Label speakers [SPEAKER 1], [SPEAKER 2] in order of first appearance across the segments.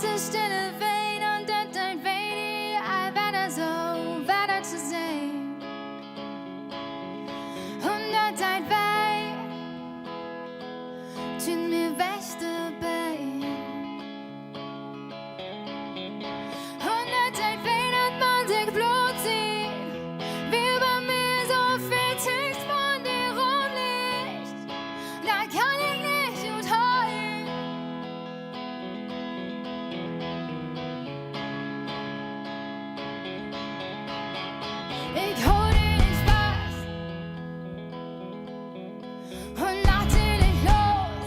[SPEAKER 1] Lasse Stille wehen und dann weh die weiter so, weiter zu sehen. Und dann weh, tun mir Wächte bei. Und dann weh, dass man sich Blut sieht, wie über mir so viel Text von dir rumliegt. Da kann ich nicht gut heulen. Ich hol dir den Spaß und lach dir nicht los.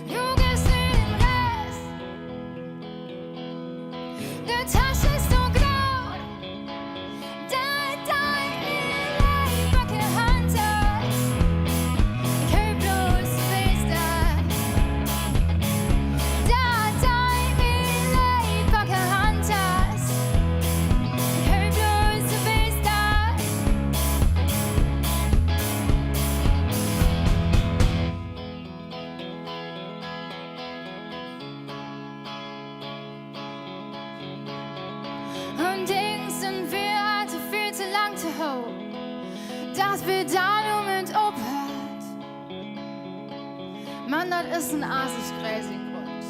[SPEAKER 1] Du gibst mir den Rest. Die Tasche ist so grau. Dein Leben, keine Hand hast. Ich hör bloß, du willst das. Dein Leben, keine Hand hast. Ich hör bloß, du willst das. Und Dings sind wir also viel zu lang zu holen, dass wir da nur mit aufhört. Mann, das ist ein assig crazy Grund.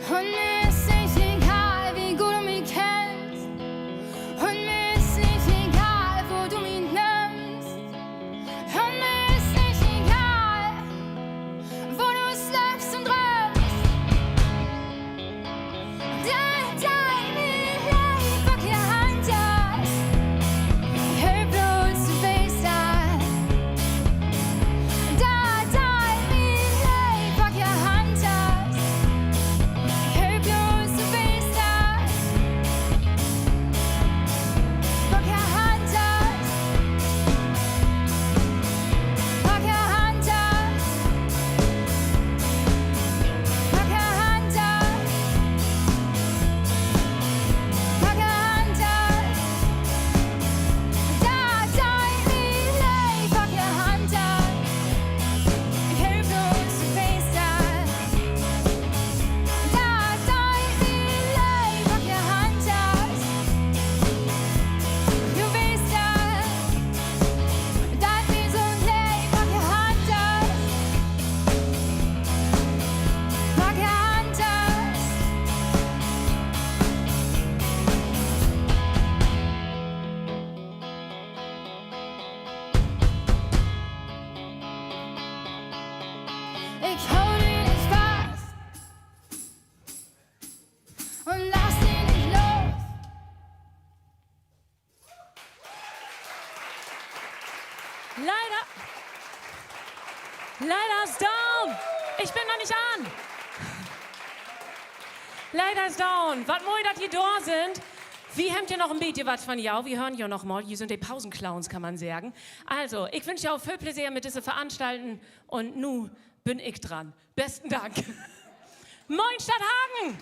[SPEAKER 1] Und mir ist nicht egal, wie gut du mich kennst. Und mir ist nicht egal, wo du mich nimmst. Und mir ist nicht egal, wo du slapst und drückst. Dein Leben, keine Hand hast. Ich hör bloß, du willst das. Dein Leben, keine Hand hast. Ich hör bloß, du willst das. Keine Hand hast. Keine Hand hast. Keine Hand hast. Keine Hand hast. Dein Leben, keine Hand hast. Ich hör bloß, du willst das. Dein Leben, keine Hand hast. Du willst das. Dein Leben, keine Hand hast. Keine Hand hast. Ich hol dir den Spaß und lass ihn nicht los.
[SPEAKER 2] Leider ist down. Ich bin noch nicht an. Leider ist down. Was moi, dass ihr da sind. Wie habt ihr noch ein bisschen was von jou? Wir hören ja noch mal. Hier sind die Pausenclowns, kann man sagen. Also, ich wünsche euch viel Plaisir mit diesen Veranstalten. Und nu bin ich dran. Besten Dank. Moin Stadthagen.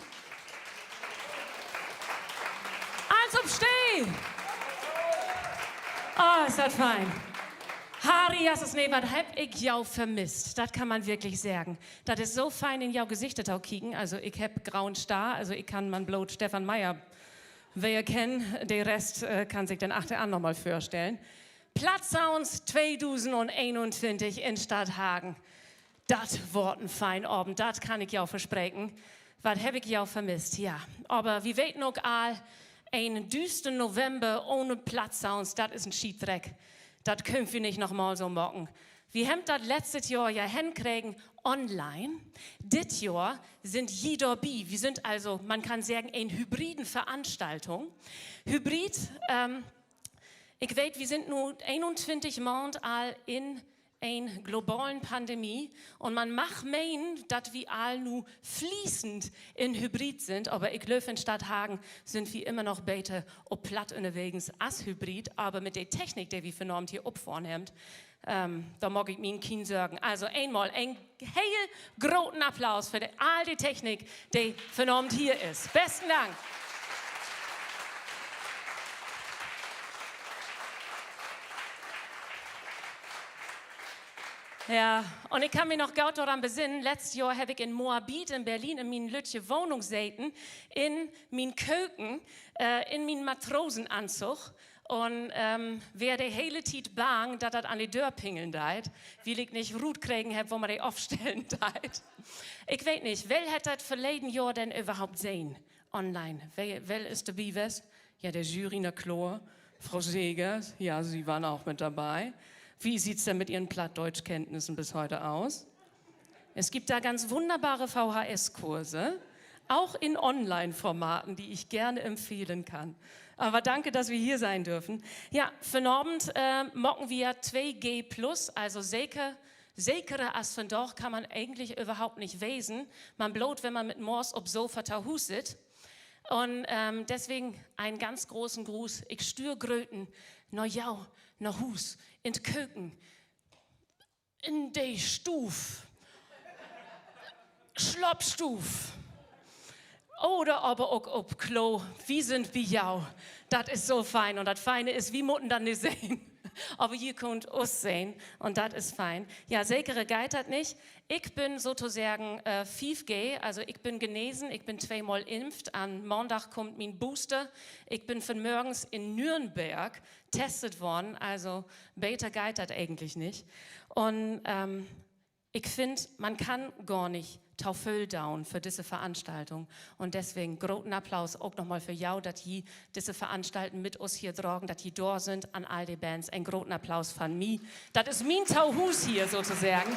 [SPEAKER 2] Eins auf Steh. Oh, ist das fein. Harry, das ist was hab ich jau vermisst. Das kann man wirklich sagen. Das ist so fein in jau Gesichter auch kicken. Also ich hab grauen Star, also ich kann man bloß Stefan Meyer, wer kennen, der Rest kann sich den achte an nochmal vorstellen. Platzsounds 2021 in Stadthagen. Das wird ein fein Abend, das kann ich jau versprechen. Was hab ich jau vermisst, ja. Aber wie weten auch all, ein düster November ohne Platzsounds, das ist ein Schiedreck. Das können wir nicht nochmal so machen. Wir haben das letztes Jahr ja hinkriegen online. Dit Jahr sind jeder bi. Wir sind also, man kann sagen, eine hybriden Veranstaltung. Hybrid, ich weiß, wir sind nur 21 Monate all in einer globalen Pandemie und man macht meinen, dass wir all nur fließend in Hybrid sind, aber ich glaube, in Stadthagen sind wir immer noch besser ob platt unterwegs als Hybrid, aber mit der Technik, die wir vernormt hier abfahren haben, da mag ich mir keinen sagen. Also einmal ein heel großen Applaus für all die Technik, die vernormt hier ist. Besten Dank. Ja, und ich kann mich noch gut daran besinnen, letztes Jahr habe ich in Moabit in Berlin in meiner lütje Wohnung säten, in mein Köken, in meinen Matrosenanzug. Und wer die hele Zeit bang, dass das an die Tür pingeln deit, will ich nicht Rut kriegen hab, wo man die aufstellen deit. Ich weiß nicht, wer hat das verleden Jahr denn überhaupt sehen? Online. Wer ist dabei gewesen? Ja, der Jury, na klar. Frau Segers, ja, Sie waren auch mit dabei. Wie sieht es denn mit Ihren Plattdeutschkenntnissen bis heute aus? Es gibt da ganz wunderbare VHS-Kurse, auch in Online-Formaten, die ich gerne empfehlen kann. Aber danke, dass wir hier sein dürfen. Ja, für Abend mocken wir 2G+, also säkere als von doch kann man eigentlich überhaupt nicht wesen. Man bloß, wenn man mit Mors ob Sofa Hus sitzt. Und deswegen einen ganz großen Gruß. Ich stür Gröten, na ja, na Hus, in d Köken, in de Stuf, Schloppstuf. Oder aber auch ob Klo, wie sind wie jau. Das ist so fein. Und das Feine ist, wie mutten dann nicht sehen. Aber ihr könnt uns sehen und das ist fein. Ja, säkere geitert nicht. Ich bin sozusagen 5G, also ich bin genesen, ich bin 2-mal impft. Am Montag kommt mein Booster. Ich bin von morgens in Nürnberg testet worden, also beter geitert eigentlich nicht. Und ich finde, man kann gar nicht Tauföl down für diese Veranstaltung. Und deswegen großen Applaus auch nochmal für jou, dass die diese Veranstalten mit uns hier tragen, dass die da sind an all die Bands. Ein großen Applaus von mir. Das ist mein Tauhus hier sozusagen.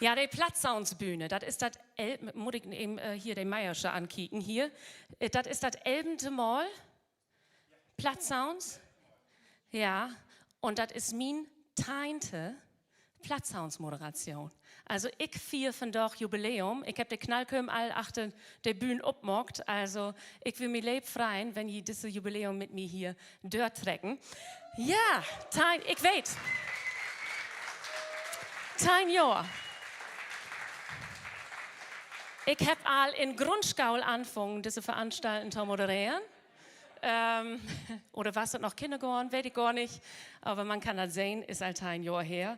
[SPEAKER 2] Ja, die Platzsoundsbühne, das ist das, muss ich eben hier den Meiersche ankicken hier. Das ist das 11. Mal. Platzsounds. Ja. Und das ist mein teinte Platzsounds-Moderation. Also ich vier von doch Jubiläum. Ich habe den Knallköm all achter der Bühne abmockt. Also ich will mich leb freien, wenn ihr dieses Jubiläum mit mir hier durchtrecken. Ja, ich weiß. 10 Jahre. Ich habe all in Grundschule angefangen, diese Veranstaltungen zu moderieren. Oder was das noch Kindergarten, weiß ich gar nicht. Aber man kann das sehen, ist halt 1 Jahr her.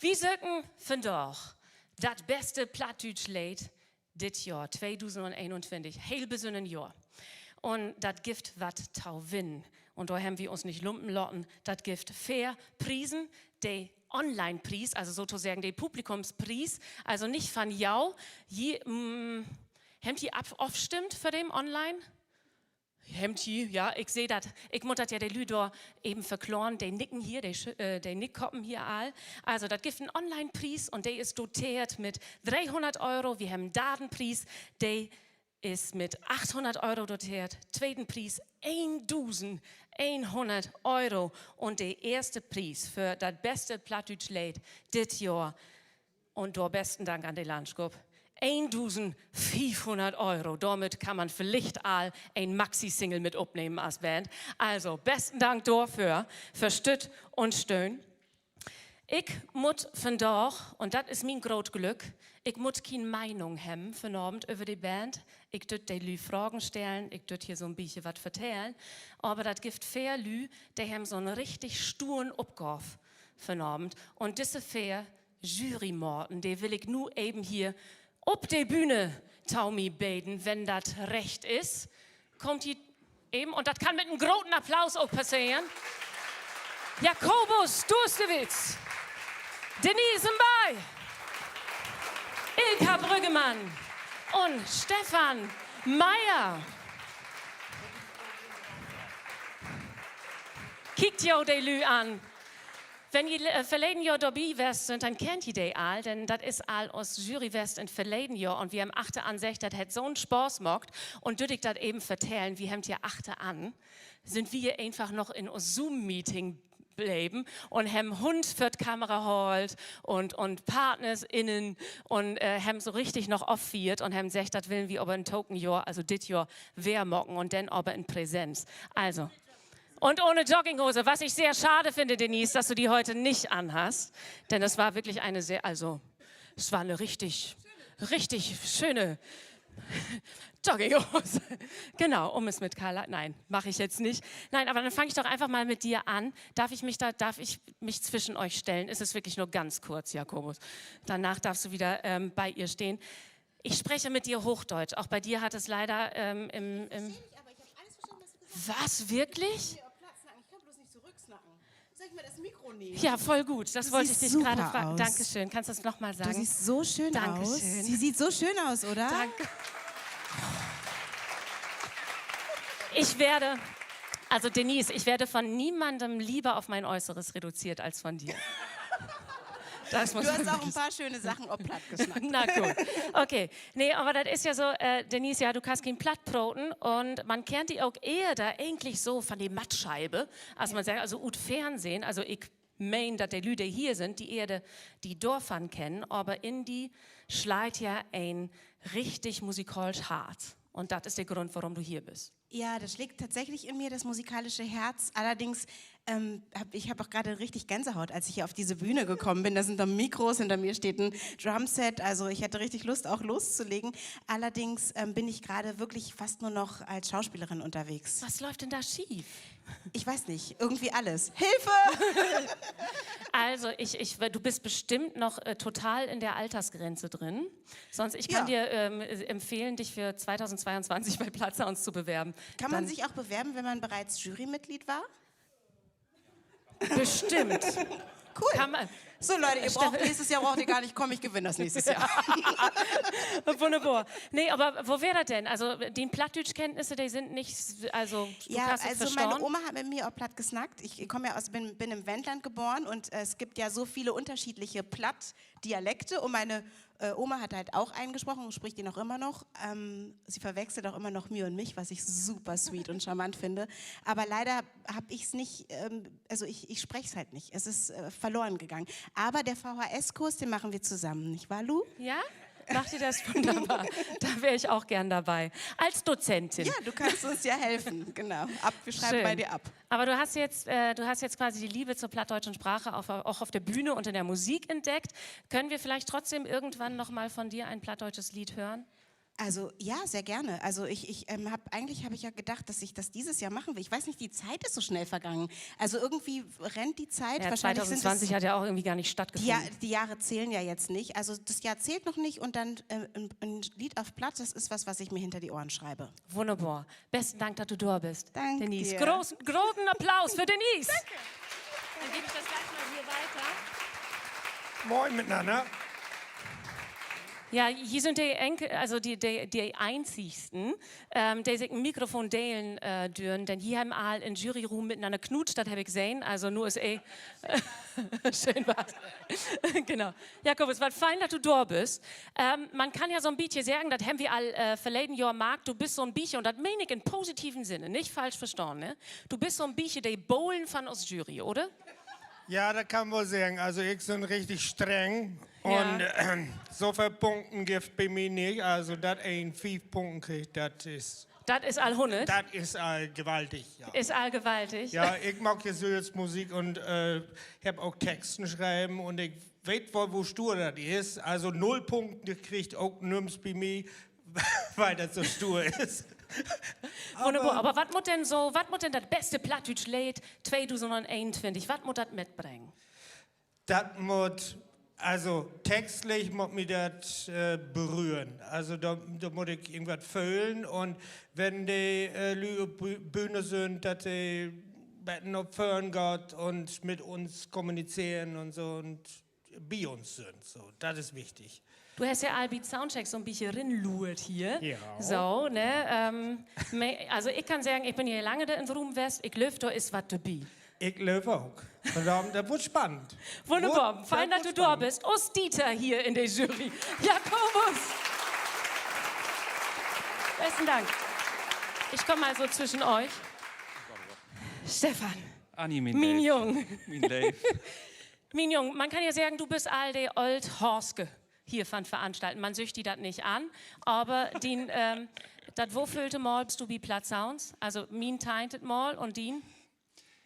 [SPEAKER 2] Wir söken von doch das beste Plattdeutsch-Lied dit Jahr, 2021. Heel besonderen Jahr. Und das Gift wat tau win. Und da haben wir uns nicht lumpen lotten. Das Gift fair Priesen, der Online-Preis, also sozusagen der Publikumspreis. Also nicht von jou. Habt ihr aufstimmt für den Online? Hemdje, ja, ich sehe das. Ich muss das ja den Lüder eben verkloren. Die nicken hier, die nickkoppen hier all. Also, das gibt einen Online-Preis und der ist dotiert mit 300 Euro. Wir haben einen Datenpreis, der ist mit 800 Euro dotiert. Zweiten Preis 1100 Euro. Und der erste Preis für das beste Plattdeutsch-Lied dit Jahr. Und da besten Dank an die Landschap. 1500 Euro. Damit kann man vielleicht all ein Maxi-Single mit aufnehmen als Band. Also, besten Dank dafür, für Stütt und Stöhn. Ich muss von doch, und das ist mein großes Glück, ich muss keine Meinung haben für Abend über die Band. Ich dürft die Lü Fragen stellen, ich dürft hier so ein bisschen was vertellen. Aber das gibt fair Lü, die haben so einen richtig sturen Abgabe für Abend. Und diese fair Jury-Morten, die will ich nur eben hier ob die Bühne Taumi beten, wenn das recht ist, kommt die eben, und das kann mit einem großen Applaus auch passieren. Jakobus Durstewitz, Denise Mbay, Ilka Brüggemann und Stefan Meyer. Kickt jo de Lü an. Wenn ihr verleden Jahr dabei wärst, dann kennt ihr die all, denn das ist all aus Jury West in verleden Jahr und wir haben 8. Ansicht, das hat so einen Spaß gemacht und dürft ich das eben vertellen, wir haben hier 8. an, sind wir einfach noch in einem Zoom-Meeting bleiben und haben Hund für die Kamera geholt und Partners innen und haben so richtig noch auffiert und haben gesagt, das willen wir aber ein Token-Jahr, also dit Jahr, wer mocken und dann aber in Präsenz. Also. Und ohne Jogginghose, was ich sehr schade finde, Denise, dass du die heute nicht anhast. Denn es war wirklich eine es war eine richtig schöne Jogginghose. Genau, um es mit Carla. Nein, mache ich jetzt nicht. Nein, aber dann fange ich doch einfach mal mit dir an. Darf ich mich zwischen euch stellen? Ist es wirklich nur ganz kurz, Jakobus? Danach darfst du wieder bei ihr stehen. Ich spreche mit dir Hochdeutsch. Auch bei dir hat es leider
[SPEAKER 3] Ich sehe nicht, aber ich habe alles verstanden, was du gesagt hast.
[SPEAKER 2] Was, wirklich?
[SPEAKER 3] Ich kann bloß nicht zurücksnacken. Sag ich mal, das Mikro nehmen.
[SPEAKER 2] Ja, voll gut. Das
[SPEAKER 3] Du
[SPEAKER 2] wollte ich
[SPEAKER 3] siehst
[SPEAKER 2] dich gerade
[SPEAKER 3] super
[SPEAKER 2] fragen.
[SPEAKER 3] aus.
[SPEAKER 2] Dankeschön. Kannst du das nochmal sagen?
[SPEAKER 3] Du siehst so schön
[SPEAKER 2] Dankeschön.
[SPEAKER 3] aus. Sie sieht so schön aus, oder?
[SPEAKER 2] Danke. Denise, ich werde von niemandem lieber auf mein Äußeres reduziert als von dir. Das muss
[SPEAKER 3] Du
[SPEAKER 2] man
[SPEAKER 3] hast auch
[SPEAKER 2] wirklich
[SPEAKER 3] ein paar schöne Sachen auch platt geschnackt.
[SPEAKER 2] Na gut, okay. Nee, aber das ist ja so, Denise, ja, du kannst kein Plattbroten und man kennt die auch eher da eigentlich so von der Mattscheibe, als man sagt, also ut Fernsehen, also ich meine, dass die Leute hier sind, die eher die Dörfern kennen, aber in die schleit ja ein richtig musikalisch hart. Und das ist der Grund, warum du hier bist.
[SPEAKER 3] Ja, das schlägt tatsächlich in mir, das musikalische Herz. Allerdings, ich habe auch gerade richtig Gänsehaut, als ich hier auf diese Bühne gekommen bin. Da sind da Mikros, hinter mir steht ein Drumset. Also ich hätte richtig Lust, auch loszulegen. Allerdings bin ich gerade wirklich fast nur noch als Schauspielerin unterwegs.
[SPEAKER 2] Was läuft denn da schief?
[SPEAKER 3] Ich weiß nicht, irgendwie alles. Hilfe!
[SPEAKER 2] Also, du bist bestimmt noch total in der Altersgrenze drin. Sonst, ich kann dir empfehlen, dich für 2022 bei Platz uns zu bewerben.
[SPEAKER 3] Kann man sich auch bewerben, wenn man bereits Jurymitglied war?
[SPEAKER 2] Bestimmt.
[SPEAKER 3] Cool.
[SPEAKER 2] Kann man.
[SPEAKER 3] So Leute, nächstes Jahr braucht ihr gar nicht kommen, ich gewinne das nächstes Jahr.
[SPEAKER 2] Wunderbar. Nee, aber wo wäre das denn? Also, die Plattdeutschkenntnisse, die sind nicht, also, du
[SPEAKER 3] Ja,
[SPEAKER 2] hast es
[SPEAKER 3] also
[SPEAKER 2] verstanden?
[SPEAKER 3] meine Oma hat mit mir auch platt gesnackt. Ich komme ja bin im Wendland geboren und es gibt ja so viele unterschiedliche Plattdialekte und meine Oma hat halt auch eingesprochen und spricht ihn auch immer noch. Sie verwechselt auch immer noch mir und mich, was ich super sweet und charmant finde. Aber leider habe ich es nicht, also ich spreche es halt nicht. Es ist verloren gegangen. Aber der VHS-Kurs, den machen wir zusammen, nicht wahr, Lu?
[SPEAKER 2] Ja? Macht ihr das wunderbar? Da wäre ich auch gern dabei. Als Dozentin.
[SPEAKER 3] Ja, du kannst uns ja helfen, genau. Wir schreiben
[SPEAKER 2] Schön.
[SPEAKER 3] bei dir ab.
[SPEAKER 2] Aber du hast jetzt quasi die Liebe zur plattdeutschen Sprache auch auf der Bühne und in der Musik entdeckt. Können wir vielleicht trotzdem irgendwann noch mal von dir ein plattdeutsches Lied hören?
[SPEAKER 3] Also ja, sehr gerne. Also eigentlich habe ich ja gedacht, dass ich das dieses Jahr machen will. Ich weiß nicht, die Zeit ist so schnell vergangen. Also irgendwie rennt die Zeit.
[SPEAKER 2] Ja,
[SPEAKER 3] Wahrscheinlich
[SPEAKER 2] 2020 hat ja auch irgendwie gar nicht stattgefunden.
[SPEAKER 3] die Jahre zählen ja jetzt nicht. Also das Jahr zählt noch nicht und dann ein Lied auf Platt, das ist was ich mir hinter die Ohren schreibe.
[SPEAKER 2] Wunderbar. Besten Dank, dass du da bist.
[SPEAKER 3] Danke
[SPEAKER 2] Denise.
[SPEAKER 3] dir.
[SPEAKER 2] Großen Applaus für Denise. Danke. Dann gebe ich das gleich mal hier weiter.
[SPEAKER 4] Moin miteinander.
[SPEAKER 2] Ja, hier sind die die einzigsten, die sich ein Mikrofon teilen dürfen, denn hier haben alle in Juryroom miteinander knutscht, das habe ich gesehen, also nur ist schön was. Genau. Jakobus, was fein, dass du da bist. Man kann ja so ein bisschen sagen, das haben wir all verleden Jahr mag, du bist so ein bisschen, und das meine ich in positiven Sinne, nicht falsch verstanden, ne? Du bist so ein bisschen der Bowlen von uns Jury, oder?
[SPEAKER 4] Ja, das kann man sagen. Also ich bin richtig streng
[SPEAKER 2] Ja.
[SPEAKER 4] und so viele Punkte gibt bei mir nicht. Also dass ein 5 Punkte kriegt, das ist
[SPEAKER 2] all
[SPEAKER 4] gewaltig. Ja.
[SPEAKER 2] Ist allgewaltig.
[SPEAKER 4] Ja, ich mag ja so jetzt Musik und habe auch Texten schreiben und ich weiß wohl, wo stur das ist. Also 0 Punkte kriegt auch nichts bei mir, weil das so stur ist.
[SPEAKER 2] Wunderbar, aber was muss denn das beste Plattdeutsch-Lied 2021, was muss das mitbringen?
[SPEAKER 4] Das muss, also textlich muss mich das berühren. Also da muss ich irgendwas fühlen und wenn die Leute auf Bühne sind, dass die betten auf Föhren geht und mit uns kommunizieren und so und bei uns sind. So, das ist wichtig.
[SPEAKER 2] Du hast ja Albit Soundcheck so ein bisschen rinluert hier.
[SPEAKER 4] Ja.
[SPEAKER 2] So, ne? Also ich kann sagen, ich bin hier lange in Ruhm West, ich löf, da ist was dabei.
[SPEAKER 4] Ich lebe auch. Und das wird spannend.
[SPEAKER 2] Wunderbar, fein, dass du da
[SPEAKER 4] spannend.
[SPEAKER 2] bist. Us Dieter hier in der Jury. Jakobus. Besten Dank. Ich komme mal so zwischen euch. Stefan.
[SPEAKER 5] Anni,
[SPEAKER 2] Min Jung.
[SPEAKER 5] Min Dave.
[SPEAKER 2] Min Jung, man kann ja sagen, du bist all der Old Horske hier von Veranstalten. Man sücht die das nicht an, aber das wofüllte Mal bist du bei Platz Sounds? Also min teintet Mal und din?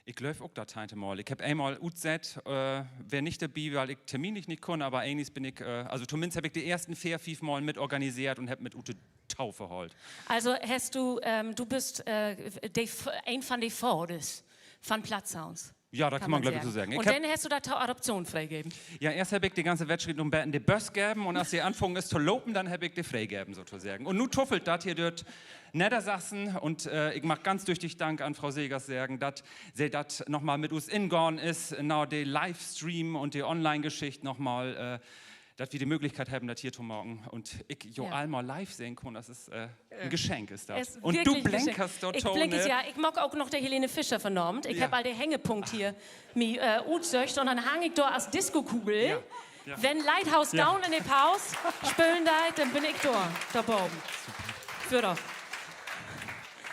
[SPEAKER 5] Ich glaube auch das heute mal. Ich habe einmal UZ, wer nicht dabei, weil ich terminlich nicht konnte, aber eigentlich bin ich, also zumindest habe ich die ersten 4, 5 Mal mit organisiert und habe mit Ute Taufe holt.
[SPEAKER 2] Also hast du, du bist ein von den Vordes von Platzsounds.
[SPEAKER 5] Ja, da kann man glaube ich so sagen.
[SPEAKER 2] Und dann hast du da Adoption freigegeben.
[SPEAKER 5] Ja, erst habe ich die ganze Wettschritt um Betten die Böss gegeben und als sie anfangen ist zu lopen, dann habe ich die freigegeben sozusagen. Und nun tuffelt das hier dort Niedersachsen und ich mag ganz durch dich Dank an Frau Segers sagen, dass sie das nochmal mit uns ingorn ist, genau die Livestream und die Online-Geschichte nochmal, dass wir die Möglichkeit haben, das hier zu morgen und ich einmal live sehen kann, das ist ein Geschenk ist das. Und du blinkerst dort,
[SPEAKER 2] Ich blinke ja, ich mag auch noch der Helene Fischer vernommen. Ich habe all den Hängepunkt hier mir utsöcht und dann hang ich da als Diskokugel. Ja. Ja. Wenn Lighthouse down in die Pause spülen da, dann bin ich da oben. Für doch.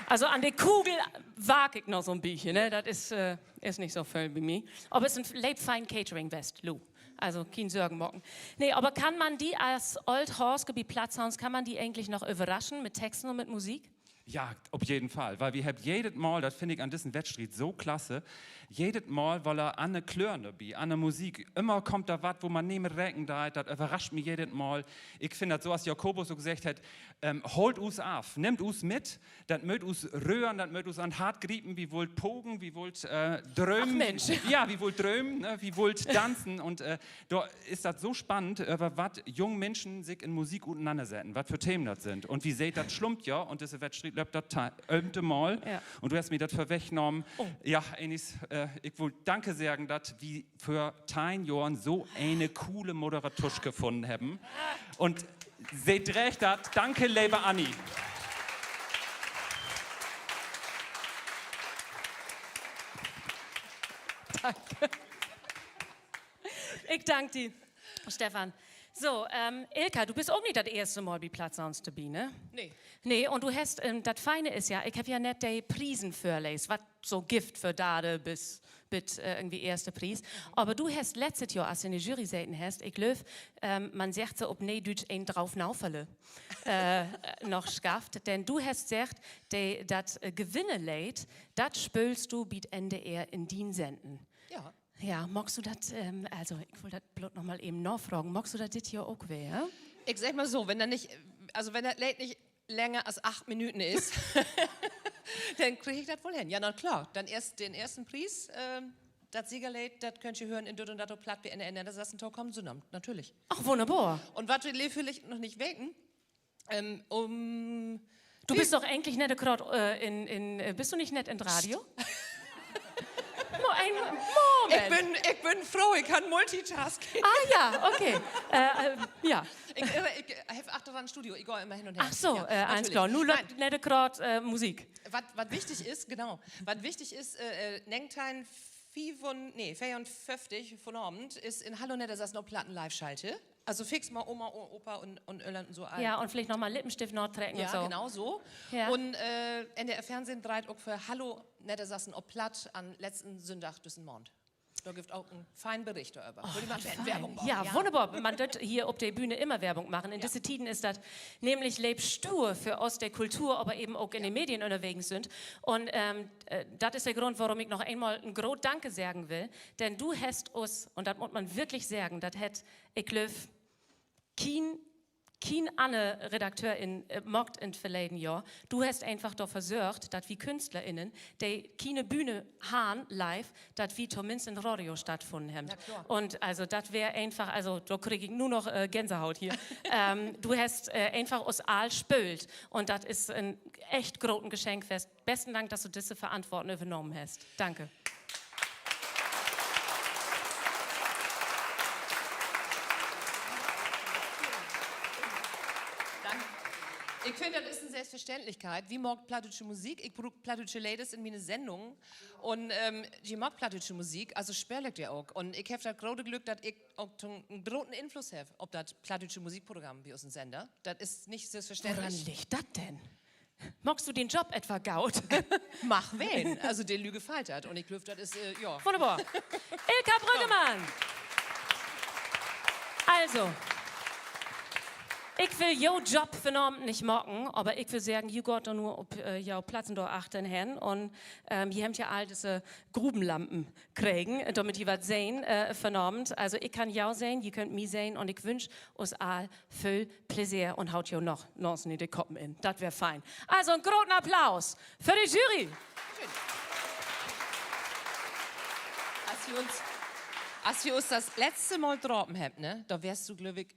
[SPEAKER 2] Also an der Kugel wage ich noch so ein bisschen, ne? Das ist nicht so viel bei mir. Aber es ist ein lebfein Catering-West, Lou. Also kein Sorgen morgen. Nee, aber kann man die als Old Horse wie Platzsounds, kann man die eigentlich noch überraschen mit Texten und mit Musik?
[SPEAKER 5] Ja, auf jeden Fall, weil wir haben jedes Mal, das finde ich an diesem Wettstreit so klasse, jedes Mal, weil er an der Klören dabei, an der Musik, immer kommt da was, wo man nicht mit rechnen da, das überrascht mich jedes Mal. Ich finde das so, als Jakobus so gesagt hat, holt uns auf, nimmt uns mit, das mögt uns rühren, das mögt uns an hart griepen, wie wollt pogen, wie wollt drömen.
[SPEAKER 2] Ach Mensch.
[SPEAKER 5] Ja, wie wollt drömen, ne, wie wollt tanzen und da ist das so spannend, über was junge Menschen sich in Musik auseinandersetzen, was für Themen das sind. Und wie seht, das schlumpt ja und diese Wettstreit läuft das Mal und du hast mir das vorweggenommen. Oh. Ja, Enis, ich will danke sagen, dass wir für 10 Jahren so eine coole Moderatur gefunden haben. Und seht recht, dat. Danke, liebe Anni.
[SPEAKER 2] Danke. Ich danke dir, Stefan. So, Ilka, du bist auch nicht das erste Mal bei Platzsounds dabei, ne?
[SPEAKER 6] Nee.
[SPEAKER 2] Nee, und du hast, das Feine ist ja, ich habe ja nicht die Prisen verlesen, was so Gift für Dade bis irgendwie erste Preis. Aber du hast letztes Jahr, als du in der Jury säten hast, ich glaube, man sagt so, ob nee, Deutsch ein drauf naufele noch schafft. Denn du hast gesagt, das Gewinneleid, das spülst du bis NDR in Dien senden.
[SPEAKER 6] Ja.
[SPEAKER 2] Ja, magst du das, also ich wollte das bloß noch mal eben nachfragen, magst du das hier auch wär?
[SPEAKER 6] Ich sag mal so, wenn das Lied nicht länger als 8 Minuten ist, dann kriege ich das wohl hin. Ja, na klar, dann erst den ersten Preis, das Siegerlied, das könnt ihr hören in Dürr und Dato Platt, wie NDR, das ist ein Tor kommen zu nehmen, natürlich.
[SPEAKER 2] Ach, wunderbar.
[SPEAKER 6] Und was wir vielleicht noch nicht wegen,
[SPEAKER 2] Du bist doch eigentlich nicht gerade bist du nicht nett in Radio? Ein Moment.
[SPEAKER 6] Ich bin froh, ich kann Multitasking.
[SPEAKER 2] Ah ja, okay. Ja.
[SPEAKER 6] Ich habe achteran ein Studio, ich gehe immer hin und her.
[SPEAKER 2] Ach so,
[SPEAKER 6] ja,
[SPEAKER 2] alles klar. Nur nicht gerade Musik.
[SPEAKER 6] Was wichtig ist, genau, was wichtig ist, Nengtein 54 von Abend ist in Hallo Niedersachsen noch Platten Live-Schalte. Also fix mal Oma, Opa und Irland und so ein.
[SPEAKER 2] Ja, und vielleicht nochmal Lippenstift noch trägen
[SPEAKER 6] ja,
[SPEAKER 2] und so.
[SPEAKER 6] Genau so.
[SPEAKER 2] Ja.
[SPEAKER 6] Und NDR Fernsehen dreht auch für Hallo Niedersachsen ob Platt an letzten Sonntag durch den Mond. Da gibt auch einen feinen Bericht darüber.
[SPEAKER 2] Oh,
[SPEAKER 6] Würde man Werbung machen.
[SPEAKER 2] Ja, wunderbar. Man wird hier auf der Bühne immer Werbung machen. In diesen Tiden ist das nämlich Lebstur für aus der Kultur, aber eben auch in den Medien unterwegs sind. Und das ist der Grund, warum ich noch einmal ein großes Danke sagen will. Denn du hast uns, und das muss man wirklich sagen, das hat, ich glaube, kein anderer Redakteur mockt in verleden Jahr. Du hast einfach da versorgt, dass wir KünstlerInnen, die keine Bühne haben live, dass wir zumindest in Radio stattgefunden haben. Und also das wäre einfach, also da kriege ich nur noch Gänsehaut hier. Du hast einfach aus Aal spült und das ist ein echt großes Geschenk. Besten Dank, dass du diese Verantwortung übernommen hast. Danke.
[SPEAKER 6] Ich finde, das ist eine Selbstverständlichkeit. Wie mag plattdeutsche Musik? Ich brauche plattdeutsche Ladies in meine Sendung. Und die mag plattdeutsche Musik, also sperrlegt ihr auch. Und ich habe das große Glück, dass ich auch einen großen Einfluss habe auf das plattdeutsche Musikprogramm wie aus dem Sender. Das ist nicht selbstverständlich.
[SPEAKER 2] Woran liegt das denn? Magst du den Job etwa gaut?
[SPEAKER 6] Mach wen? Also den Lüge faltert. Und ich glaube, das ist, ja.
[SPEAKER 2] Wunderbar. Ilka Brüggemann. Also, Ich will jo Job vernormt nicht mocken, aber ich will sagen, ihr Gott nur ob jou Platzen da achten hin und ihr habt ja all diese Grubenlampen kriegen, damit ihr was sehen vernormt. Also ich kann jou sehen, ihr könnt mich sehen und ich wünsche uns all viel Pläsier und haut jo noch Nonsen in die Koppen in. Das wäre fein. Also einen großen Applaus für die Jury.
[SPEAKER 6] Als wir uns das letzte Mal getroffen haben, ne, da wärst du, glaube ich,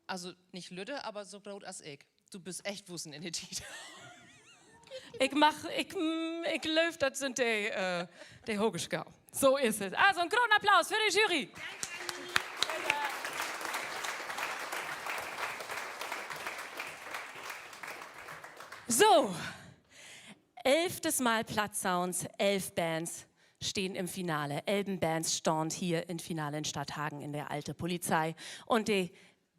[SPEAKER 6] also nicht Lüde, aber so groß als ich. Du bist echt Wussen in der Titel.
[SPEAKER 2] Ich löf, das sind die Hogeschau. So ist es. Also einen großen Applaus für die Jury. So, 11. Mal Platz Sounds, 11 Bands stehen im Finale. 11 Bands stand hier im Finale in Stadthagen in der Alte Polizei. Und die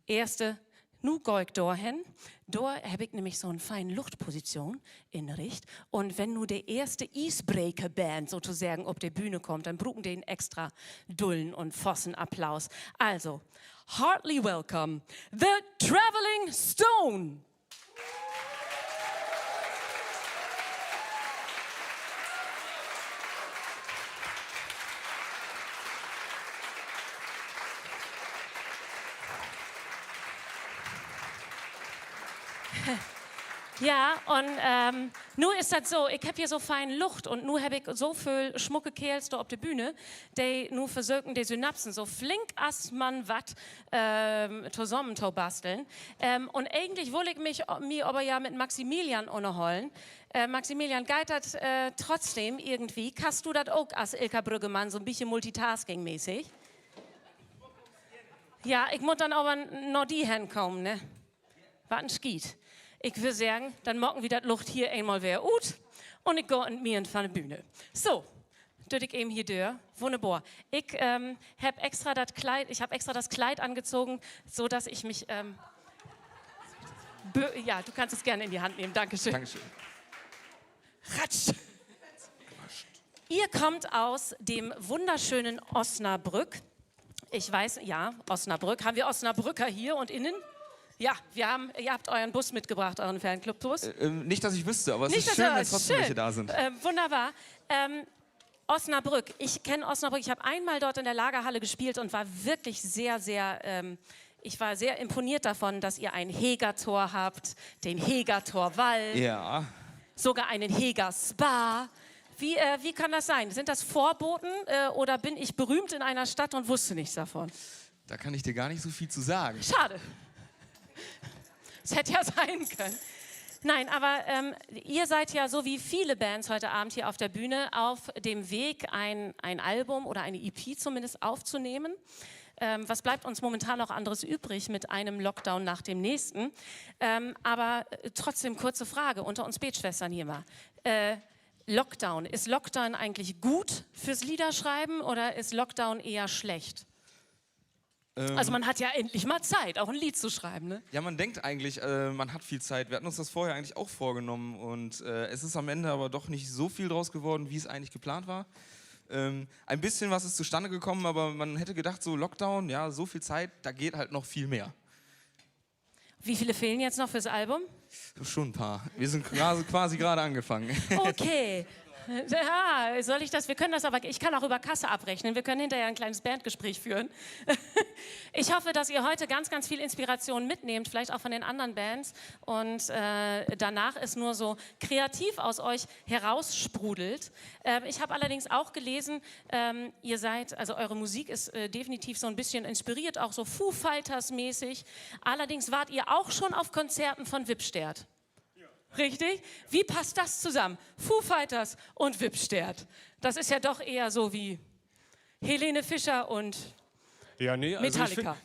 [SPEAKER 2] erste, nu geh ich dorthin. Da habe ich nämlich so eine feine Luftposition in der Richt. Und wenn nu der erste Icebreaker-Band sozusagen auf die Bühne kommt, dann brauchen die einen extra Dullen und Fossen Applaus. Also, heartily welcome, the Traveling Stone. Ja, und nur ist das so, ich habe hier so feine Luft und nur habe ich so viel schmucke Kerls da auf der Bühne, die nur versuchen, die Synapsen so flink als man was zusammen zu basteln. Und eigentlich wollte ich mir aber ja mit Maximilian unterholen. Maximilian, geht das trotzdem irgendwie? Kannst du das auch als Ilka Brüggemann so ein bisschen multitasking-mäßig? Ja, ich muss dann aber noch die hinkommen, ne? Was geht. Ich würde sagen, dann machen wir das Luft hier einmal wieder gut und ich gehe mit mir von der Bühne. So, das ich eben hier durch. Wunderbar. Ich habe extra das Kleid angezogen, so dass ich mich ja, du kannst es gerne in die Hand nehmen. Dankeschön.
[SPEAKER 7] Dankeschön.
[SPEAKER 2] Ratsch. Ihr kommt aus dem wunderschönen Osnabrück. Ich weiß, ja, Osnabrück. Haben wir Osnabrücker hier und innen? Ja, ihr habt euren Bus mitgebracht, euren Fanclub-Bus.
[SPEAKER 7] Nicht, dass ich wüsste, aber es
[SPEAKER 2] Nicht,
[SPEAKER 7] ist schön,
[SPEAKER 2] dass
[SPEAKER 7] wenn trotzdem welche da sind.
[SPEAKER 2] Wunderbar. Osnabrück. Ich kenne Osnabrück. Ich habe einmal dort in der Lagerhalle gespielt und war wirklich ich war sehr imponiert davon, dass ihr ein Hegertor habt, den Hegertorwall,
[SPEAKER 7] Ja.
[SPEAKER 2] sogar einen Heger-Spa. Wie kann das sein? Sind das Vorboten oder bin ich berühmt in einer Stadt und wusste nichts davon?
[SPEAKER 7] Da kann ich dir gar nicht so viel zu sagen.
[SPEAKER 2] Schade. Es hätte ja sein können. Nein, aber ihr seid ja so wie viele Bands heute Abend hier auf der Bühne auf dem Weg, ein Album oder eine EP zumindest aufzunehmen. Was bleibt uns momentan noch anderes übrig mit einem Lockdown nach dem nächsten? Aber trotzdem kurze Frage unter uns Betschwestern hier mal. Lockdown, ist Lockdown eigentlich gut fürs Liederschreiben oder ist Lockdown eher schlecht? Also man hat ja endlich mal Zeit, auch ein Lied zu schreiben, ne?
[SPEAKER 7] Ja, man denkt eigentlich, man hat viel Zeit. Wir hatten uns das vorher eigentlich auch vorgenommen und es ist am Ende aber doch nicht so viel draus geworden, wie es eigentlich geplant war. Ein bisschen was ist zustande gekommen, aber man hätte gedacht, so Lockdown, ja, so viel Zeit, da geht halt noch viel mehr.
[SPEAKER 2] Wie viele fehlen jetzt noch fürs Album?
[SPEAKER 7] Schon ein paar. Wir sind quasi gerade angefangen.
[SPEAKER 2] Okay. Ja, soll ich das? Wir können das aber, ich kann auch über Kasse abrechnen. Wir können hinterher ein kleines Bandgespräch führen. Ich hoffe, dass ihr heute ganz, ganz viel Inspiration mitnehmt, vielleicht auch von den anderen Bands und danach es nur so kreativ aus euch heraussprudelt. Ich habe allerdings auch gelesen, also eure Musik ist definitiv so ein bisschen inspiriert, auch so Foo Fighters mäßig. Allerdings wart ihr auch schon auf Konzerten von Wipstert. Richtig? Wie passt das zusammen? Foo Fighters und Wipstert. Das ist ja doch eher so wie Helene Fischer und
[SPEAKER 8] Ja, nee, also
[SPEAKER 2] Metallica.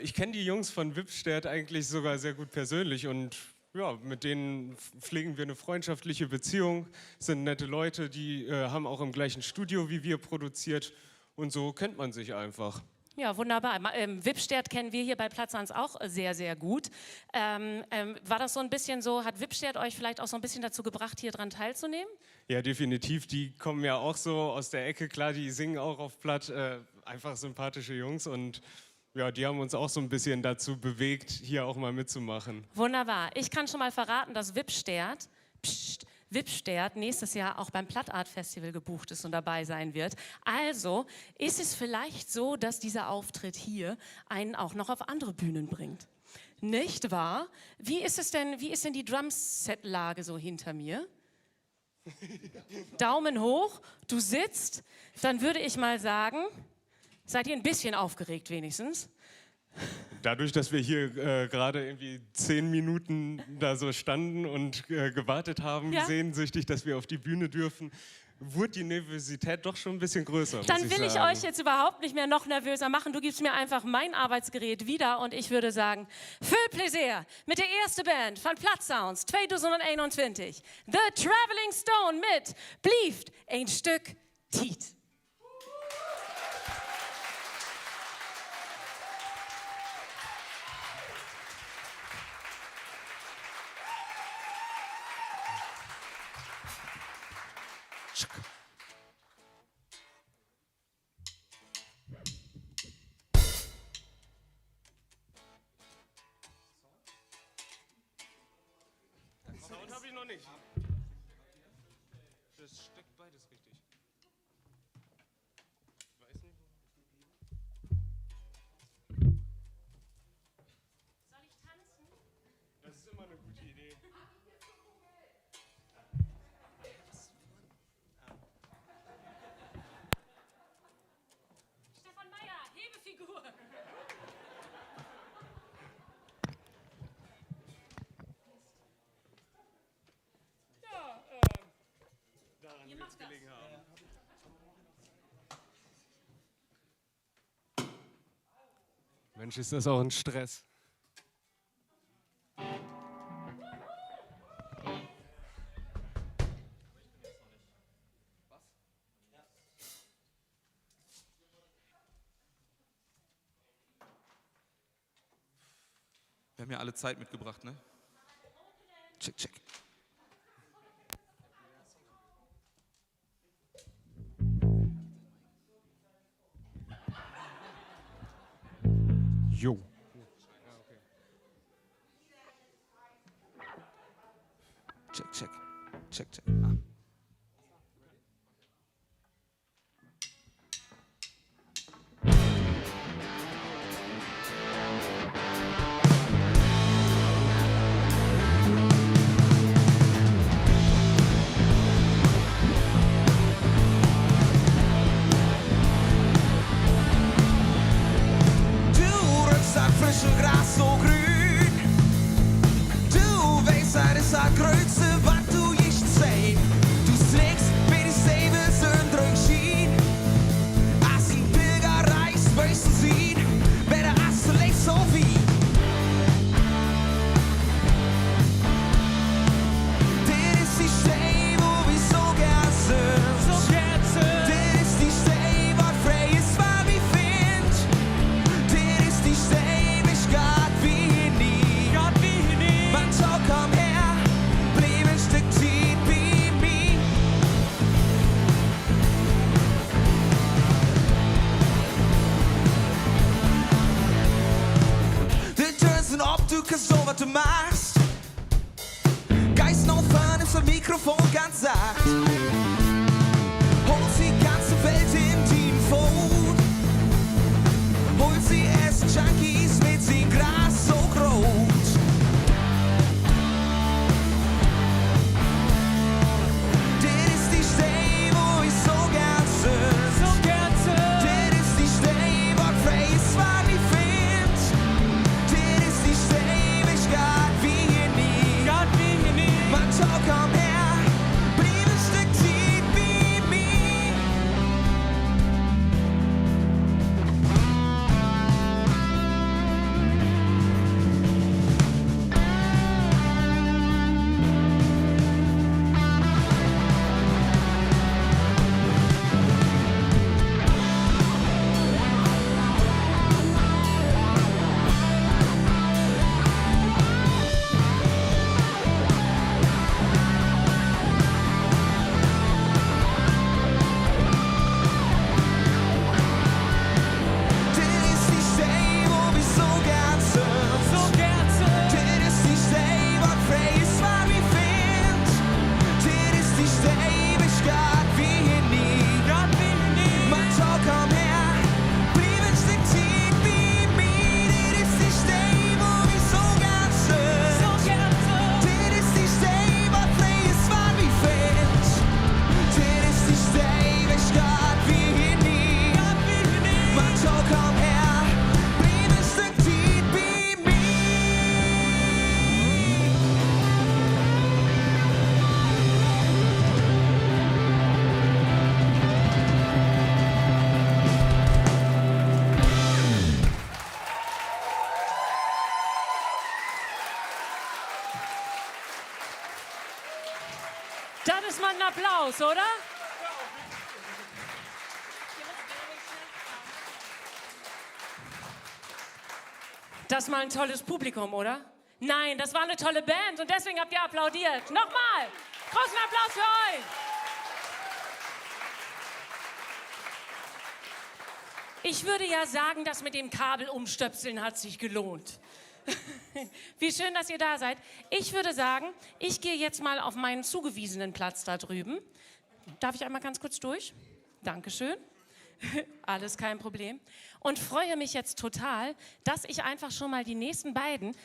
[SPEAKER 8] ich kenne die Jungs von Wipstert eigentlich sogar sehr gut persönlich und ja, mit denen pflegen wir eine freundschaftliche Beziehung, sind nette Leute, die haben auch im gleichen Studio wie wir produziert und so kennt man sich einfach.
[SPEAKER 2] Ja, wunderbar. Wipstert kennen wir hier bei Platz 1 auch sehr, sehr gut. War das so ein bisschen so, hat Wipstert euch vielleicht auch so ein bisschen dazu gebracht, hier dran teilzunehmen?
[SPEAKER 8] Ja, definitiv. Die kommen ja auch so aus der Ecke. Klar, die singen auch auf Platt. Einfach sympathische Jungs. Und ja, die haben uns auch so ein bisschen dazu bewegt, hier auch mal mitzumachen.
[SPEAKER 2] Wunderbar. Ich kann schon mal verraten, dass Wipstert nächstes Jahr auch beim Plattart Festival gebucht ist und dabei sein wird. Also ist es vielleicht so, dass dieser Auftritt hier einen auch noch auf andere Bühnen bringt. Nicht wahr? Wie ist denn die Drumset-Lage so hinter mir? Daumen hoch, du sitzt, dann würde ich mal sagen, seid ihr ein bisschen aufgeregt wenigstens?
[SPEAKER 8] Dadurch, dass wir hier gerade irgendwie 10 Minuten da so standen und gewartet haben,
[SPEAKER 2] Ja?
[SPEAKER 8] sehnsüchtig, dass wir auf die Bühne dürfen, wurde die Nervosität doch schon ein bisschen größer.
[SPEAKER 2] Dann
[SPEAKER 8] muss
[SPEAKER 2] will ich
[SPEAKER 8] sagen.
[SPEAKER 2] euch jetzt überhaupt nicht mehr noch nervöser machen. Du gibst mir einfach mein Arbeitsgerät wieder und ich würde sagen, viel Plaisir mit der ersten Band von Platt Sounds 2021. The Traveling Stone mit Blieft ein Stück Tiet.
[SPEAKER 8] Sound habe ich noch nicht. Das steckt beides richtig. Ich weiß nicht.
[SPEAKER 2] Soll ich tanzen?
[SPEAKER 8] Das ist immer eine gute Idee.
[SPEAKER 2] Stefan Meyer, Hebefigur.
[SPEAKER 8] Daran
[SPEAKER 2] Ihr
[SPEAKER 8] wird es
[SPEAKER 2] macht das.
[SPEAKER 8] gelegen haben. Mensch, ist das auch ein Stress.
[SPEAKER 7] Wir haben ja alle Zeit mitgebracht, ne? Check, check.
[SPEAKER 8] Jo.
[SPEAKER 7] Check, check. Check, check. Ah.
[SPEAKER 9] Du Rucksack, frische Gras so grün. Du weißt, das ist das Größte, was du nicht sehen. Du trägst mir die Säbel und Drückschien. Als ein Pilger reist, weißt du sie, wer der Asse lebt so wie. Das ist die Stelle, wo wir so gern sind. Das ist die Stelle, was frei ist, was wir finden. Das ist die Stelle, mich grad wie nie. Man so komm her, blieb ein Stück Zeit bei mir. Du turnst ob du kannst so, was du machst. Geist noch fahren ist am Mikrofon ganz sacht. Holt die ganze Welt in den Food. Holt sie erst Junkies mit sie Gras so groß. Das ist die Stelle, wo ich so gern sind. Das ist die Stelle, wo frei ist, was ich find. Das ist die Stelle, mich grad wie hier nie. Man so komm her, blieb ein Stück Zeit bei mir.
[SPEAKER 2] Das ist mal ein Applaus, oder? Das ist mal ein tolles Publikum, oder? Nein, das war eine tolle Band und deswegen habt ihr applaudiert. Nochmal, großen Applaus für euch. Ich würde ja sagen, das mit dem Kabel umstöpseln hat sich gelohnt. Wie schön, dass ihr da seid. Ich würde sagen, ich gehe jetzt mal auf meinen zugewiesenen Platz da drüben. Darf ich einmal ganz kurz durch? Dankeschön. Alles kein Problem. Und freue mich jetzt total, dass ich einfach schon mal die nächsten beiden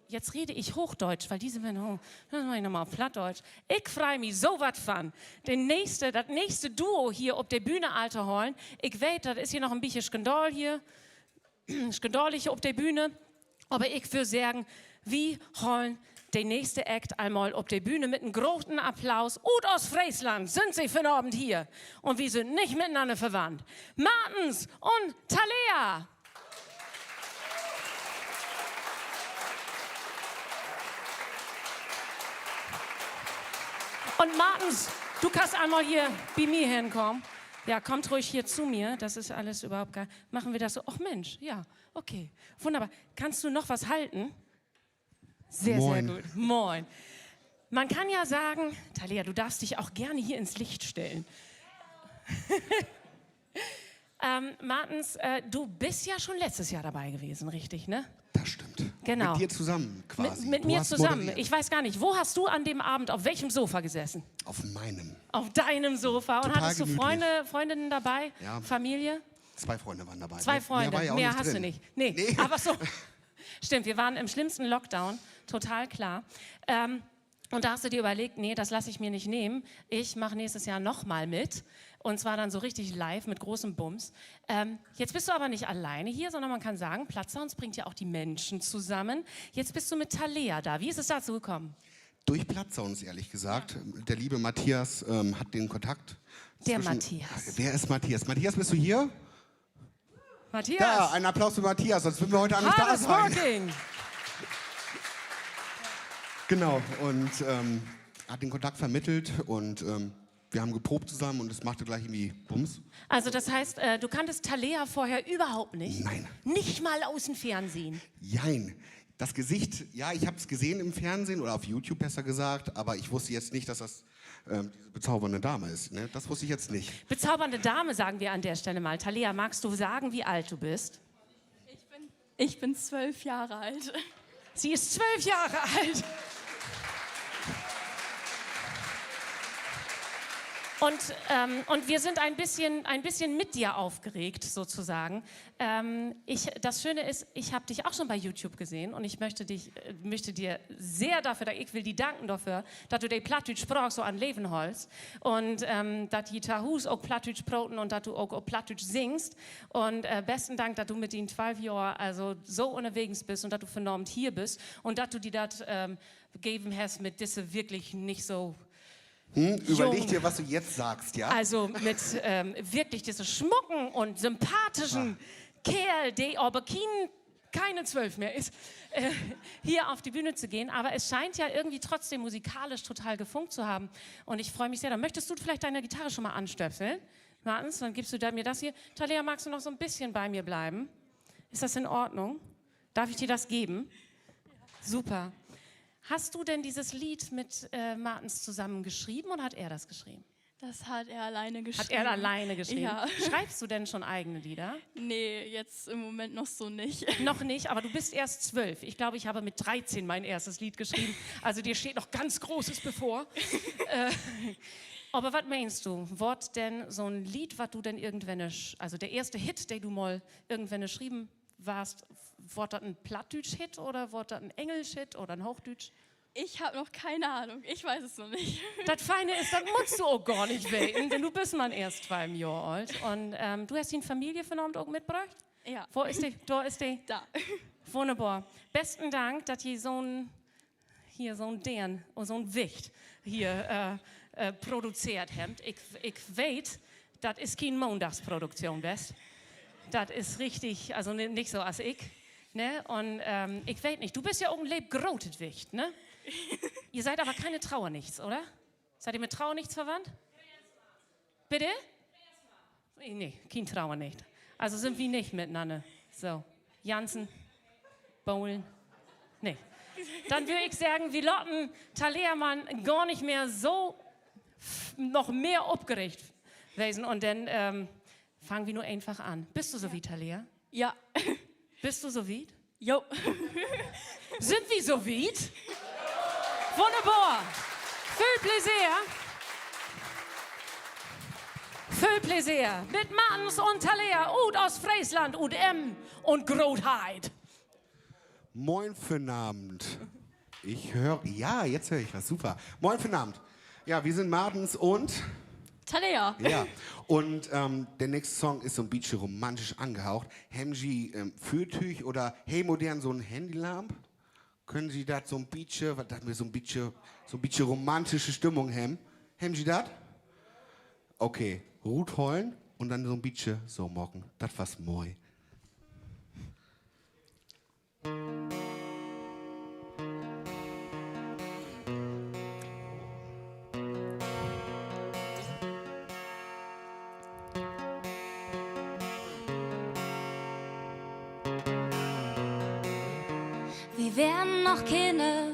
[SPEAKER 2] jetzt rede ich Hochdeutsch, weil diese werden, das mache ich nochmal auf Plattdeutsch. Ich freue mich so was von. Das nächste Duo hier auf der Bühne Alter holen. Ich weiß, das ist hier noch ein bisschen Skandal hier. Skandalische auf der Bühne. Aber ich würde sagen, wie holen der nächste Act einmal auf der Bühne mit einem großen Applaus. Und aus Friesland sind sie für den Abend hier. Und wir sind nicht miteinander verwandt. Martens und Thalea. Und Martens, du kannst einmal hier bei mir hinkommen. Ja, kommt ruhig hier zu mir. Das ist alles überhaupt gar... Machen wir das so? Ach Mensch, ja, okay. Wunderbar. Kannst du noch was halten? Sehr,
[SPEAKER 10] Moin.
[SPEAKER 2] sehr gut. Moin. Man kann ja sagen, Thalea, du darfst dich auch gerne hier ins Licht stellen. Martens, du bist ja schon letztes Jahr dabei gewesen, richtig, ne?
[SPEAKER 10] Das stimmt.
[SPEAKER 2] Genau.
[SPEAKER 10] Mit dir zusammen quasi.
[SPEAKER 2] Mit
[SPEAKER 10] Du
[SPEAKER 2] mir
[SPEAKER 10] hast
[SPEAKER 2] zusammen.
[SPEAKER 10] moderiert.
[SPEAKER 2] Ich weiß gar nicht, wo hast du an dem Abend, auf welchem Sofa gesessen?
[SPEAKER 10] Auf meinem.
[SPEAKER 2] Auf deinem Sofa. Und
[SPEAKER 10] Total
[SPEAKER 2] hattest du
[SPEAKER 10] gemütlich.
[SPEAKER 2] Freundinnen dabei?
[SPEAKER 10] Ja.
[SPEAKER 2] Familie?
[SPEAKER 10] 2 Freunde waren dabei.
[SPEAKER 2] Zwei Freunde,
[SPEAKER 10] war ja auch
[SPEAKER 2] mehr
[SPEAKER 10] nicht
[SPEAKER 2] hast
[SPEAKER 10] drin.
[SPEAKER 2] du nicht. Nee, aber so. Stimmt, wir waren im schlimmsten Lockdown, total klar. Und da hast du dir überlegt, nee, das lasse ich mir nicht nehmen. Ich mache nächstes Jahr nochmal mit. Und zwar dann so richtig live mit großem Bums. Jetzt bist du aber nicht alleine hier, sondern man kann sagen, Plattsounds bringt ja auch die Menschen zusammen. Jetzt bist du mit Thalea da. Wie ist es dazu gekommen?
[SPEAKER 10] Durch Plattsounds, ehrlich gesagt. Der liebe Matthias hat den Kontakt.
[SPEAKER 2] Der Matthias.
[SPEAKER 10] Wer ist Matthias? Matthias, bist du hier?
[SPEAKER 2] Matthias.
[SPEAKER 10] Ja, ein Applaus für Matthias, sonst würden wir heute nicht da
[SPEAKER 2] Hard
[SPEAKER 10] sein.
[SPEAKER 2] working.
[SPEAKER 10] Genau, und hat den Kontakt vermittelt und wir haben geprobt zusammen und es machte gleich irgendwie Bums.
[SPEAKER 2] Also das heißt, du kanntest Thalea vorher überhaupt nicht?
[SPEAKER 10] Nein.
[SPEAKER 2] Nicht mal aus dem Fernsehen?
[SPEAKER 10] Jein. Das Gesicht, ja, ich habe es gesehen im Fernsehen oder auf YouTube besser gesagt, aber ich wusste jetzt nicht, dass das diese bezaubernde Dame ist. Ne? Das wusste ich jetzt nicht.
[SPEAKER 2] Bezaubernde Dame, sagen wir an der Stelle mal. Thalea, magst du sagen, wie alt du bist?
[SPEAKER 11] Ich bin 12 Jahre alt.
[SPEAKER 2] Sie ist 12 Jahre alt. Und wir sind ein bisschen mit dir aufgeregt, sozusagen. Das Schöne ist, ich habe dich auch schon bei YouTube gesehen und ich möchte dir sehr dafür, ich will dir danken dafür, dass du die Plattdeutsch sprachst so an Leben holst und dass die Tahus auch Plattdeutsch broten und dass du auch Plattdeutsch singst. Und besten Dank, dass du mit den 12 Jahren also so unterwegs bist und dass du vernormt hier bist und dass du dir das gegeben hast mit diese wirklich nicht so...
[SPEAKER 10] Überleg dir, was du jetzt sagst, ja?
[SPEAKER 2] Also mit wirklich diesem schmucken und sympathischen Kerl, der aber keine 12 mehr ist, hier auf die Bühne zu gehen. Aber es scheint ja irgendwie trotzdem musikalisch total gefunkt zu haben. Und ich freue mich sehr. Dann möchtest du vielleicht deine Gitarre schon mal anstöpseln? Martens, dann gibst du mir das hier. Thalea, magst du noch so ein bisschen bei mir bleiben? Ist das in Ordnung? Darf ich dir das geben? Super. Hast du denn dieses Lied mit Martens zusammen geschrieben oder hat er das geschrieben?
[SPEAKER 11] Das hat er alleine geschrieben.
[SPEAKER 2] Hat er alleine geschrieben?
[SPEAKER 11] Ja.
[SPEAKER 2] Schreibst du denn schon eigene Lieder?
[SPEAKER 11] Nee, jetzt im Moment noch so nicht.
[SPEAKER 2] Noch nicht, aber du bist erst 12. Ich glaube, ich habe mit 13 mein erstes Lied geschrieben. Also dir steht noch ganz Großes bevor. Aber was meinst du? Wort denn so ein Lied, was du denn irgendwann, also der erste Hit, den du mal irgendwann geschrieben warst, wird das ein Plattdeutsch-Hit oder wird das ein Englisch-Hit oder ein Hochdeutsch?
[SPEAKER 11] Ich habe noch keine Ahnung. Ich weiß es noch nicht.
[SPEAKER 2] Das Feine ist, das musst du auch gar nicht weten, denn du bist mal erst 2 Jahre alt. Und du hast die in Familie von Abend auch mitgebracht?
[SPEAKER 11] Ja.
[SPEAKER 2] Wo ist die? Da ist die?
[SPEAKER 11] Da.
[SPEAKER 2] Wunderbar. Besten Dank, dass ihr so ein Dern und so ein Wicht hier produziert habt. Ich weiß, das ist keine Montagsproduktion, weißt? Das ist richtig, also nicht so als ich. Ne? Und ich weiß nicht, du bist ja auch ein lebgrotes Wicht, ne? Ihr seid aber keine Trauernichts, oder? Seid ihr mit Trauer nichts verwandt? Bitte? Nee, kein Trauer nicht. Also sind wir nicht miteinander. So, Jansen, Bowlen, nee. Dann würde ich sagen, wir lotten Talea Mann gar nicht mehr so noch mehr aufgeregt gewesen. Und dann fangen wir nur einfach an. Bist du so wie Talea?
[SPEAKER 11] Ja.
[SPEAKER 2] Bist du so wie?
[SPEAKER 11] Jo.
[SPEAKER 2] Sind wir so wie? Wunderbar. Viel Plaisir. Viel Plaisir. Mit Martens und Talea und aus Friesland und und Grotheit.
[SPEAKER 10] Moin für den Abend. Ich höre, ja, jetzt höre ich was, super. Moin für den Abend. Ja, wir sind Martens und...
[SPEAKER 11] Talea.
[SPEAKER 10] Ja, und der nächste Song ist so ein bisschen romantisch angehaucht. Haben Sie Fürtüch oder hey modern so ein Handylamp? Können Sie das so ein bisschen, was wir so ein bisschen romantische Stimmung haben? Haben Sie das? Okay, Ruth heulen und dann so ein bisschen so mocken. Das war's moi.
[SPEAKER 1] Wir wären noch Kinder,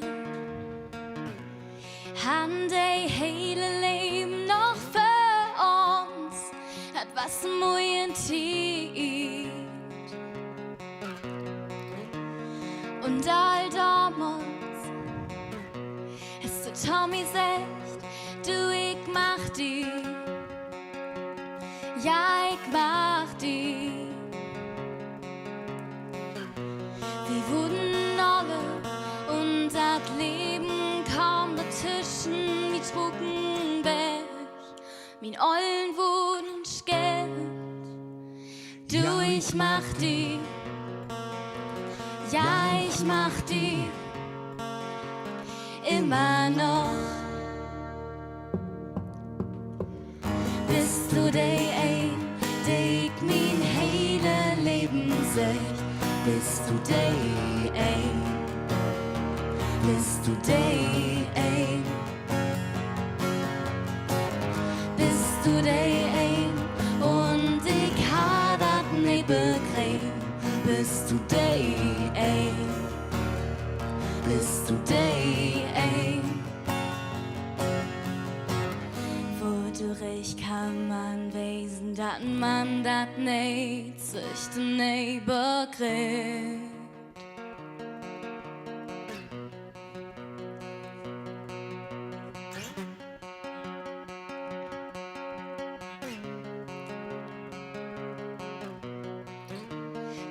[SPEAKER 1] haben die hele Leben noch für uns, hat was muy Tiet. Und all damals ist der Tommy sagt, du, ich mach die, ja, ich mach die. Wir wurden alle und das Leben kam dazwischen wie Trunkenberg. Mein Ollen wurden schgeld. Du, ich mach die. Ja, ich mach die. Immer noch. Bist du der ein, der ich mein hele Leben seh? Bist du der ein? Bist du der ein? Bist du der ein? Und ich ha dat nicht begriffen. Bist du der ein? Bist du der ein? Wodurch kann man wesen, dat man dat nicht sich nicht begriff?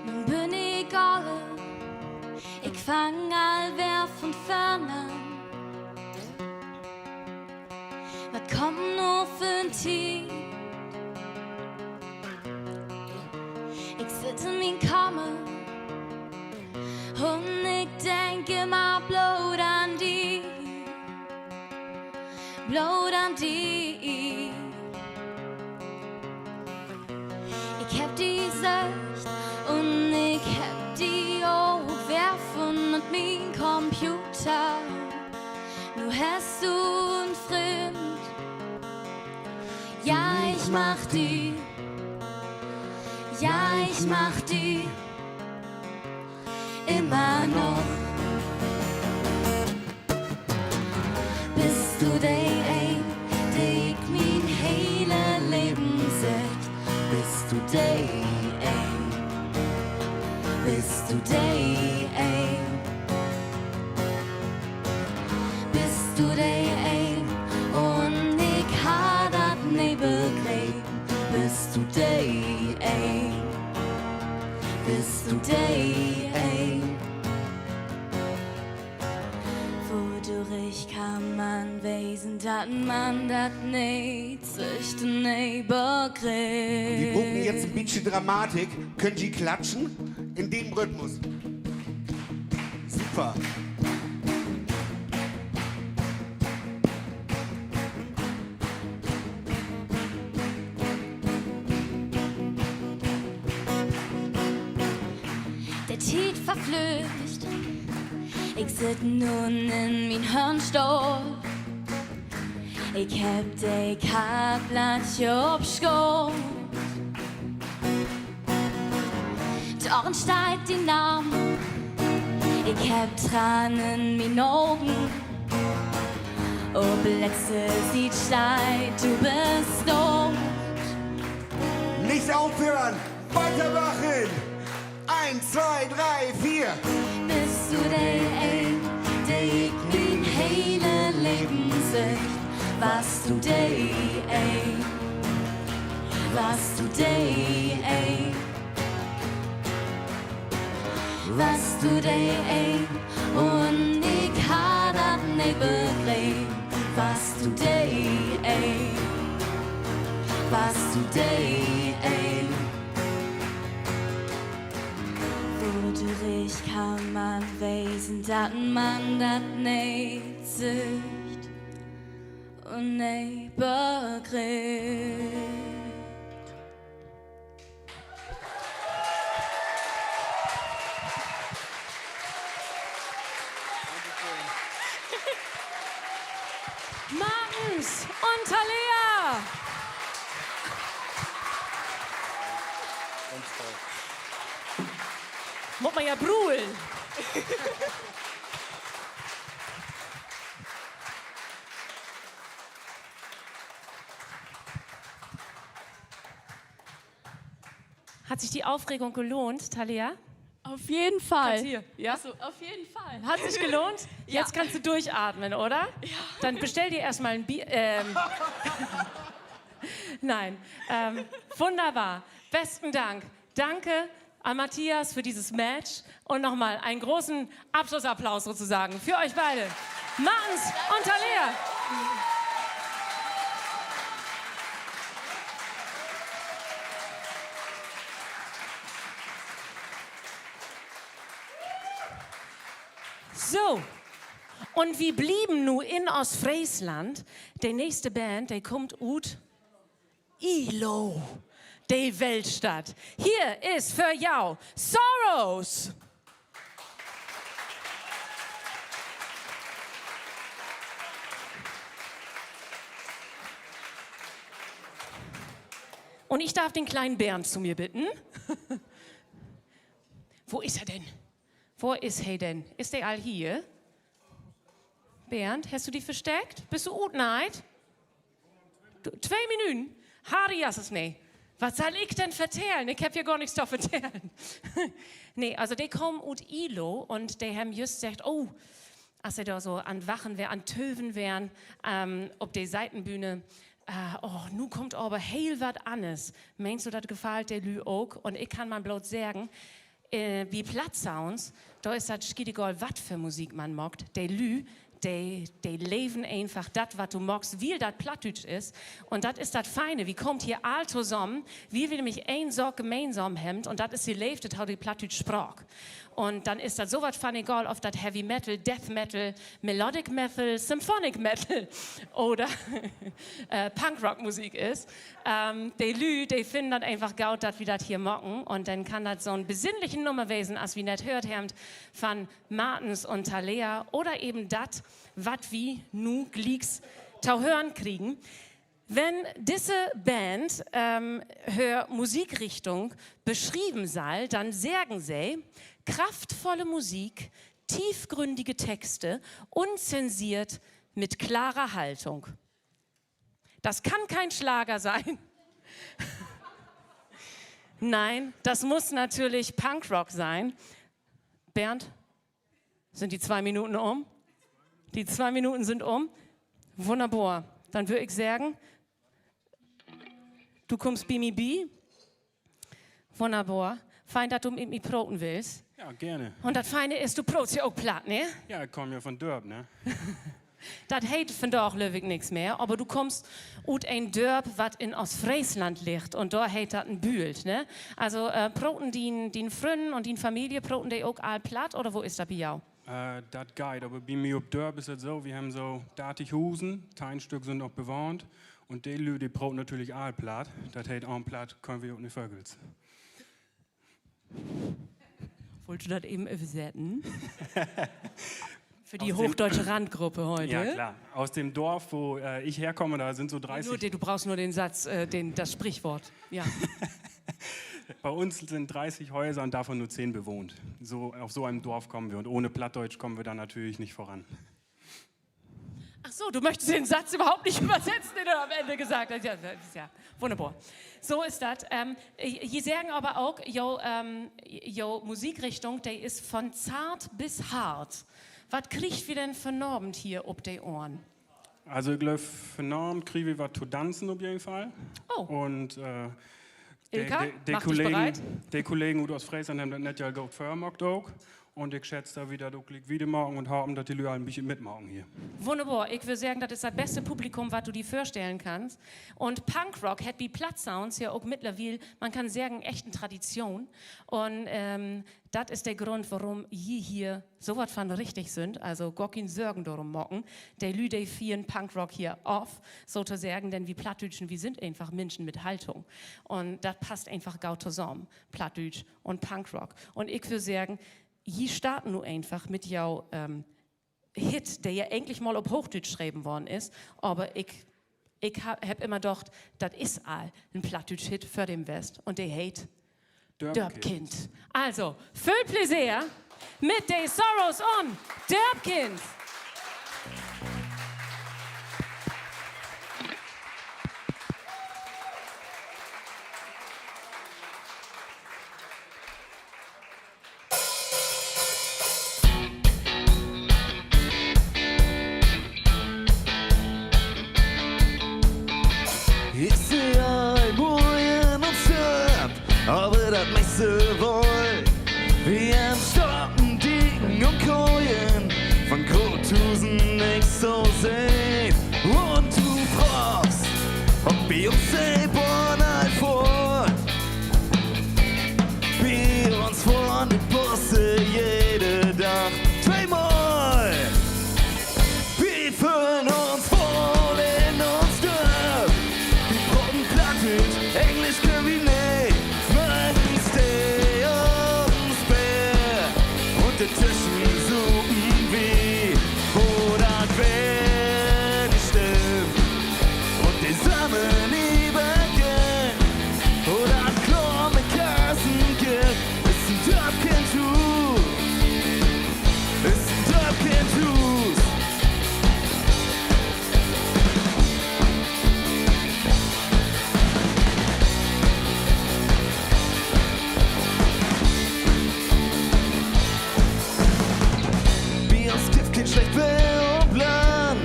[SPEAKER 1] Nun bin ich alle, ich fang all wer von fern an. Was kommt nur für ein Tief? Ich sitze in mein Kammer und ich denke mal Blut an die, Blut an die. Ich hab die Sicht und ich hab die auch werfen mit mein Computer. Nu hast du ein Freund. Ja, ich mach die. Ja, ich mach die. Immer noch. Bist du der ein, der ich mein hele Leben seh? Bist du der ein? Bist du der ein? Bist du der ein? Und ich ha dat nicht begriffen. Bist du der ein? Bist du der ein? Wodurch kann man wesen, dat man dat nicht sich nicht begriff?
[SPEAKER 10] Wir gucken jetzt ein bisschen Dramatik. Könnt ihr klatschen? In dem Rhythmus. Super.
[SPEAKER 1] Der Tiet verflücht, ich sit nun in mein Hirnstoff.
[SPEAKER 11] Ich heb de Kartblattje op schoot. Darin steigt die Naam. Ich heb Tränen in min Augen. Ob letzte sieht steigt, du bist tot.
[SPEAKER 10] Nicht aufhören, weitermachen. 1, 2, 3, 4.
[SPEAKER 11] Bist du der ein, der ich mein hele Leben sehe? Warst du der ein? Warst du der ein? Warst du der ein? Und ich hab das nicht begriffen. Warst du der ein? Warst du der ein? Wodurch kann man wissen, dass man das nicht sieht und nicht begreift?
[SPEAKER 2] Martens und Thalia. Muss man ja brüllen. Hat sich die Aufregung gelohnt, Thalia?
[SPEAKER 11] Auf jeden Fall.
[SPEAKER 2] Hier, ja?
[SPEAKER 11] Also, auf jeden Fall.
[SPEAKER 2] Hat sich gelohnt?
[SPEAKER 11] Ja.
[SPEAKER 2] Jetzt kannst du durchatmen, oder? Ja. Dann bestell dir erstmal ein Bier. Nein. Wunderbar. Besten Dank. Danke an Matthias für dieses Match. Und nochmal einen großen Abschlussapplaus sozusagen für euch beide. Martens und Thalia. So, und wir blieben nu in Ostfriesland. Die nächste Band, die kommt ut Ilo, die Weltstadt. Hier ist für jou Sorrows. Und ich darf den kleinen Bernd zu mir bitten. Wo ist er denn? Wo ist er denn? Ist der all hier? Bernd, hast du dich versteckt? Bist du utneid? 2 Minuten? Harry, ist es nicht. Was soll ich denn vertellen? Ich hab ja gar nichts zu vertellen. Nee, also die kommen ut Ilo und die haben just gesagt, oh, als sie da so an Wachen wären, an Töven wären, ob die Seitenbühne, oh, nu kommt aber heel wat anderes. Meinst du, das gefällt der Lü auch? Und ich kann mal bloß sagen, wie Plattsounds, da ist das egal, was für Musik man mag. Die Lü, die leben einfach das, was du magst, wie das Plattdeutsch ist. Und das ist das Feine. Wie kommt hier all zusammen? Wir will nämlich ein Sorg gemeinsam haben und das ist die Leute, das die Plattdeutsch sprach. Und dann ist das so was von egal, ob das Heavy Metal, Death Metal, Melodic Metal, Symphonic Metal oder Punkrock-Musik ist. Die Lü, die finden das einfach gaut, dass wir das hier mocken. Und dann kann das so ein besinnlichen Nummer gewesen, als wir nicht hört haben, von Martens und Thalia oder eben das, was wir nu glicks tau hören kriegen. Wenn diese Band hör Musikrichtung beschrieben sei, dann sagen sie, kraftvolle Musik, tiefgründige Texte, unzensiert mit klarer Haltung. Das kann kein Schlager sein. Nein, das muss natürlich Punkrock sein. Bernd, sind die 2 Minuten um? Die 2 Minuten sind um. Wunderbar. Dann würde ich sagen, du kommst bei mir bei. Wunderbar. Fein, dass du mit mir proten willst.
[SPEAKER 8] Ja, gerne.
[SPEAKER 2] Und das Feine ist, du protst ja auch platt, ne?
[SPEAKER 8] Ja, ich komme ja von Dörp, ne?
[SPEAKER 2] Das heet von doch Löwig nichts mehr, aber du kommst ut ein Dörp, was in Ostfriesland liegt und da heet das ein Bühlt, ne? Also proten die Fründen und die Familie, proten die auch all platt oder wo ist das bei jou?
[SPEAKER 8] Das geht, aber bei mir auf Dörp ist es so, wir haben so 30 Husen, Teilstück sind noch bewohnt und die Leute proten natürlich all platt. Das heet auch platt, können wir auch nicht vergelsen.
[SPEAKER 2] Wolltest du das eben übersetzen? Für die hochdeutsche Randgruppe heute.
[SPEAKER 12] Ja, klar. Aus dem Dorf, wo ich herkomme, da sind so 30...
[SPEAKER 2] Du brauchst nur den Satz, das Sprichwort. Ja.
[SPEAKER 12] Bei uns sind 30 Häuser und davon nur 10 bewohnt. Auf so einem Dorf kommen wir und ohne Plattdeutsch kommen wir da natürlich nicht voran.
[SPEAKER 2] Ach so, du möchtest den Satz überhaupt nicht übersetzen, den du am Ende gesagt hast. Ja, wunderbar. So ist das. Die sagen aber auch, jo Musikrichtung, die ist von zart bis hart. Was kriegt wir denn für Normen hier ob die Ohren?
[SPEAKER 12] Also ich glaube, für Norm kriegen wir was zu tanzen auf jeden Fall.
[SPEAKER 2] Oh.
[SPEAKER 12] Und
[SPEAKER 2] Ilka, mach dich bereit.
[SPEAKER 12] Die Kollegen aus Fräsern haben das nicht ja gut vermockt auch. Und ich schätze da wieder, du klickst wieder morgen und haben, dass die Leute ein bisschen mitmachen hier.
[SPEAKER 2] Wunderbar. Ich würde sagen, das ist das beste Publikum, was du dir vorstellen kannst. Und Punkrock hat wie Plattsounds ja auch mittlerweile, man kann sagen, echt eine Tradition. Und das ist der Grund, warum hier sowas von richtig sind. Also Gockin Sörgen darum mocken. Die Leute führen Punkrock hier auf, sozusagen, denn wir Plattdütschen, wir sind einfach Menschen mit Haltung. Und das passt einfach gut zusammen, Plattdütsch und Punkrock. Und ich würde sagen, hier starten nur einfach mit jou Hit, der ja eigentlich mal auf Hochdeutsch geschrieben worden ist, aber ich hab immer gedacht, das ist all ein Plattdeutsch-Hit für den West und der heißt Dörbkind. Also, viel Plaisir mit den Sorrows on Dörbkind.
[SPEAKER 9] Ich seh ein Bojen und stirb, aber das meiste wohl. Wie am Stocken, Dicken und Kojen von Kothusen nicht so sehen. Und du fragst, ob Beyoncé Bonner vor. Bei uns vor die Busse jede Tag zweimal. Wir fühlen uns voll in uns Dörp. Englisch können wir nicht, mögen stay ums Bär. Und dazwischen suchen wir, wo das wär die stimmt. Und die Samen übergehen, wo das Klo mit Kerzen gibt. Ist ein Dörbkind-Hus, ist ein Dörbkind-Hus. Schlecht wär und Plan,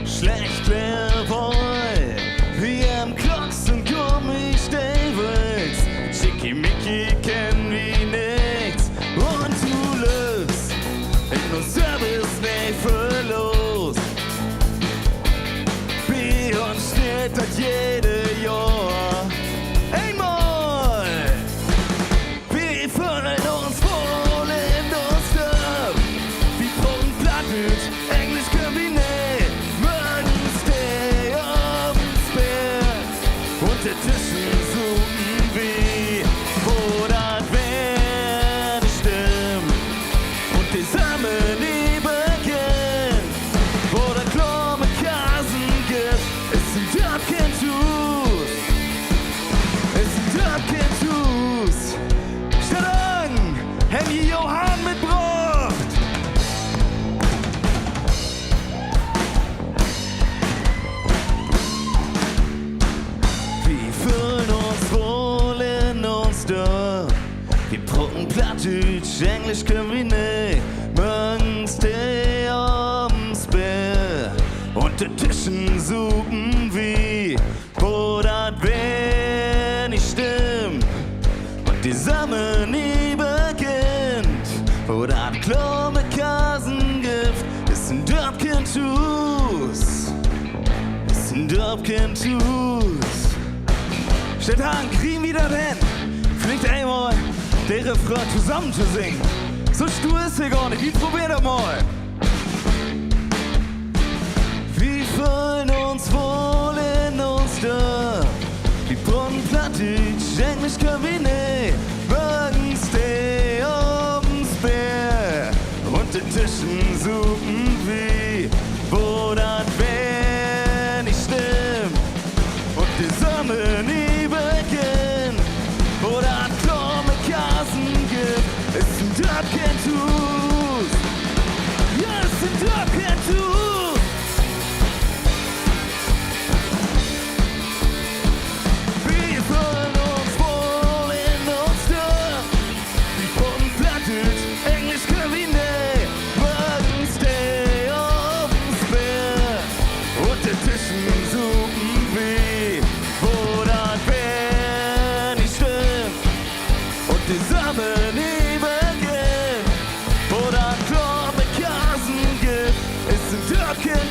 [SPEAKER 9] schlecht wär wohl. Wir haben Clocks und Gummi-Staples, Schickimicki kennen wir nichts. Und du löst in nur Service nicht verlos. Bei uns steht das jede Jahr einmal. Wir fühlen uns voll in das Dörp. Englisch können wir nicht, mögen stay ums Bär. Und dazwischen suchen wir, wo das wär die stimmt. Und die Samen übergehen, wo das Klo mit Kasen gibt. Ist ein Dörbkind-Hus, ist ein Dörbkind-Hus. Statt an, Henny Johann mit Brot. Wir brauchen Plattdeutsch, Englisch können wir nicht. Mögen stay ums Bär. Und dazwischen suchen wir, wo das wär nicht stimmt. Und die Samen nie beginnt, wo das Klo mit Kasengift. Ist ein Dörbkind-Hus, ist ein Dörbkind-Hus. Steht an, kriegen wir das hin? Vielleicht einmal der Refrain zusammen zu singen. So stur ist er gar nicht, wir probieren das mal. Wir fühlen uns wohl in uns da. Wir brauchen Plattdeutsch, Englisch können wir nicht. Mögen stay ums Bär. Und dazwischen suchen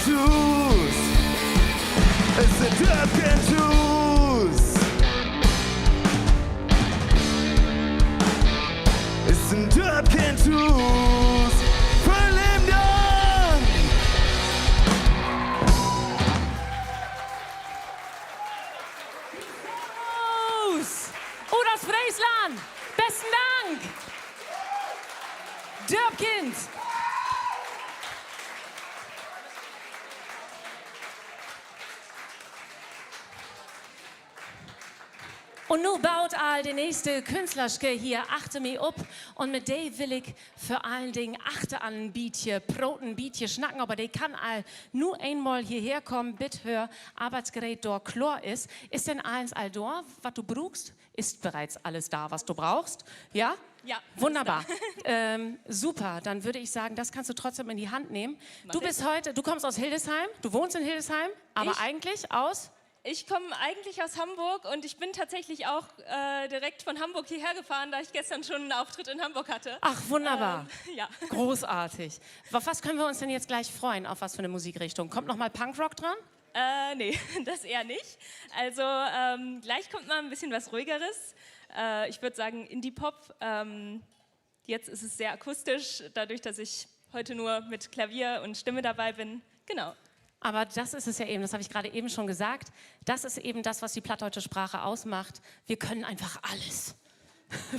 [SPEAKER 9] Tattoos. Es sind Tattoos. Es sind Tattoos. Von Lindon.
[SPEAKER 2] Oh, das Friesland! Besten Dank! Dörbkins! Und nun baut all die nächste Künstlerske hier achte mich up und mit der will ich vor allen Dingen achte an ein Bietje, Broten, Bietje, schnacken, aber die kann all nur einmal hierher kommen, bitte hör, Arbeitsgerät dort Chlor ist denn alles all dort, was du brauchst? Ist bereits alles da, was du brauchst? Ja?
[SPEAKER 13] Ja.
[SPEAKER 2] Wunderbar. Super, dann würde ich sagen, das kannst du trotzdem in die Hand nehmen. Du kommst aus Hildesheim, du wohnst in Hildesheim, aber eigentlich aus?
[SPEAKER 13] Ich komme eigentlich aus Hamburg und ich bin tatsächlich auch direkt von Hamburg hierher gefahren, da ich gestern schon einen Auftritt in Hamburg hatte.
[SPEAKER 2] Ach, wunderbar.
[SPEAKER 13] Ja.
[SPEAKER 2] Großartig. Auf was können wir uns denn jetzt gleich freuen? Auf was für eine Musikrichtung? Kommt noch mal Punkrock dran?
[SPEAKER 13] Nee, das eher nicht. Also gleich kommt mal ein bisschen was Ruhigeres. Ich würde sagen Indie-Pop. Jetzt ist es sehr akustisch, dadurch, dass ich heute nur mit Klavier und Stimme dabei bin. Genau.
[SPEAKER 2] Aber das ist es ja eben, das habe ich gerade eben schon gesagt. Das ist eben das, was die plattdeutsche Sprache ausmacht. Wir können einfach alles.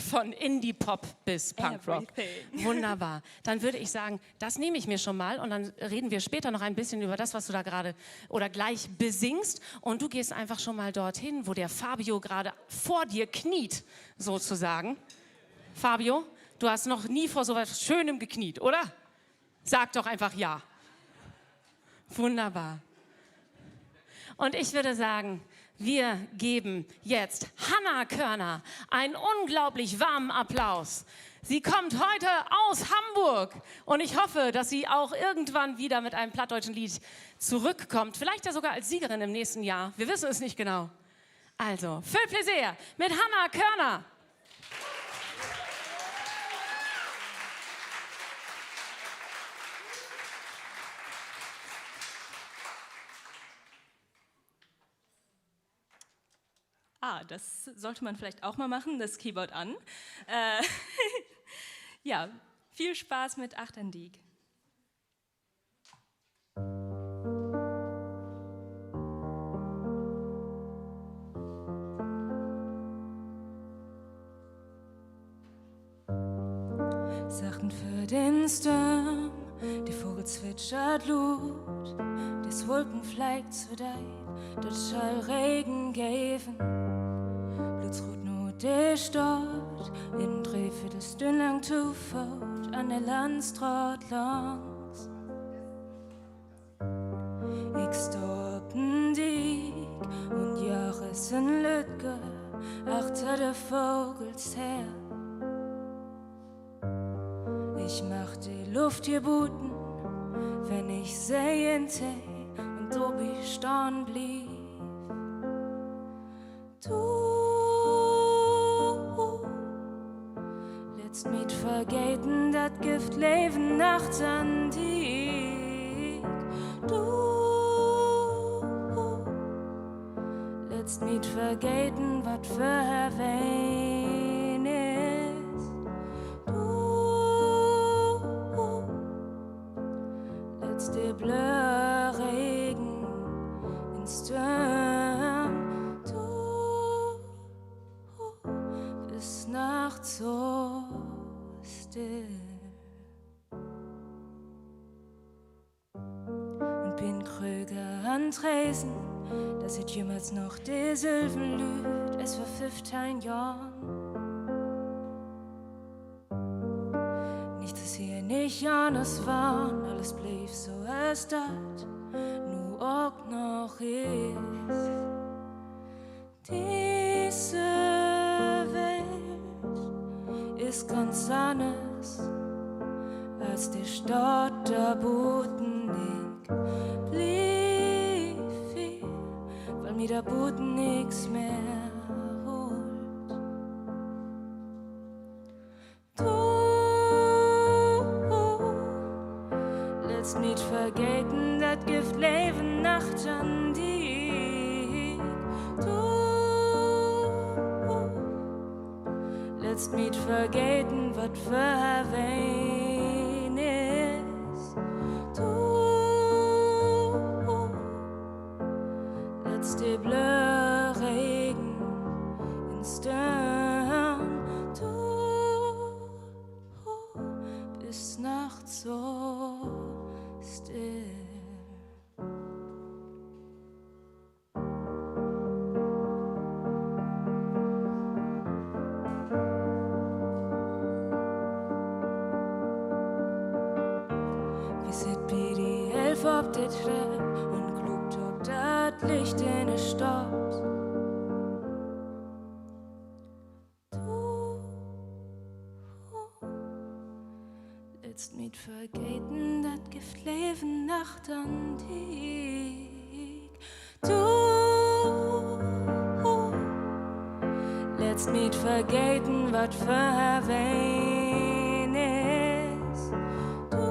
[SPEAKER 2] Von Indie-Pop bis Punkrock. Wunderbar. Dann würde ich sagen, das nehme ich mir schon mal und dann reden wir später noch ein bisschen über das, was du da gerade oder gleich besingst. Und du gehst einfach schon mal dorthin, wo der Fabio gerade vor dir kniet, sozusagen. Fabio, du hast noch nie vor so was Schönem gekniet, oder? Sag doch einfach ja. Wunderbar. Und ich würde sagen, wir geben jetzt Hannah Körner einen unglaublich warmen Applaus. Sie kommt heute aus Hamburg und ich hoffe, dass sie auch irgendwann wieder mit einem plattdeutschen Lied zurückkommt. Vielleicht ja sogar als Siegerin im nächsten Jahr. Wir wissen es nicht genau. Also, viel Plaisir mit Hannah Körner.
[SPEAKER 13] Das sollte man vielleicht auch mal machen, das Keyboard an. Ja, viel Spaß mit Achterndiek.
[SPEAKER 11] Sachen für den Sturm, die Vogel zwitschert Lut, das Wolken fliegt zu deit, das soll Regen geben. Blitzrot nur der Stadt, in Dreh für das dünn lang zu fort, an der Landstraat langs. Ich stoppen dich und Jahres in Lütge, achter der Vogels her. Ich mach die Luft hier buten, wenn ich sehen tee und du bist stehen blieb. Du lässt mich vergeten, dat Gift leben nachts an dich. Du lässt mich vergeten, wat für wen ist. Du lässt die Blöhregen ins Sturm. Du bist nachts so still. Und bin Krüger an Tresen, da sieht jemals noch die Silbenlüt, es war 15 Jahren. Nicht, dass hier nicht anders war, alles blieb so es dat, nur auch noch ist. Diese Welt ist ganz anders als die Stadt der Buten. Ich blieb hier, weil mir der Buten nix mehr holt. Du Let's niet vergeten dat gift leven nachten die ik doe. Let's niet vergeten wat verween is. Doe. Let's die blurregen in Stern. Doe. Bis nachts so still. Wir sit bei die 11 op der Treppe und klugt ob dat Licht in der Stadt. Let's niet vergeten dat gift leven nachten die ik doe. Let's niet vergeten wat verween is. Doe.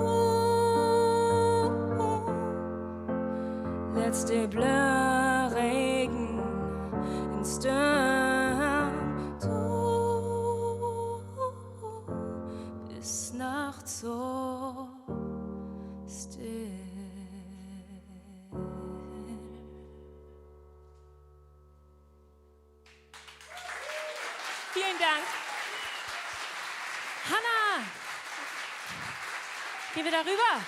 [SPEAKER 11] Let's die blurregen in Stern. Doe. Bis nachts so still.
[SPEAKER 13] Vielen Dank.
[SPEAKER 2] Hanna! Gehen wir darüber?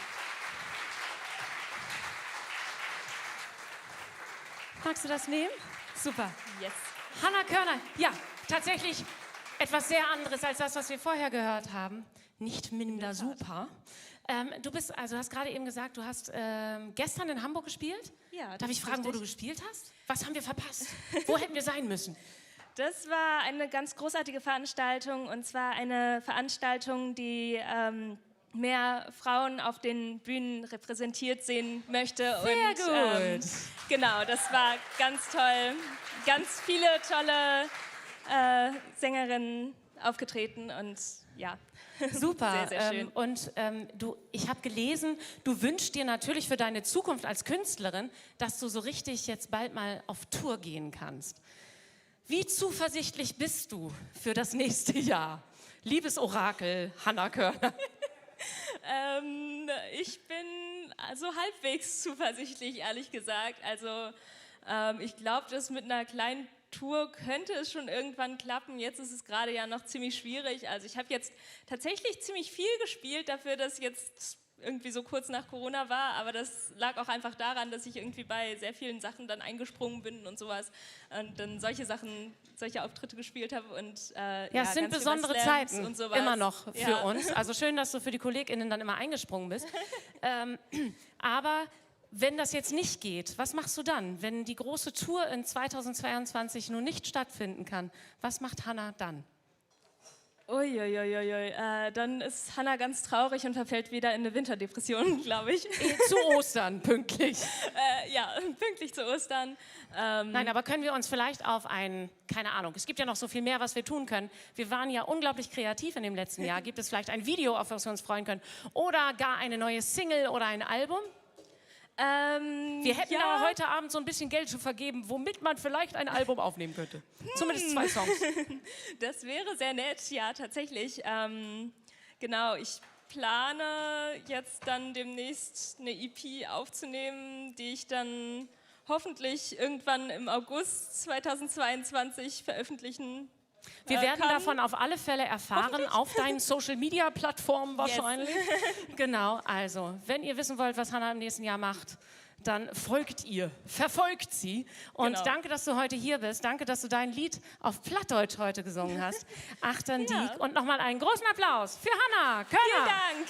[SPEAKER 2] Magst du das nehmen? Super.
[SPEAKER 13] Yes.
[SPEAKER 2] Hanna Körner, ja, tatsächlich etwas sehr anderes als das, was wir vorher gehört haben. Nicht minder super. Du hast gerade eben gesagt, du hast gestern in Hamburg gespielt.
[SPEAKER 13] Ja, das
[SPEAKER 2] Darf ich
[SPEAKER 13] ist
[SPEAKER 2] fragen, wo du
[SPEAKER 13] richtig.
[SPEAKER 2] gespielt hast? Was haben wir verpasst? Wo hätten wir sein müssen?
[SPEAKER 13] Das war eine ganz großartige Veranstaltung, und zwar eine Veranstaltung, die mehr Frauen auf den Bühnen repräsentiert sehen möchte.
[SPEAKER 2] Sehr gut.
[SPEAKER 13] Genau, das war ganz toll. Ganz viele tolle Sängerinnen aufgetreten und ja.
[SPEAKER 2] Super.
[SPEAKER 13] Sehr, sehr schön.
[SPEAKER 2] Ich habe gelesen, du wünschst dir natürlich für deine Zukunft als Künstlerin, dass du so richtig jetzt bald mal auf Tour gehen kannst. Wie zuversichtlich bist du für das nächste Jahr? Liebes Orakel, Hanna Körner.
[SPEAKER 13] Ich bin also halbwegs zuversichtlich, ehrlich gesagt. Also ich glaube, dass mit einer kleinen Tour könnte es schon irgendwann klappen. Jetzt ist es gerade ja noch ziemlich schwierig. Also ich habe jetzt tatsächlich ziemlich viel gespielt dafür, dass jetzt irgendwie so kurz nach Corona war, aber das lag auch einfach daran, dass ich irgendwie bei sehr vielen Sachen dann eingesprungen bin und sowas und dann solche Auftritte gespielt habe und
[SPEAKER 2] Es sind
[SPEAKER 13] ganz viel
[SPEAKER 2] besondere
[SPEAKER 13] bei Slams
[SPEAKER 2] Zeiten
[SPEAKER 13] und sowas.
[SPEAKER 2] immer noch für
[SPEAKER 13] Ja.
[SPEAKER 2] uns. Also schön, dass du für die KollegInnen dann immer eingesprungen bist. Aber wenn das jetzt nicht geht, was machst du dann? Wenn die große Tour in 2022 nun nicht stattfinden kann, was macht Hanna dann?
[SPEAKER 13] Uiuiuiui, dann ist Hanna ganz traurig und verfällt wieder in eine Winterdepression, glaube ich.
[SPEAKER 2] Zu Ostern, pünktlich.
[SPEAKER 13] Ja, pünktlich zu Ostern.
[SPEAKER 2] Nein, aber können wir uns vielleicht auf keine Ahnung, es gibt ja noch so viel mehr, was wir tun können. Wir waren ja unglaublich kreativ in dem letzten Jahr. Gibt es vielleicht ein Video, auf das wir uns freuen können? Oder gar eine neue Single oder ein Album? Wir hätten aber heute Abend so ein bisschen Geld zu vergeben, womit man vielleicht ein Album aufnehmen könnte. Zumindest 2 Songs.
[SPEAKER 13] Das wäre sehr nett, ja, tatsächlich. Genau, ich plane jetzt dann demnächst eine EP aufzunehmen, die ich dann hoffentlich irgendwann im August 2022 veröffentlichen
[SPEAKER 2] Wir werden
[SPEAKER 13] kann.
[SPEAKER 2] davon auf alle Fälle erfahren, auf deinen Social-Media-Plattformen wahrscheinlich. Genau, also, wenn ihr wissen wollt, was Hanna im nächsten Jahr macht, dann folgt ihr, verfolgt sie. Und
[SPEAKER 13] Genau.
[SPEAKER 2] danke, dass du heute hier bist. Danke, dass du dein Lied auf Plattdeutsch heute gesungen hast. Achtern
[SPEAKER 13] Ja.
[SPEAKER 2] Diek. Und nochmal einen großen Applaus für Hanna Körner.
[SPEAKER 13] Vielen Dank.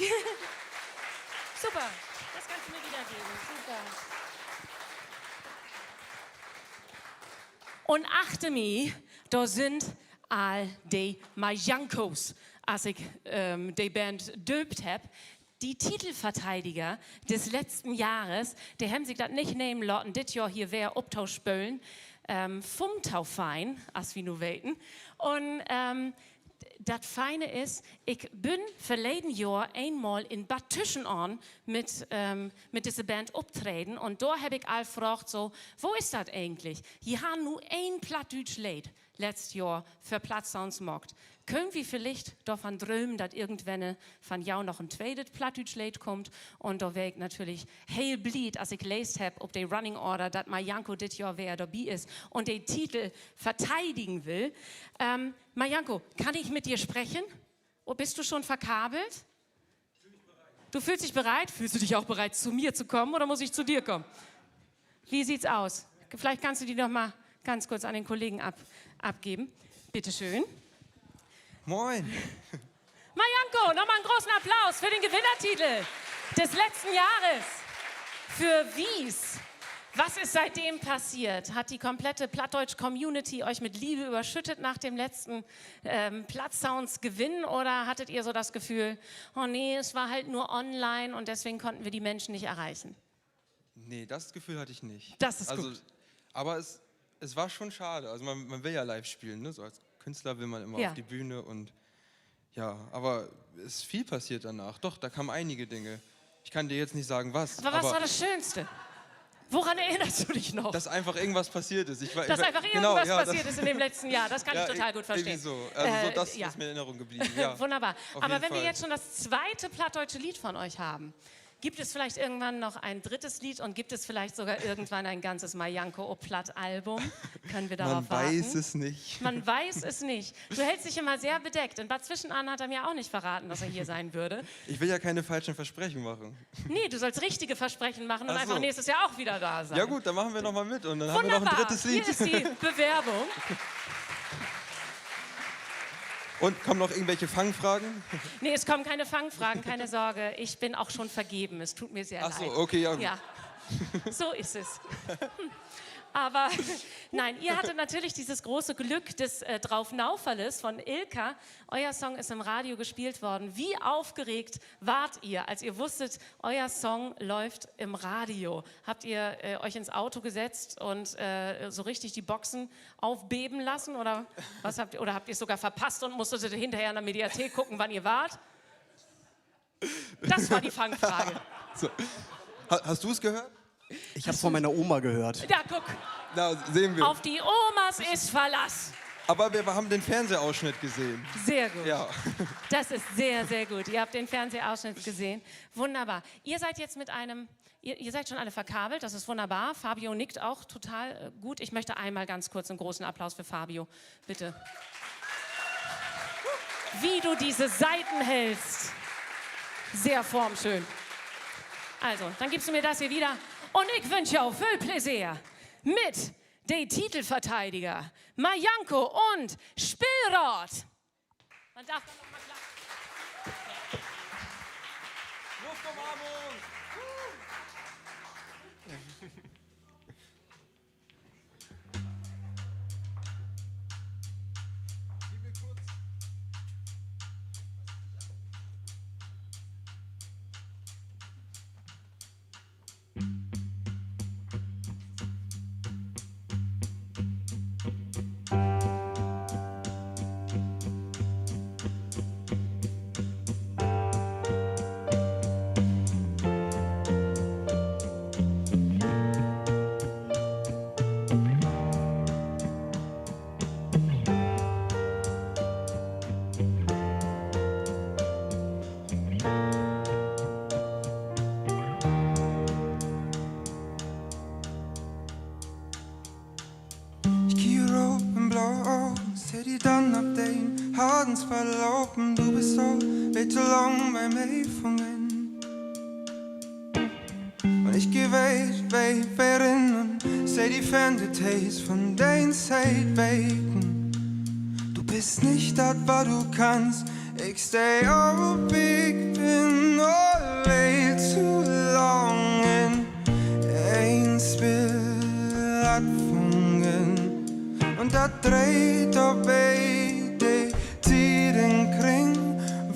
[SPEAKER 2] Super, das kannst du mir wiedergeben. Super. Und achte mich, da sind all die Majankos, als ich die Band döpt habe, die Titelverteidiger des letzten Jahres, die haben sich das nicht nehmen lassen, dit Jahr hier wäre Obtauschböllen, vom Taufein, als wir nur weten. Und das Feine ist, ich bin verleden Jahr einmal in Bad Tüschenahn mit dieser Band auftreten und da habe ich all gefragt, so, wo ist das eigentlich? Hier haben nur ein Plattdütsch Lied letztes Jahr für Plattsounds gemacht. Können wir vielleicht davon träumen, dass irgendwann von jou noch ein zweites Plattdütsch Lied kommt? Und da wäre ich natürlich heel blied, als ich gelesen habe, ob der Running Order, dass Majanko dit Jahr wer dabei ist und den Titel verteidigen will. Majanko, kann ich mit dir sprechen? Oh, bist du schon verkabelt? Du fühlst dich bereit? Fühlst du dich auch bereit, zu mir zu kommen oder muss ich zu dir kommen? Wie sieht's aus? Vielleicht kannst du die noch mal ganz kurz an den Kollegen abgeben. Bitte schön.
[SPEAKER 14] Moin.
[SPEAKER 2] Majanko, nochmal einen großen Applaus für den Gewinnertitel des letzten Jahres für Wies. Was ist seitdem passiert? Hat die komplette Plattdeutsch-Community euch mit Liebe überschüttet nach dem letzten Plattsounds-Gewinn oder hattet ihr so das Gefühl, oh nee, es war halt nur online und deswegen konnten wir die Menschen nicht erreichen?
[SPEAKER 14] Nee, das Gefühl hatte ich nicht.
[SPEAKER 2] Das ist gut.
[SPEAKER 14] Aber es war schon schade. Also man will ja live spielen, ne? So als Künstler will man immer auf die Bühne und ja, aber es ist viel passiert danach. Doch, da kamen einige Dinge. Ich kann dir jetzt nicht sagen, was.
[SPEAKER 2] Aber was war das Schönste? Woran erinnerst du dich noch?
[SPEAKER 14] Dass einfach irgendwas passiert ist.
[SPEAKER 2] Dass einfach irgendwas passiert ist in dem letzten Jahr. Das kann ich total gut verstehen.
[SPEAKER 14] So. Also das ist mir in Erinnerung geblieben. Ja,
[SPEAKER 2] wunderbar. Aber wenn wir
[SPEAKER 14] Fall.
[SPEAKER 2] jetzt schon das zweite plattdeutsche Lied von euch haben, gibt es vielleicht irgendwann noch ein drittes Lied und gibt es vielleicht sogar irgendwann ein ganzes Majanko-Platt-Album? Können wir darauf warten?
[SPEAKER 14] Man weiß es nicht.
[SPEAKER 2] Man weiß es nicht. Du hältst dich immer sehr bedeckt. In Bad Zwischenahn hat er mir auch nicht verraten, dass er hier sein würde.
[SPEAKER 14] Ich will ja keine falschen Versprechen machen.
[SPEAKER 2] Nee, du sollst richtige Versprechen machen und einfach nächstes Jahr auch wieder da sein.
[SPEAKER 14] Ja gut, dann machen wir noch mal mit und dann
[SPEAKER 2] Wunderbar.
[SPEAKER 14] haben wir noch ein drittes Lied.
[SPEAKER 2] Hier ist die Bewerbung.
[SPEAKER 14] Und kommen noch irgendwelche Fangfragen?
[SPEAKER 2] Nee, es kommen keine Fangfragen, keine Sorge. Ich bin auch schon vergeben. Es tut mir sehr leid.
[SPEAKER 14] Ach so, okay, ja.
[SPEAKER 2] Ja, so ist es. Aber nein, ihr hattet natürlich dieses große Glück des Draufnauferles von Ilka. Euer Song ist im Radio gespielt worden. Wie aufgeregt wart ihr, als ihr wusstet, euer Song läuft im Radio? Habt ihr euch ins Auto gesetzt und so richtig die Boxen aufbeben lassen? Oder habt ihr es sogar verpasst und musstet hinterher in der Mediathek gucken, wann ihr wart? Das war die Fangfrage.
[SPEAKER 14] So. Hast du es gehört?
[SPEAKER 15] Ich habe es von meiner Oma gehört.
[SPEAKER 2] Ja, guck.
[SPEAKER 14] Na, sehen wir.
[SPEAKER 2] Auf die Omas ist Verlass.
[SPEAKER 14] Aber wir haben den Fernsehausschnitt gesehen.
[SPEAKER 2] Sehr gut.
[SPEAKER 14] Ja.
[SPEAKER 2] Das ist sehr, sehr gut. Ihr habt den Fernsehausschnitt gesehen. Wunderbar. Ihr seid jetzt mit einem, ihr seid schon alle verkabelt, das ist wunderbar. Fabio nickt auch total gut. Ich möchte einmal ganz kurz einen großen Applaus für Fabio. Bitte. Wie du diese Seiten hältst. Sehr formschön. Also, dann gibst du mir das hier wieder. Und ich wünsche auch viel Plaisir mit den Titelverteidiger Majanko und Spielrad. Man darf doch noch mal klatschen.
[SPEAKER 14] Luftumarmung!
[SPEAKER 9] Dan op dagen hardens forloven. Du består lidt så lang med mig for mænd. Und ich geh weit erinnern, seh die Fan-Details von dein Zeit wegen. Du bist nicht das, was du kannst. Ich stay up, ich bin allein zu lang in ein Spiel abfangen. Und das dreht auf beide Tiden kring.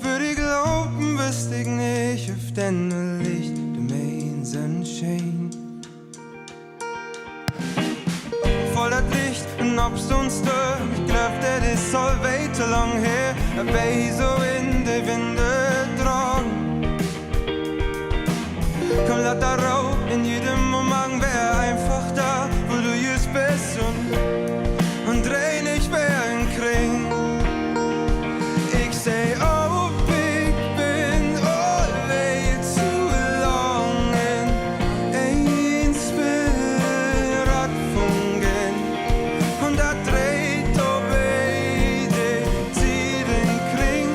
[SPEAKER 9] Würde ich glauben, wüsste ich nicht, auf deine Licht, du mein Sunshine. Voll das Licht und Men oppståndstø, gløfte det så veit så lang her. Vei så in det vindedrag. Komm, lass da rau, in jedem Moment wär einfach da, wo du just bist und dreh nicht mehr in Kring. Ich seh, oh, ich bin always too long in ein Spirat fungen. Und da dreht beide sie den Kring.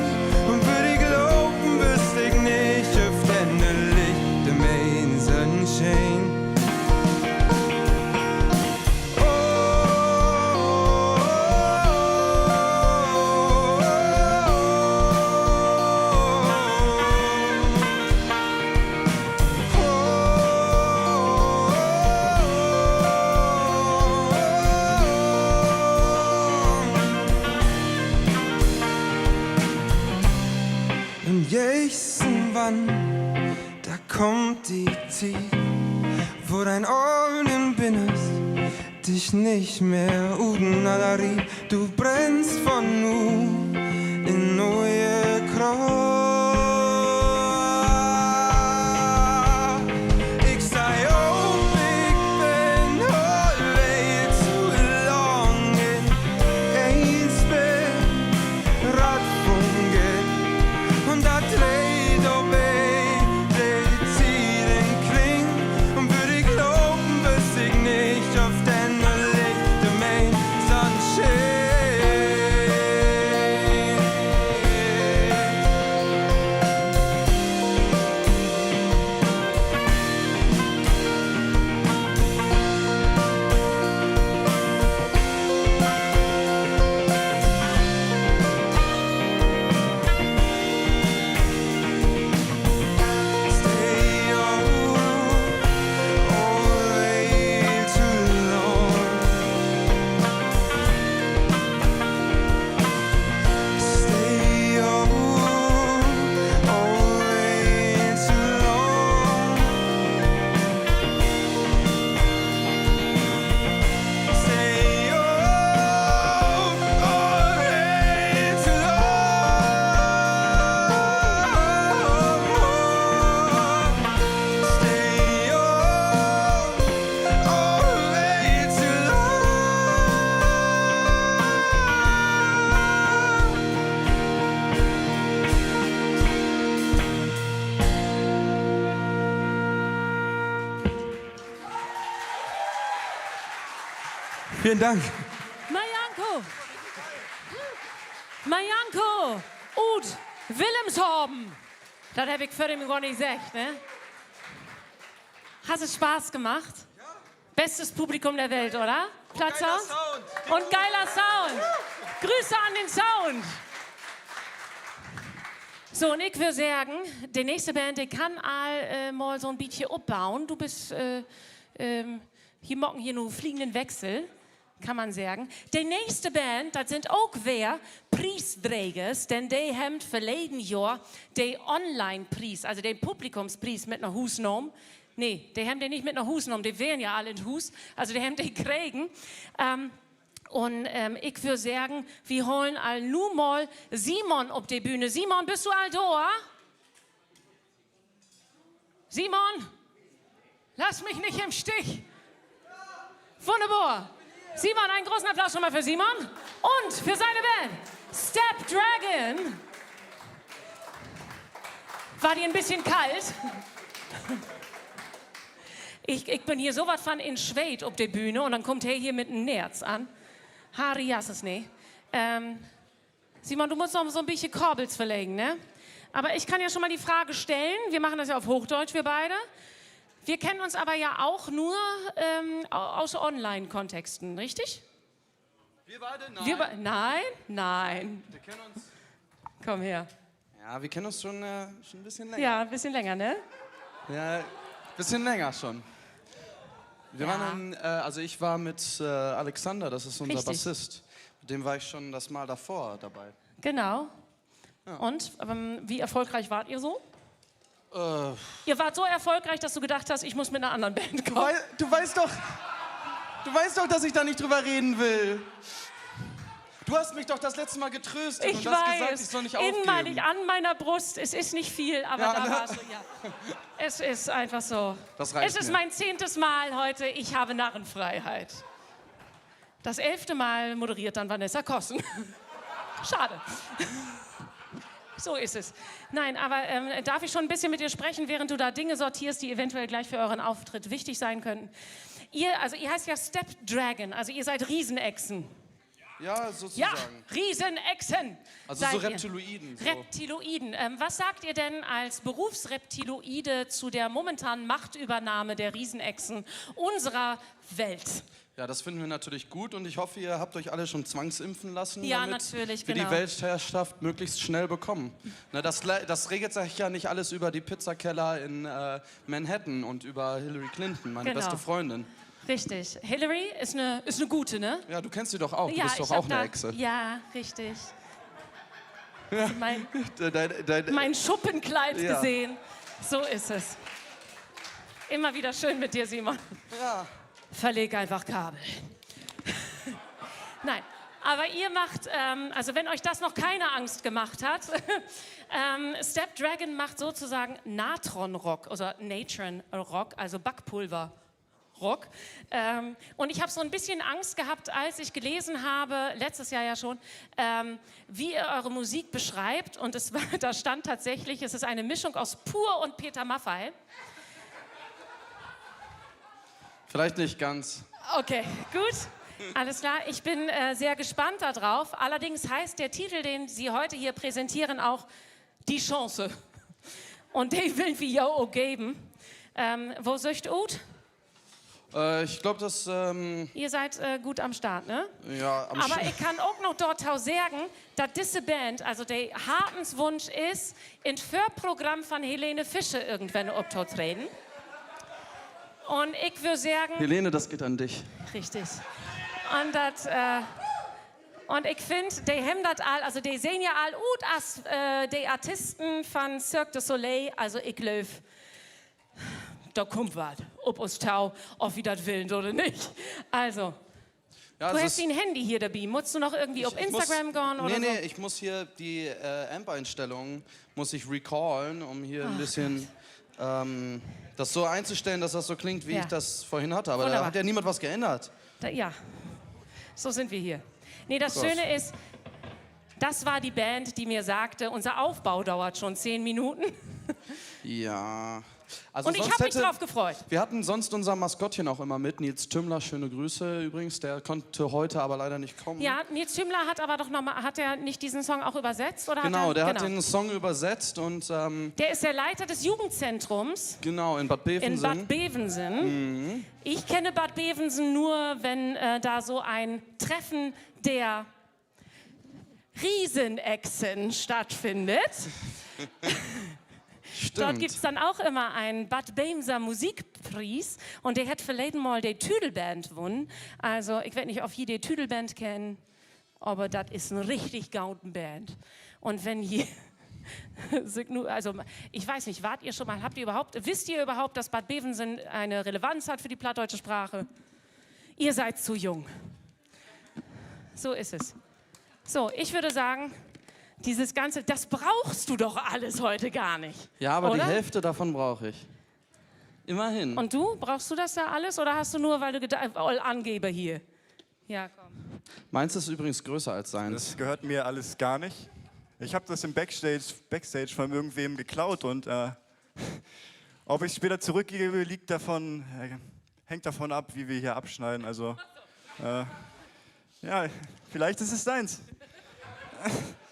[SPEAKER 9] Und würde ich glauben, wüsste ich nicht, auf den Licht im Main Sunshine. Und irgendwann, da kommt die Zeit, wo dein Augen bindest, dich nicht mehr udenalari. Du brennst von nu in neue Kraft. Ich sei, oh, ich bin always too long in ein Spirat fungen. Und da dreht beide sie den Kring. Und würde ich glauben, wüsste ich nicht, auf den Licht im Main Sunshine. Stay on, always too long. Stay on, always too long. Stay on, always too long. Stay on, always too Vielen Dank.
[SPEAKER 2] Majanko! Majanko! Ud Willemshaben! Das habe ich für ihn gar nicht gesagt, ne? Hast es Spaß gemacht? Bestes Publikum der Welt, oder? Platz aus? Und geiler Sound! Grüße an den Sound! So, und ich würde sagen, die nächste Band, die kann mal so ein bisschen abbauen. Du bist hier mocken hier nur fliegenden Wechsel, kann man sagen. Die nächste Band, das sind auch wer Preisträgers, denn die haben verleden Jahr den Online-Preis, also den Publikumspreis mit einer Husnom. Nee, die haben den nicht mit einer Husnom, die wären ja alle in Hus, also die haben den kriegen. Ich würde sagen, wir holen all nu mal Simon auf die Bühne. Simon, bist du all da? Simon, lass mich nicht im Stich. Wunderbar. Simon, einen großen Applaus schon mal für Simon und für seine Band Step Dragon. War dir ein bisschen kalt? Ich bin hier so was von in Schwed auf der Bühne und dann kommt er hier mit einem Nerz an. Harry Jassesne. Simon, du musst noch so ein bisschen Korbels verlegen, ne? Aber ich kann ja schon mal die Frage stellen. Wir machen das ja auf Hochdeutsch, wir beide. Wir kennen uns aber ja auch nur aus Online-Kontexten, richtig?
[SPEAKER 15] Wir beide? Nein.
[SPEAKER 2] Nein.
[SPEAKER 15] Wir kennen uns.
[SPEAKER 2] Komm her.
[SPEAKER 15] Ja, wir kennen uns schon ein bisschen länger.
[SPEAKER 2] Ja, ein bisschen länger, ne?
[SPEAKER 15] Ja, ein bisschen länger schon. Wir waren also ich war mit Alexander, das ist unser
[SPEAKER 2] Richtig.
[SPEAKER 15] Bassist. Mit dem war ich schon das Mal davor dabei.
[SPEAKER 2] Genau.
[SPEAKER 15] Ja.
[SPEAKER 2] Und wie erfolgreich wart ihr so? Ihr wart so erfolgreich, dass du gedacht hast, ich muss mit einer anderen Band kommen.
[SPEAKER 15] Du weißt doch, Du weißt doch, dass ich da nicht drüber reden will. Du hast mich doch das letzte Mal getröstet
[SPEAKER 2] Ich
[SPEAKER 15] und hast gesagt,
[SPEAKER 2] weiß,
[SPEAKER 15] ich soll nicht aufgeben.
[SPEAKER 2] inmalig an meiner Brust. Es ist nicht viel, aber
[SPEAKER 15] Ja,
[SPEAKER 2] da
[SPEAKER 15] ne?
[SPEAKER 2] warst du, ja. Es ist einfach so.
[SPEAKER 15] Das reicht
[SPEAKER 2] Es ist
[SPEAKER 15] mir.
[SPEAKER 2] mein 10. Mal heute. Ich habe Narrenfreiheit. Das 11. Mal moderiert dann Vanessa Kossen. Schade. So ist es. Nein, aber darf ich schon ein bisschen mit dir sprechen, während du da Dinge sortierst, die eventuell gleich für euren Auftritt wichtig sein könnten? Ihr heißt ja Step Dragon, also ihr seid Riesenechsen.
[SPEAKER 15] Ja, sozusagen.
[SPEAKER 2] Ja, Riesenechsen.
[SPEAKER 15] Also so
[SPEAKER 2] seid ihr.
[SPEAKER 15] Reptiloiden. So.
[SPEAKER 2] Reptiloiden. Was sagt ihr denn als Berufsreptiloide zu der momentanen Machtübernahme der Riesenechsen unserer Welt?
[SPEAKER 15] Ja, das finden wir natürlich gut und ich hoffe, ihr habt euch alle schon zwangsimpfen lassen,
[SPEAKER 2] Ja,
[SPEAKER 15] damit
[SPEAKER 2] natürlich,
[SPEAKER 15] wir
[SPEAKER 2] genau.
[SPEAKER 15] die Weltherrschaft möglichst schnell bekommen. Na, das regelt sich ja nicht alles über die Pizzakeller in Manhattan und über Hillary Clinton, meine
[SPEAKER 2] Genau.
[SPEAKER 15] beste Freundin.
[SPEAKER 2] Richtig. Hillary ist eine gute, ne?
[SPEAKER 15] Ja, du kennst sie doch auch, du
[SPEAKER 2] Ja,
[SPEAKER 15] bist doch
[SPEAKER 2] ich hab
[SPEAKER 15] auch eine
[SPEAKER 2] da-
[SPEAKER 15] Echse.
[SPEAKER 2] Ja, richtig. Mein,
[SPEAKER 15] Dein-
[SPEAKER 2] mein Schuppenkleid
[SPEAKER 15] Ja.
[SPEAKER 2] gesehen. So ist es. Immer wieder schön mit dir, Simon.
[SPEAKER 15] Ja.
[SPEAKER 2] Verleg einfach Kabel. Nein, aber ihr macht, also wenn euch das noch keine Angst gemacht hat, Step Dragon macht sozusagen Natron-Rock oder Natron-Rock, also Backpulver. Rock. Und ich habe so ein bisschen Angst gehabt, als ich gelesen habe, letztes Jahr ja schon, wie ihr eure Musik beschreibt. Und da stand tatsächlich, es ist eine Mischung aus Pur und Peter Maffay.
[SPEAKER 15] Vielleicht nicht ganz.
[SPEAKER 2] Okay, gut. Alles klar, ich bin sehr gespannt darauf. Allerdings heißt der Titel, den Sie heute hier präsentieren, auch Die Chance. Und den will wir ja auch geben. Wo söcht ut?
[SPEAKER 15] Ich glaube, dass...
[SPEAKER 2] Ihr seid gut am Start, ne?
[SPEAKER 15] ja, am
[SPEAKER 2] Aber ich kann auch noch dort sagen, dass diese Band, also der Hartenswunsch ist, in Förprogramm von Helene Fischer irgendwann aufzutreten. Und ich würde sagen...
[SPEAKER 15] Helene, das geht an dich.
[SPEAKER 2] Richtig. Und ich finde, die haben das all, also die sehen ja all gut als die Artisten von Cirque du Soleil, also ich glaube, da kommt was, ob uns tau, ob wir das willen oder nicht. Also,
[SPEAKER 15] Ja,
[SPEAKER 2] du
[SPEAKER 15] es
[SPEAKER 2] hast
[SPEAKER 15] ist-
[SPEAKER 2] ein Handy hier dabei, musst du noch irgendwie auf Instagram gehen oder
[SPEAKER 15] nee,
[SPEAKER 2] so?
[SPEAKER 15] ich muss hier die Amp-Einstellungen muss ich recallen, um hier ein bisschen das so einzustellen, dass das so klingt, wie
[SPEAKER 2] Ja.
[SPEAKER 15] ich das vorhin hatte. Aber
[SPEAKER 2] Wunderbar.
[SPEAKER 15] da hat ja niemand was geändert.
[SPEAKER 2] Ja, so sind wir hier. Nee, das
[SPEAKER 15] Krass.
[SPEAKER 2] Schöne ist, das war die Band, die mir sagte, unser Aufbau dauert schon 10 Minuten.
[SPEAKER 15] Ja. Also
[SPEAKER 2] Und ich
[SPEAKER 15] sonst
[SPEAKER 2] habe mich
[SPEAKER 15] hätte-
[SPEAKER 2] drauf gefreut.
[SPEAKER 15] Wir hatten sonst unser Maskottchen auch immer mit, Nils Tümmler, schöne Grüße übrigens. Der konnte heute aber leider nicht kommen.
[SPEAKER 2] Ja, Nils Tümmler hat aber doch noch mal, hat er nicht diesen Song auch übersetzt? Oder
[SPEAKER 15] Genau,
[SPEAKER 2] hat
[SPEAKER 15] der
[SPEAKER 2] er,
[SPEAKER 15] hat den Song übersetzt und
[SPEAKER 2] Der ist der Leiter des Jugendzentrums
[SPEAKER 15] genau, in Bad Bevensen.
[SPEAKER 2] in Bad Bevensen. Ich kenne Bad Bevensen nur, wenn da so ein Treffen der Riesenechsen stattfindet. Dort gibt es dann auch immer einen Bad Bevenser Musikpreis und der hat verleden mal die Tüdelband gewonnen. Also ich weiß nicht, ob ihr die Tüdelband kennen, aber das ist eine richtig gauten Band. Und wenn ihr, also ich weiß nicht, wart ihr schon mal, wisst ihr überhaupt, dass Bad Bevensen eine Relevanz hat für die plattdeutsche Sprache? Ihr seid zu jung. So ist es. So, ich würde sagen, dieses Ganze, das brauchst du doch alles heute gar nicht.
[SPEAKER 15] Ja, aber
[SPEAKER 2] oder?
[SPEAKER 15] die Hälfte davon brauche ich. Immerhin.
[SPEAKER 2] Und du, brauchst du das da alles oder hast du nur, weil du Angeber hier? Ja, komm.
[SPEAKER 15] Meins ist übrigens größer als seins.
[SPEAKER 16] Das gehört mir alles gar nicht. Ich habe das im Backstage von irgendwem geklaut und ob ich später zurückgebe, hängt davon ab, wie wir hier abschneiden. Also, ja, vielleicht ist es deins.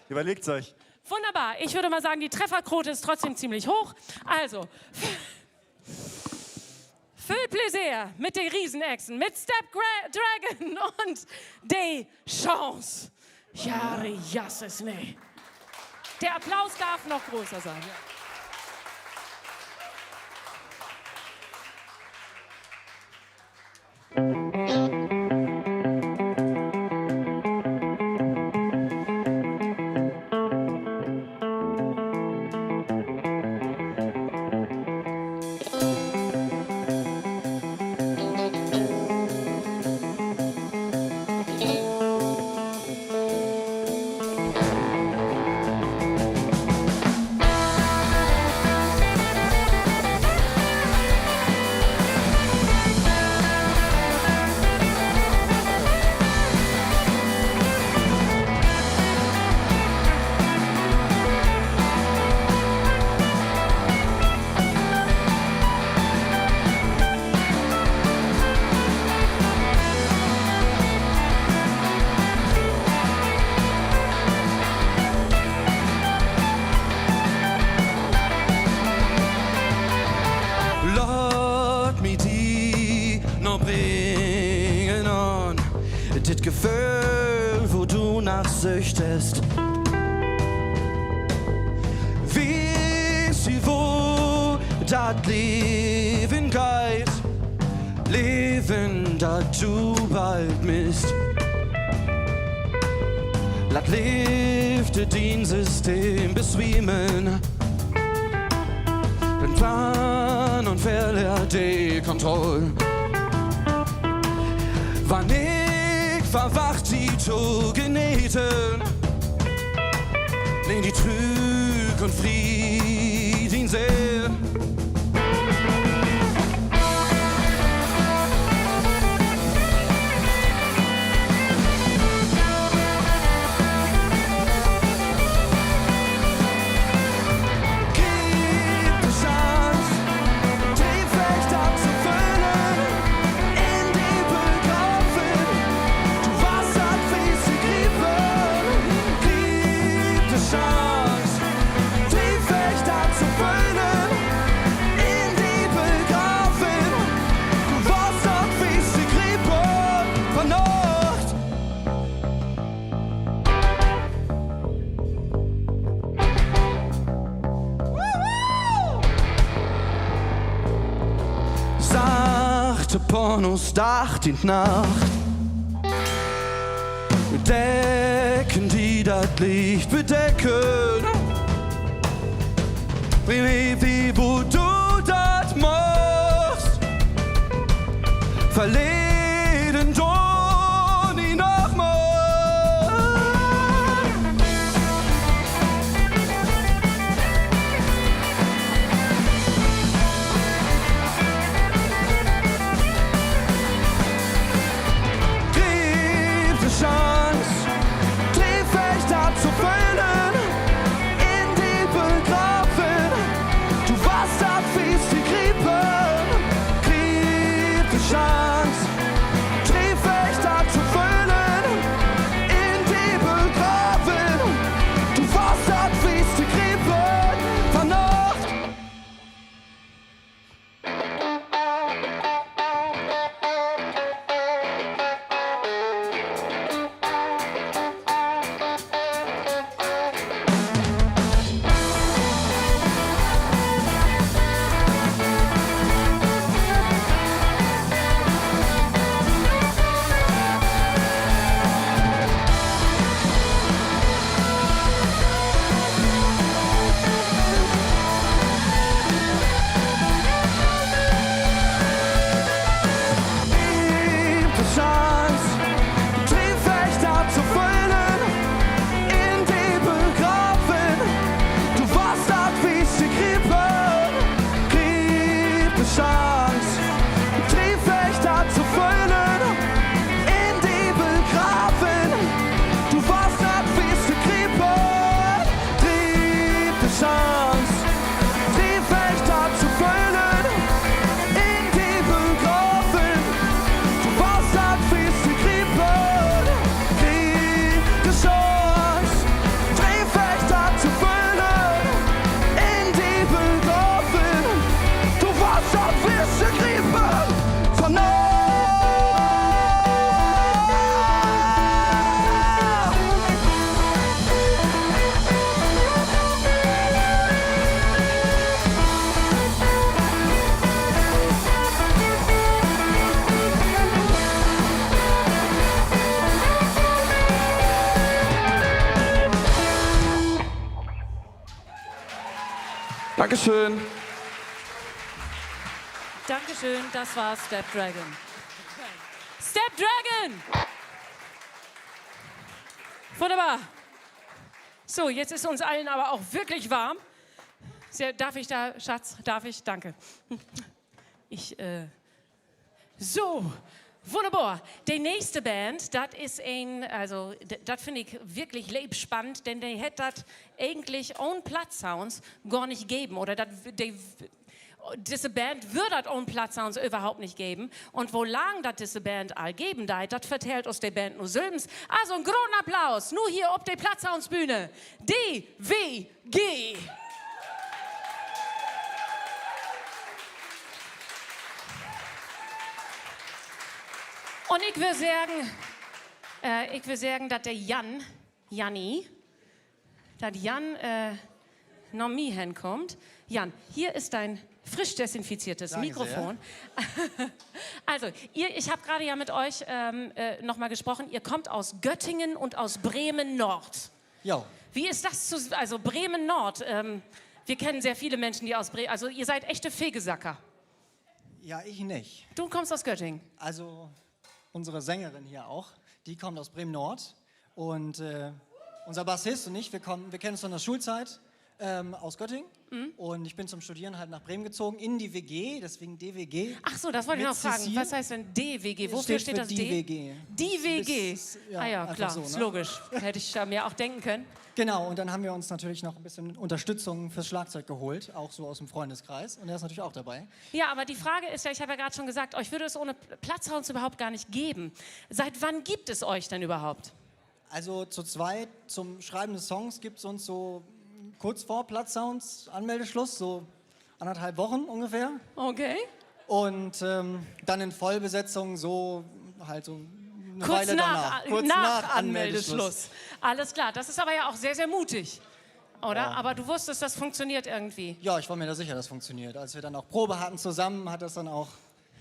[SPEAKER 16] Überlegt's euch.
[SPEAKER 2] Wunderbar. Ich würde mal sagen, die Trefferquote ist trotzdem ziemlich hoch. Also, viel Plaisir mit den Riesenechsen, mit Step Dragon und die Chance. Ja, jasses, nee. Der Applaus darf noch größer sein. Ja.
[SPEAKER 15] Laat me die nog bringen an. Dit Gefühl, wo du nachsüchtest. Weißt du, wo dat Leben geht? Leben, dat du bald misst. Laat liefde dien System beswiemen. Den Plan und verliert die Kontrolle. Wann ich verwacht die Geneten, nehm die Trüg und Frieden sehr. Pornos Dach die Nacht. Decken, die das Licht bedecken. Wie wo du das machst. Verleden du nie nochmal. Dankeschön.
[SPEAKER 2] Dankeschön, das war Step Dragon. Step Dragon! Wunderbar. So, jetzt ist uns allen aber auch wirklich warm. Darf ich da, Schatz? Darf ich? Danke. So, wunderbar. Die nächste Band, das ist das finde ich wirklich lebensspannend, denn die hätte das eigentlich ohne Platzsounds gar nicht geben. Oder diese Band würde das ohne Platzsounds überhaupt nicht geben. Und wo lang das diese Band all geben das vertellt aus der Band nur Sülms. Also einen großen Applaus, nur hier auf der Platzsoundsbühne. DWG. Und ich will sagen, dass der Janni, noch nie hinkommt. Jan, hier ist dein frisch desinfiziertes
[SPEAKER 17] Danke
[SPEAKER 2] Mikrofon. Also, ich habe gerade ja mit euch nochmal gesprochen. Ihr kommt aus Göttingen und aus Bremen-Nord.
[SPEAKER 17] Ja.
[SPEAKER 2] Wie ist das also Bremen-Nord? Wir kennen sehr viele Menschen, die aus Bremen, also ihr seid echte Fegesacker.
[SPEAKER 17] Ja, ich nicht.
[SPEAKER 2] Du kommst aus Göttingen.
[SPEAKER 17] Also unsere Sängerin hier auch, die kommt aus Bremen-Nord. Und unser Bassist und ich, wir kennen uns von der Schulzeit aus Göttingen. Und ich bin zum Studieren halt nach Bremen gezogen, in die WG, deswegen DWG.
[SPEAKER 2] Ach so, das wollte ich noch fragen.
[SPEAKER 17] Cecile.
[SPEAKER 2] Was heißt denn DWG? Wofür steht das D?
[SPEAKER 17] DWG.
[SPEAKER 2] Die WG.
[SPEAKER 17] Ja,
[SPEAKER 2] Ah ja,
[SPEAKER 17] einfach
[SPEAKER 2] klar,
[SPEAKER 17] so,
[SPEAKER 2] ist
[SPEAKER 17] ne?
[SPEAKER 2] logisch. Hätte ich mir auch denken können.
[SPEAKER 17] Genau, und dann haben wir uns natürlich noch ein bisschen Unterstützung fürs Schlagzeug geholt, auch so aus dem Freundeskreis. Und er ist natürlich auch dabei.
[SPEAKER 2] Ja, aber die Frage ist ja, ich habe ja gerade schon gesagt, euch würde es ohne Platzsounds überhaupt gar nicht geben. Seit wann gibt es euch denn überhaupt?
[SPEAKER 17] Also zu zweit zum Schreiben des Songs gibt es uns so kurz vor Platzsounds Anmeldeschluss, so 1,5 Wochen ungefähr.
[SPEAKER 2] Okay.
[SPEAKER 17] Und dann in Vollbesetzung so halt so eine
[SPEAKER 2] Kurz
[SPEAKER 17] Weile danach. Kurz
[SPEAKER 2] nach Anmeldeschluss. Alles klar, das ist aber ja auch sehr, sehr mutig, oder?
[SPEAKER 17] Ja.
[SPEAKER 2] Aber du wusstest, das funktioniert irgendwie.
[SPEAKER 17] Ja, ich war mir da sicher, das funktioniert. Als wir dann auch Probe hatten zusammen,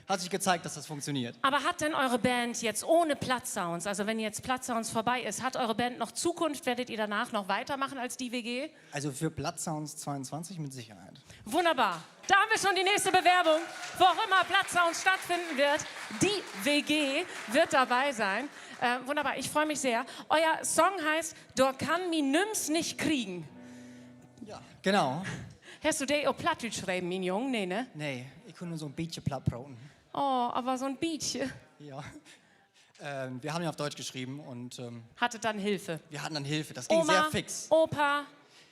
[SPEAKER 17] hat sich gezeigt, dass das funktioniert.
[SPEAKER 2] Aber hat denn eure Band jetzt ohne Platzsounds, also wenn jetzt Platzsounds vorbei ist, hat eure Band noch Zukunft? Werdet ihr danach noch weitermachen als die WG?
[SPEAKER 17] Also für Platzsounds 22 mit Sicherheit.
[SPEAKER 2] Wunderbar. Da haben wir schon die nächste Bewerbung. Wo auch immer Platzsounds stattfinden wird, die WG wird dabei sein. Wunderbar, ich freue mich sehr. Euer Song heißt "Dor kann mi nüms nicht kriegen".
[SPEAKER 17] Ja, genau.
[SPEAKER 2] Hast du den auch platt geschrieben, mein Junge? Nee, ne?
[SPEAKER 17] Nee, ich kann nur so ein bisschen platt broten.
[SPEAKER 2] Oh, aber so ein Bietje.
[SPEAKER 17] Ja. Wir haben ihn auf Deutsch geschrieben und
[SPEAKER 2] Hattet dann Hilfe?
[SPEAKER 17] wir hatten dann Hilfe. Das ging
[SPEAKER 2] Oma,
[SPEAKER 17] sehr fix.
[SPEAKER 2] Opa,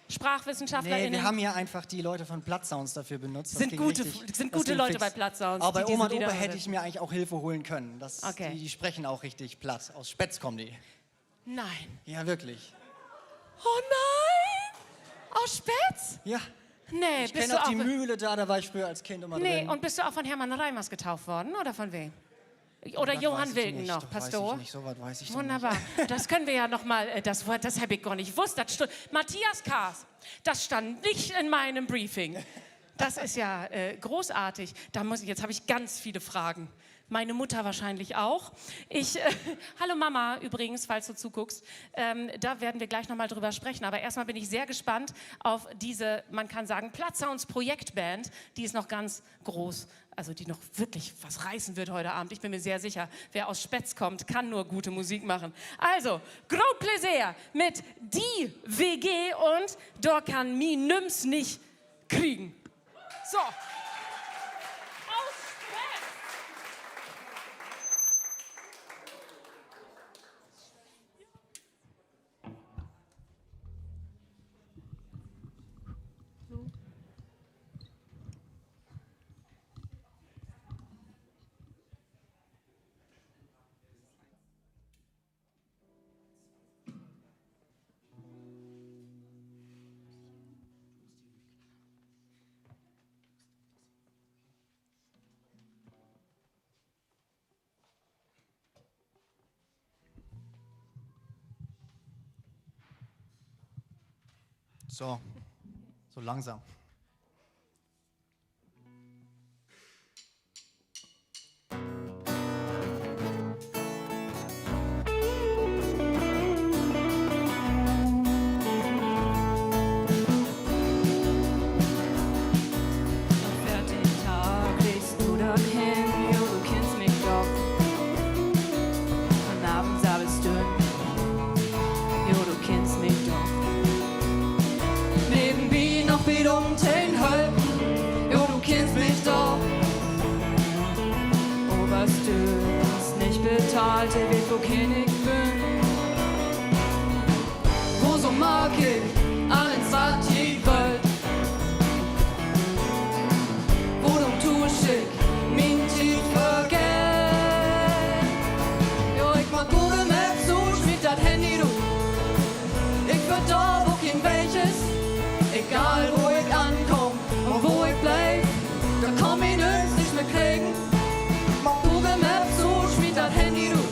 [SPEAKER 17] Nee,
[SPEAKER 2] SprachwissenschaftlerInnen.
[SPEAKER 17] wir haben ja einfach die Leute von Platzsounds dafür benutzt. Das
[SPEAKER 2] Sind
[SPEAKER 17] ging
[SPEAKER 2] gute-
[SPEAKER 17] richtig,
[SPEAKER 2] sind
[SPEAKER 17] das
[SPEAKER 2] gute
[SPEAKER 17] ging
[SPEAKER 2] Leute
[SPEAKER 17] fix.
[SPEAKER 2] bei Platzsounds,
[SPEAKER 17] Aber bei
[SPEAKER 2] die diese
[SPEAKER 17] Oma und
[SPEAKER 2] Lieder
[SPEAKER 17] Opa hätte
[SPEAKER 2] hören.
[SPEAKER 17] ich mir eigentlich auch Hilfe holen können.
[SPEAKER 2] Okay.
[SPEAKER 17] Die sprechen auch richtig platt. Aus Spätz kommen die.
[SPEAKER 2] Nein.
[SPEAKER 17] Ja, wirklich.
[SPEAKER 2] Oh nein! Aus Spätz?
[SPEAKER 17] Ja.
[SPEAKER 2] Nee,
[SPEAKER 17] Ich
[SPEAKER 2] bist
[SPEAKER 17] kenne
[SPEAKER 2] du
[SPEAKER 17] auch die
[SPEAKER 2] auch...
[SPEAKER 17] Mühle da war ich früher als Kind immer
[SPEAKER 2] Nee,
[SPEAKER 17] drin.
[SPEAKER 2] und bist du auch von Hermann Reimers getauft worden, oder von wem? Oder
[SPEAKER 17] Das
[SPEAKER 2] Johann
[SPEAKER 17] weiß ich
[SPEAKER 2] Wilken
[SPEAKER 17] nicht,
[SPEAKER 2] noch,
[SPEAKER 17] das
[SPEAKER 2] Pastor?
[SPEAKER 17] Weiß ich nicht, so weit weiß ich doch
[SPEAKER 2] Wunderbar. Das können wir ja noch mal, das habe ich gar nicht gewusst. Matthias Kaas, das stand nicht in meinem Briefing. Das ist ja großartig. Jetzt habe ich ganz viele Fragen. Meine Mutter wahrscheinlich auch. Hallo Mama übrigens, falls du zuguckst. Da werden wir gleich noch mal drüber sprechen. Aber erstmal bin ich sehr gespannt auf diese, man kann sagen, Platzsounds Projektband. Die ist noch ganz groß. Also die noch wirklich was reißen wird heute Abend. Ich bin mir sehr sicher, wer aus Spätz kommt, kann nur gute Musik machen. Also, Gros Plaisir mit die WG und "Dor kann mi nüms nicht kriegen". So.
[SPEAKER 17] So langsam.
[SPEAKER 11] Fährt den Tag, legst du dort hin, jo, du kennst mich doch. Von abends bis dünn, jo, du kennst mich doch. Nebenbei noch wieder um den halten, jo, du kennst mich doch. Oberstürz nicht bezahlt, der wird, wo kein ich bin. Wo so mag ich alles, was ich will. Worum tu ich min Tid vergeht? Jo, ich mag Google Maps, so schmied das Handy du. Ich würd da, wo kein welches, egal wo ich ankomm und wo ich bleib, da komm ich nirgends nicht mehr kriegen. Mag Google Maps, so schmied das Handy du.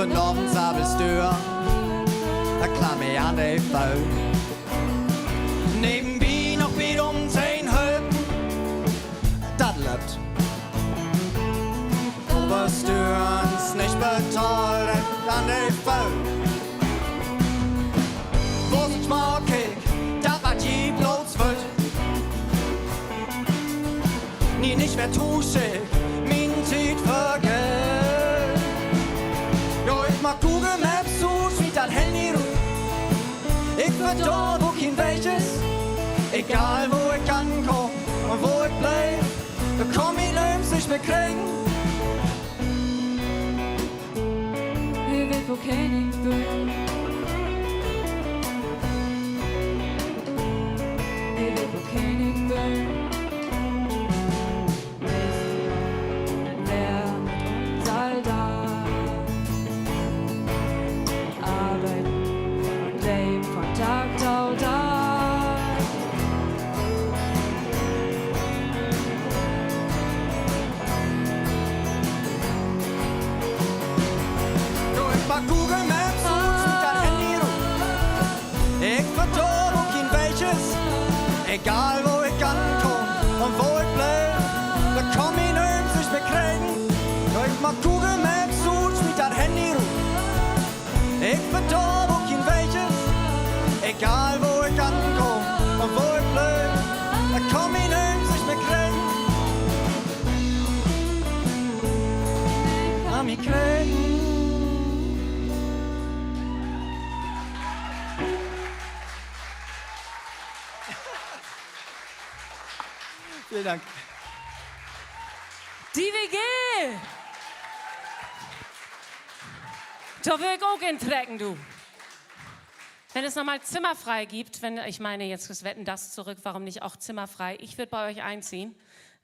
[SPEAKER 17] und abends abends durch. Da klamm ich an die Bau. Nebenbei noch wieder um 10 halten. Das lebt. Was du uns nicht bezahlt, an die Bau. Was ich mag, das was je bloß wird. Nie nicht mehr tusche, min Zeit vergeht. Jo, ich mag Google Maps, so wie das Handy ruft. Ich wird dort, wo kein Weg ist. Egal wo ich ankomm und wo ich bleib, da komm ich nirgends nicht mehr kriegen.
[SPEAKER 11] Ich will wo kein ich bin. Ich will wo kein ich bin. Wer mit uns all da Arbeit und Leben von Tag zu Tag.
[SPEAKER 17] Jo, ich mag Google Maps, so wie das Handy ruft. Ich wird dort, wo kein Weg ist. Egal wo ich ankomm und wo ich bleib, da komm ich nirgends nicht mehr kriegen. Ja, ich mag Google Maps, so wie das Handy ruft. Ich bin da, wo kein Weg ist. Egal wo ich ankomm und wo ich bleib, da komm ich nirgends nicht mehr kriegen. An mich kriegen. Vielen Dank.
[SPEAKER 2] Die WG! Da will ich auch in Trecken, du. Wenn es nochmal zimmerfrei gibt, ich meine jetzt das Wetten das zurück, warum nicht auch zimmerfrei? Ich würde bei euch einziehen.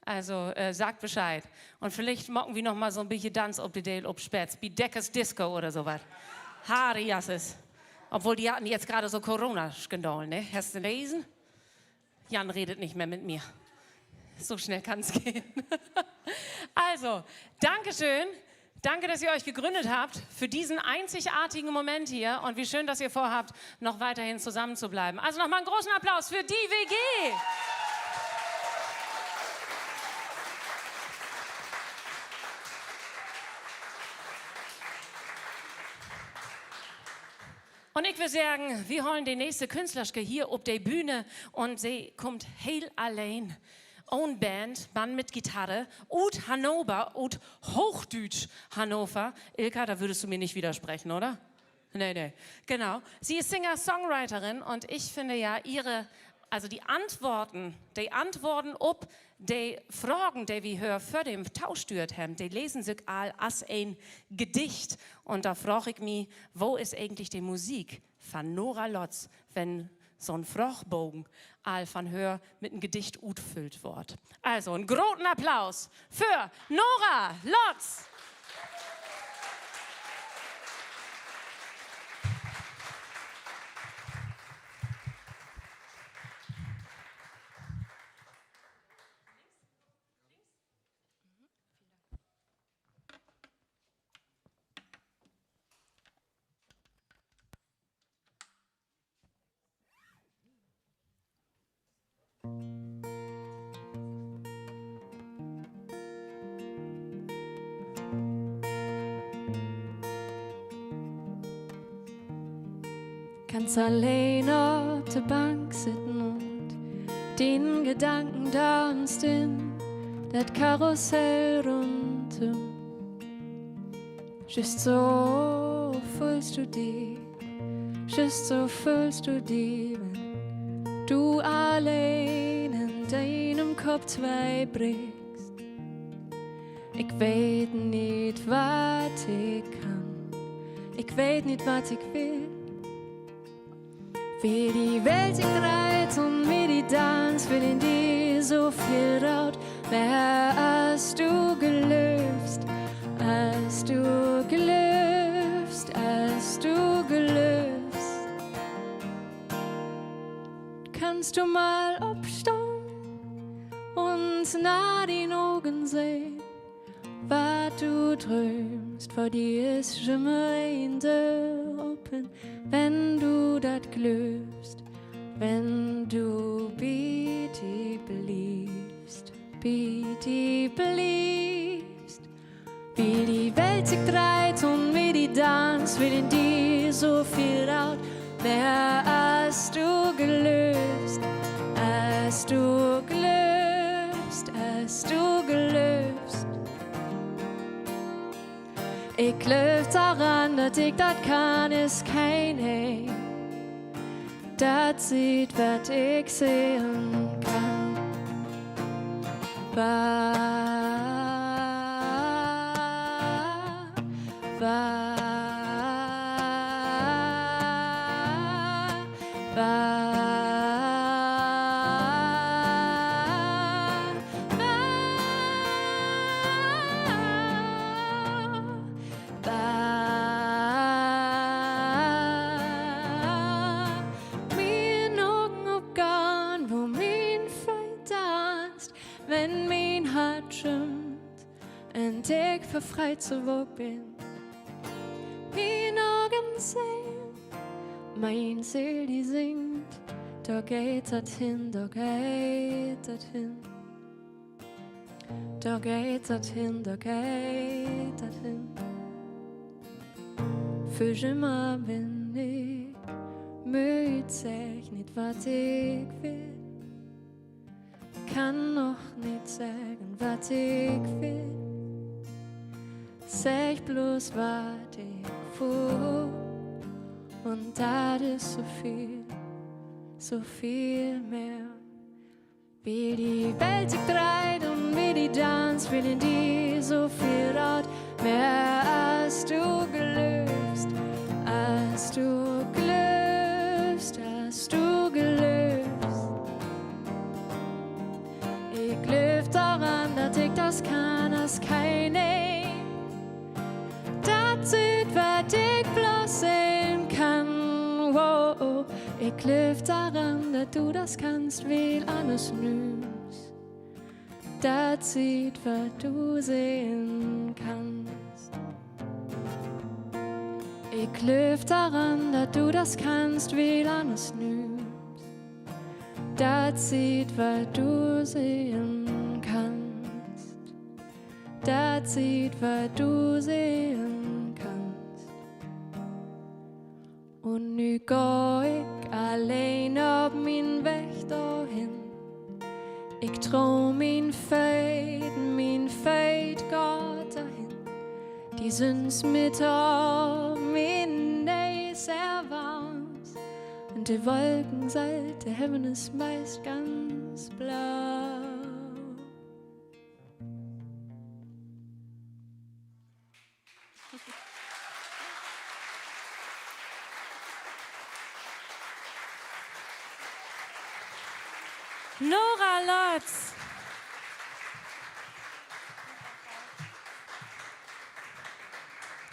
[SPEAKER 2] Also sagt Bescheid. Und vielleicht mocken wir nochmal so ein bisschen Tanz ob die Dale, ob Spätz, wie Deckers Disco oder sowas. Harriasses. Obwohl die hatten jetzt gerade so Corona-Skandal, ne? Hast du gelesen? Jan redet nicht mehr mit mir. So schnell kann es gehen. Also, Dankeschön. Danke, dass ihr euch gegründet habt für diesen einzigartigen Moment hier. Und wie schön, dass ihr vorhabt, noch weiterhin zusammen zu bleiben. Also nochmal einen großen Applaus für die WG. Und ich würde sagen, wir holen die nächste Künstlerske hier auf die Bühne und sie kommt heel allein. Own Band, Mann mit Gitarre, ut Hannover, ut Hochdeutsch Hannover. Ilka, da würdest du mir nicht widersprechen, oder? Nee. Genau. Sie ist Singer-Songwriterin und ich finde ja die Antworten ob die Fragen, die wir hören für den Tauschstürt haben, die lesen sich all als ein Gedicht. Und da frage ich mich, wo ist eigentlich die Musik von Nora Lotz, wenn so ein Fragebogen all von Hör mit einem Gedicht utfüllt wird. Also, einen großen Applaus für Nora Lotz.
[SPEAKER 11] Ganz allein auf der Bank sitzen und den Gedanken tanzt in das Karussell rundum. Just so fühlst du dich, just so fühlst du dich, wenn du allein in deinem Kopf zwei brichst. Ich weiß nicht, was ich kann, ich weiß nicht, was ich will. Wie die Welt sich dreht und wie die tanzt, will in dir so viel Raut. Wer hast du gelöst, hast du gelöst, hast du gelöst. Kannst du mal abstehen und nach den Augen sehen, was du träumst, vor dir ist immer ein Deur open, wenn du dat glöfst, wenn du bitte beliebst, bitte beliebst. Wie die Welt sich dreht und wie die Tanz, will in dir so viel Raut, mehr hast du gelöst, hast du gelöst, hast du gelöst. Ich glaub daran, dass ich das kann, ist kein Hey. Das sieht, was ich sehen kann. Min Augen aufgehen, wo mein Feind tanzt, wenn mein Herz schwimmt und ich verfreit zu wo bin. Min Augen sehen, mein Seel die singt, da geht das hin, da geht das hin. Da geht das hin, da geht das hin. Für immer bin ich müde, sag nicht, was ich will. Kann noch nicht sagen, was ich will. Sag bloß, was ich vor. Und das ist so viel mehr. Wie die Welt sich dreht und wie die Tanz, will in dir so viel Raut. Mehr hast du gelöst, hast du gelöst, hast du gelöst. Ich glaub daran, dass ich das kann, das keine. Das sieht, was ich bloß sehen kann. Wow. Ich glaub daran, dass du das kannst, weil alles nützt. Das sieht, was du sehen kannst. Ich glaub daran, dass du das kannst, weil alles nützt. Das sieht, was du sehen kannst. Das sieht, was du sehen kannst. Und nu geh ich allein auf min Weg dahin. Ich trau min Feit geht dahin. Die sind's mit auf min Näs erwarmt. Und die Wolken seit der Himmel ist meist ganz blau.
[SPEAKER 2] Nora Lotz.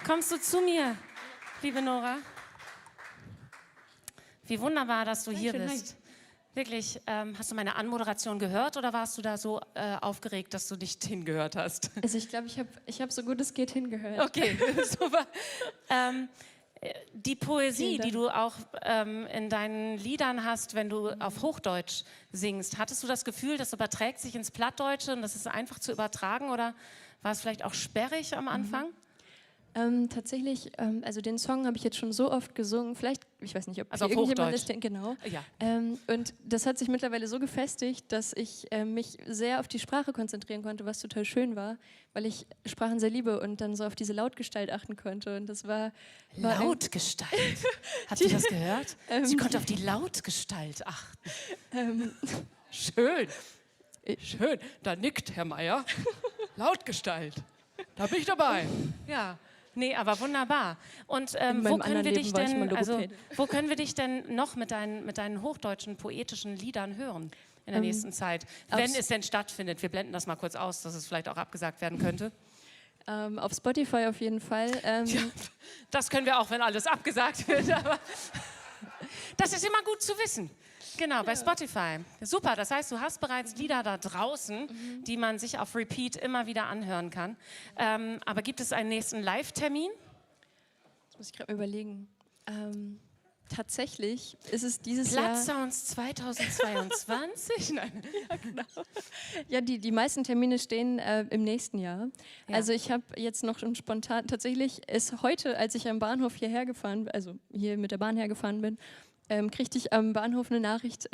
[SPEAKER 2] Kommst du zu mir, liebe Nora? Wie wunderbar, dass du hier
[SPEAKER 13] Dankeschön,
[SPEAKER 2] bist. Wirklich, hast du meine Anmoderation gehört oder warst du da so aufgeregt, dass du nicht hingehört hast?
[SPEAKER 13] Also ich glaube, ich hab so gut es geht hingehört.
[SPEAKER 2] Okay, super. Die Poesie, die du auch in deinen Liedern hast, wenn du auf Hochdeutsch singst, hattest du das Gefühl, das überträgt sich ins Plattdeutsche und das ist einfach zu übertragen oder war es vielleicht auch sperrig am Anfang?
[SPEAKER 13] Tatsächlich, also den Song habe ich jetzt schon so oft gesungen, vielleicht, ich weiß nicht, ob
[SPEAKER 2] Also
[SPEAKER 13] hier
[SPEAKER 2] auf
[SPEAKER 13] irgendjemand
[SPEAKER 2] Hochdeutsch.
[SPEAKER 13] das genau.
[SPEAKER 2] Ja.
[SPEAKER 13] Und das hat sich mittlerweile so gefestigt, dass ich mich sehr auf die Sprache konzentrieren konnte, was total schön war, weil ich Sprachen sehr liebe und dann so auf diese Lautgestalt achten konnte. Und das war
[SPEAKER 2] Lautgestalt? Habt ihr das gehört? Sie konnte auf die Lautgestalt achten. Schön. Schön. Da nickt Herr Meier. Lautgestalt. Da bin ich dabei. Ja. Nee, aber wunderbar. Und wo können wir dich denn, also wo können wir dich denn noch mit deinen hochdeutschen poetischen Liedern hören in der nächsten Zeit, wenn es denn stattfindet? Wir blenden das mal kurz aus, dass es vielleicht auch abgesagt werden könnte.
[SPEAKER 13] Auf Spotify auf jeden Fall.
[SPEAKER 2] Ja, das können wir auch, wenn alles abgesagt wird. Aber das ist immer gut zu wissen. Genau, bei Spotify. Super, das heißt, du hast bereits Lieder da draußen, die man sich auf Repeat immer wieder anhören kann. Aber gibt es einen nächsten Live-Termin?
[SPEAKER 18] Das muss ich gerade mal überlegen. Tatsächlich ist es dieses
[SPEAKER 2] Platz
[SPEAKER 18] Jahr...
[SPEAKER 2] Sounds 2022? Nein.
[SPEAKER 18] Ja, genau. Ja, die meisten Termine stehen im nächsten Jahr.
[SPEAKER 2] Ja.
[SPEAKER 18] Also ich habe jetzt noch schon spontan... Tatsächlich ist heute, als ich am Bahnhof hierher gefahren bin, also hier mit der Bahn hergefahren bin, kriegte ich am Bahnhof eine Nachricht,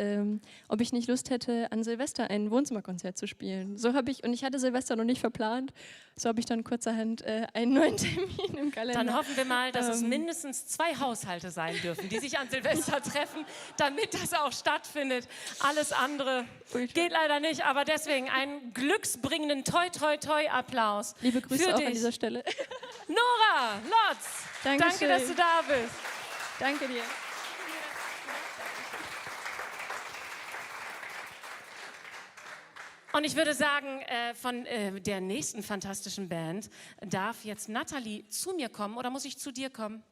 [SPEAKER 18] ob ich nicht Lust hätte, an Silvester ein Wohnzimmerkonzert zu spielen. So habe ich, und ich hatte Silvester noch nicht verplant, so habe ich dann kurzerhand einen neuen Termin im Kalender.
[SPEAKER 2] Dann hoffen wir mal, dass es mindestens 2 Haushalte sein dürfen, die sich an Silvester treffen, damit das auch stattfindet. Alles andere geht leider nicht, aber deswegen einen glücksbringenden Toi-Toi-Toi-Applaus.
[SPEAKER 18] Liebe Grüße
[SPEAKER 2] für
[SPEAKER 18] auch
[SPEAKER 2] dich.
[SPEAKER 18] an dieser Stelle.
[SPEAKER 2] Nora Lotz, danke, dass du da bist.
[SPEAKER 18] Danke dir.
[SPEAKER 2] Und ich würde sagen, von der nächsten fantastischen Band darf jetzt Nathalie zu mir kommen, oder muss ich zu dir kommen?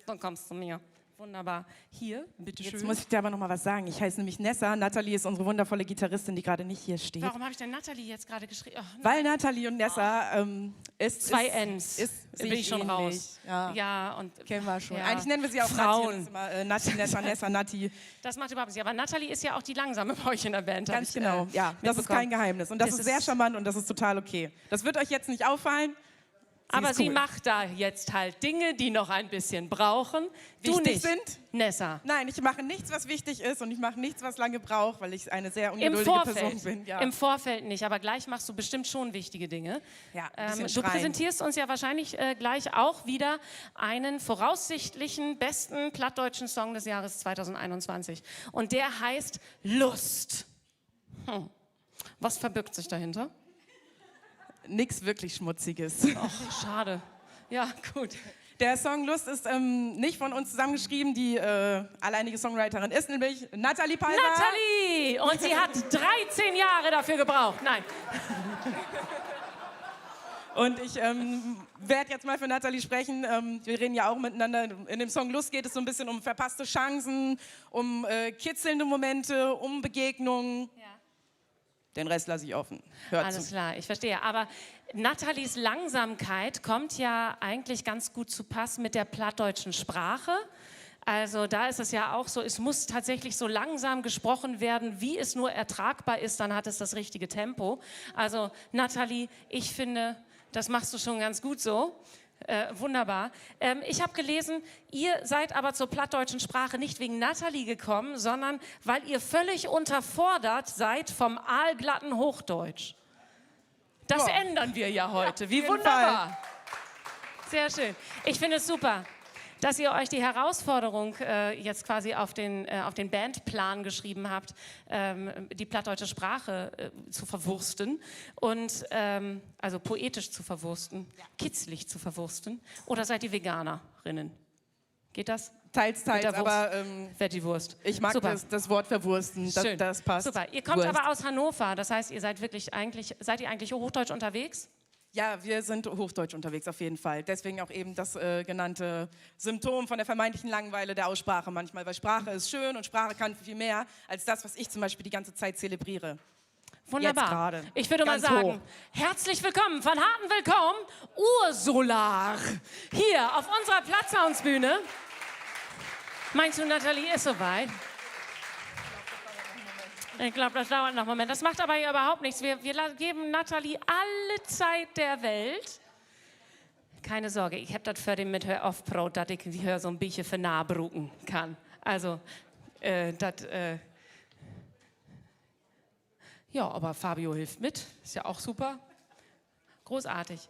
[SPEAKER 2] Dann kommst du zu mir. Wunderbar. Hier, bitteschön.
[SPEAKER 19] Jetzt muss ich dir aber noch mal was sagen. Ich heiße nämlich Nessa. Nathalie ist unsere wundervolle Gitarristin, die gerade nicht hier steht.
[SPEAKER 2] Warum habe ich denn Nathalie jetzt gerade geschrieben? Oh,
[SPEAKER 19] Weil Nathalie und Nessa ist...
[SPEAKER 2] 2 Ns.
[SPEAKER 19] Bin
[SPEAKER 2] ich schon raus.
[SPEAKER 19] Ja,
[SPEAKER 2] und
[SPEAKER 19] kennen wir schon.
[SPEAKER 2] ja.
[SPEAKER 19] Eigentlich nennen wir sie auch
[SPEAKER 2] Frauen.
[SPEAKER 19] Natti, Nessa, Nessa, Natti.
[SPEAKER 2] Das macht überhaupt nichts. Aber Nathalie ist ja auch die langsame bei euch in der Band.
[SPEAKER 19] Ganz genau. Ja, das ist kein Geheimnis. Und das ist sehr charmant und das ist total okay. Das wird euch jetzt nicht auffallen.
[SPEAKER 2] Aber sie macht da jetzt halt Dinge, die noch ein bisschen brauchen.
[SPEAKER 19] Wichtig sind?
[SPEAKER 2] Nessa.
[SPEAKER 19] Nein, ich mache nichts, was wichtig ist und ich mache nichts, was lange braucht, weil ich eine sehr ungeduldige Person bin. Ja.
[SPEAKER 2] Im Vorfeld nicht, aber gleich machst du bestimmt schon wichtige Dinge.
[SPEAKER 19] Ja,
[SPEAKER 2] du präsentierst uns ja wahrscheinlich gleich auch wieder einen voraussichtlichen besten plattdeutschen Song des Jahres 2021. Und der heißt Lust. Was verbirgt sich dahinter?
[SPEAKER 19] Nichts wirklich Schmutziges.
[SPEAKER 2] Ach, schade. Ja, gut.
[SPEAKER 19] Der Song Lust ist nicht von uns zusammengeschrieben. Die alleinige Songwriterin ist nämlich Nathalie Palmer.
[SPEAKER 2] Nathalie! Und sie hat 13 Jahre dafür gebraucht. Nein.
[SPEAKER 19] Und ich werde jetzt mal für Nathalie sprechen. Wir reden ja auch miteinander. In dem Song Lust geht es so ein bisschen um verpasste Chancen, um kitzelnde Momente, um Begegnungen. Ja. Den Rest lasse ich offen. Hört
[SPEAKER 2] Alles
[SPEAKER 19] zu.
[SPEAKER 2] klar, ich verstehe. Aber Nathalies Langsamkeit kommt ja eigentlich ganz gut zu Pass mit der plattdeutschen Sprache. Also da ist es ja auch so, es muss tatsächlich so langsam gesprochen werden, wie es nur ertragbar ist, dann hat es das richtige Tempo. Also Nathalie, ich finde, das machst du schon ganz gut so. Wunderbar. Ich habe gelesen, ihr seid aber zur plattdeutschen Sprache nicht wegen Nathalie gekommen, sondern weil ihr völlig unterfordert seid vom aalglatten Hochdeutsch. Das ändern wir ja heute. Wie wunderbar. Sehr schön. Ich finde es super, dass ihr euch die Herausforderung jetzt quasi auf den Bandplan geschrieben habt, die plattdeutsche Sprache zu verwursten und also poetisch zu verwursten, kitzlig zu verwursten. Oder seid ihr Veganerinnen? Geht das?
[SPEAKER 19] Teils, aber
[SPEAKER 2] Veggie-Wurst.
[SPEAKER 19] Ich mag das Wort verwursten, das passt.
[SPEAKER 2] Super. Ihr kommt aber aus Hannover, das heißt, ihr seid wirklich seid ihr eigentlich hochdeutsch unterwegs?
[SPEAKER 19] Ja, wir sind hochdeutsch unterwegs auf jeden Fall. Deswegen auch eben das genannte Symptom von der vermeintlichen Langeweile der Aussprache manchmal. Weil Sprache ist schön und Sprache kann viel mehr als das, was ich zum Beispiel die ganze Zeit zelebriere.
[SPEAKER 2] Wunderbar.
[SPEAKER 19] Jetzt
[SPEAKER 2] Ich würde mal
[SPEAKER 19] Ganz
[SPEAKER 2] sagen,
[SPEAKER 19] hoch.
[SPEAKER 2] herzlich willkommen, von harten Willkommen, Ursolar. Hier auf unserer Plattsoundsbühne. Meinst du, Nathalie ist soweit? Ich glaube, das dauert noch einen Moment. Das macht aber hier überhaupt nichts. Wir geben Nathalie alle Zeit der Welt. Keine Sorge, ich habe das für den mit Hör auf Brot, dass ich hier so ein bisschen vernahbrucken kann. Also, ja, aber Fabio hilft mit. Ist ja auch super. Großartig.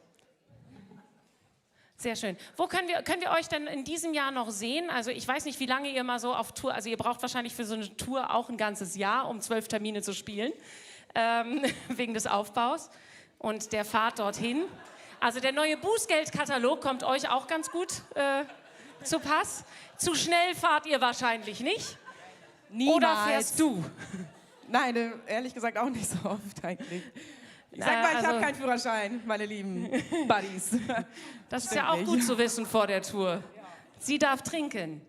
[SPEAKER 2] Sehr schön. Wo können wir euch denn in diesem Jahr noch sehen? Also ich weiß nicht, wie lange ihr mal so auf Tour, also ihr braucht wahrscheinlich für so eine Tour auch ein ganzes Jahr, um 12 Termine zu spielen, wegen des Aufbaus und der Fahrt dorthin. Also der neue Bußgeldkatalog kommt euch auch ganz gut zu Pass. Zu schnell fahrt ihr wahrscheinlich nicht.
[SPEAKER 19] Niemals.
[SPEAKER 2] Oder fährst du?
[SPEAKER 19] Nein, ehrlich gesagt auch nicht so oft eigentlich. Ich sag mal, ich habe keinen Führerschein, meine lieben Buddies.
[SPEAKER 2] Das ist ja auch gut zu wissen vor der Tour. Sie darf trinken.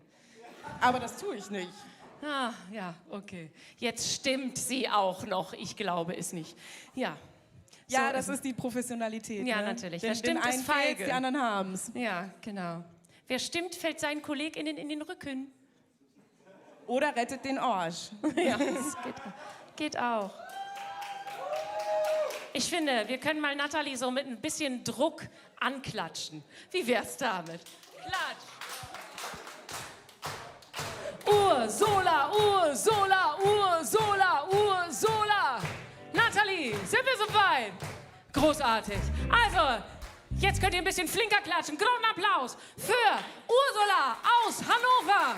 [SPEAKER 19] Aber das tue ich nicht.
[SPEAKER 2] Ah, ja, okay. Jetzt stimmt sie auch noch. Ich glaube es nicht. Ja.
[SPEAKER 19] Ja,
[SPEAKER 2] So
[SPEAKER 19] das ist die Professionalität.
[SPEAKER 2] Ja,
[SPEAKER 19] ne?
[SPEAKER 2] natürlich.
[SPEAKER 19] Den,
[SPEAKER 2] Wer stimmt,
[SPEAKER 19] den
[SPEAKER 2] ist
[SPEAKER 19] einen fehlt's,
[SPEAKER 2] feige.
[SPEAKER 19] die anderen haben's.
[SPEAKER 2] Ja, genau. Wer stimmt, fällt seinen KollegInnen in den Rücken.
[SPEAKER 19] Oder rettet den Arsch.
[SPEAKER 2] Ja, das geht auch. Ich finde, wir können mal Natalie so mit ein bisschen Druck anklatschen. Wie wär's damit? Klatsch! Ursula, Ursula, Ursula, Ursula! Natalie, sind wir soweit? Großartig. Also, jetzt könnt ihr ein bisschen flinker klatschen. Großen Applaus für Ursula aus Hannover.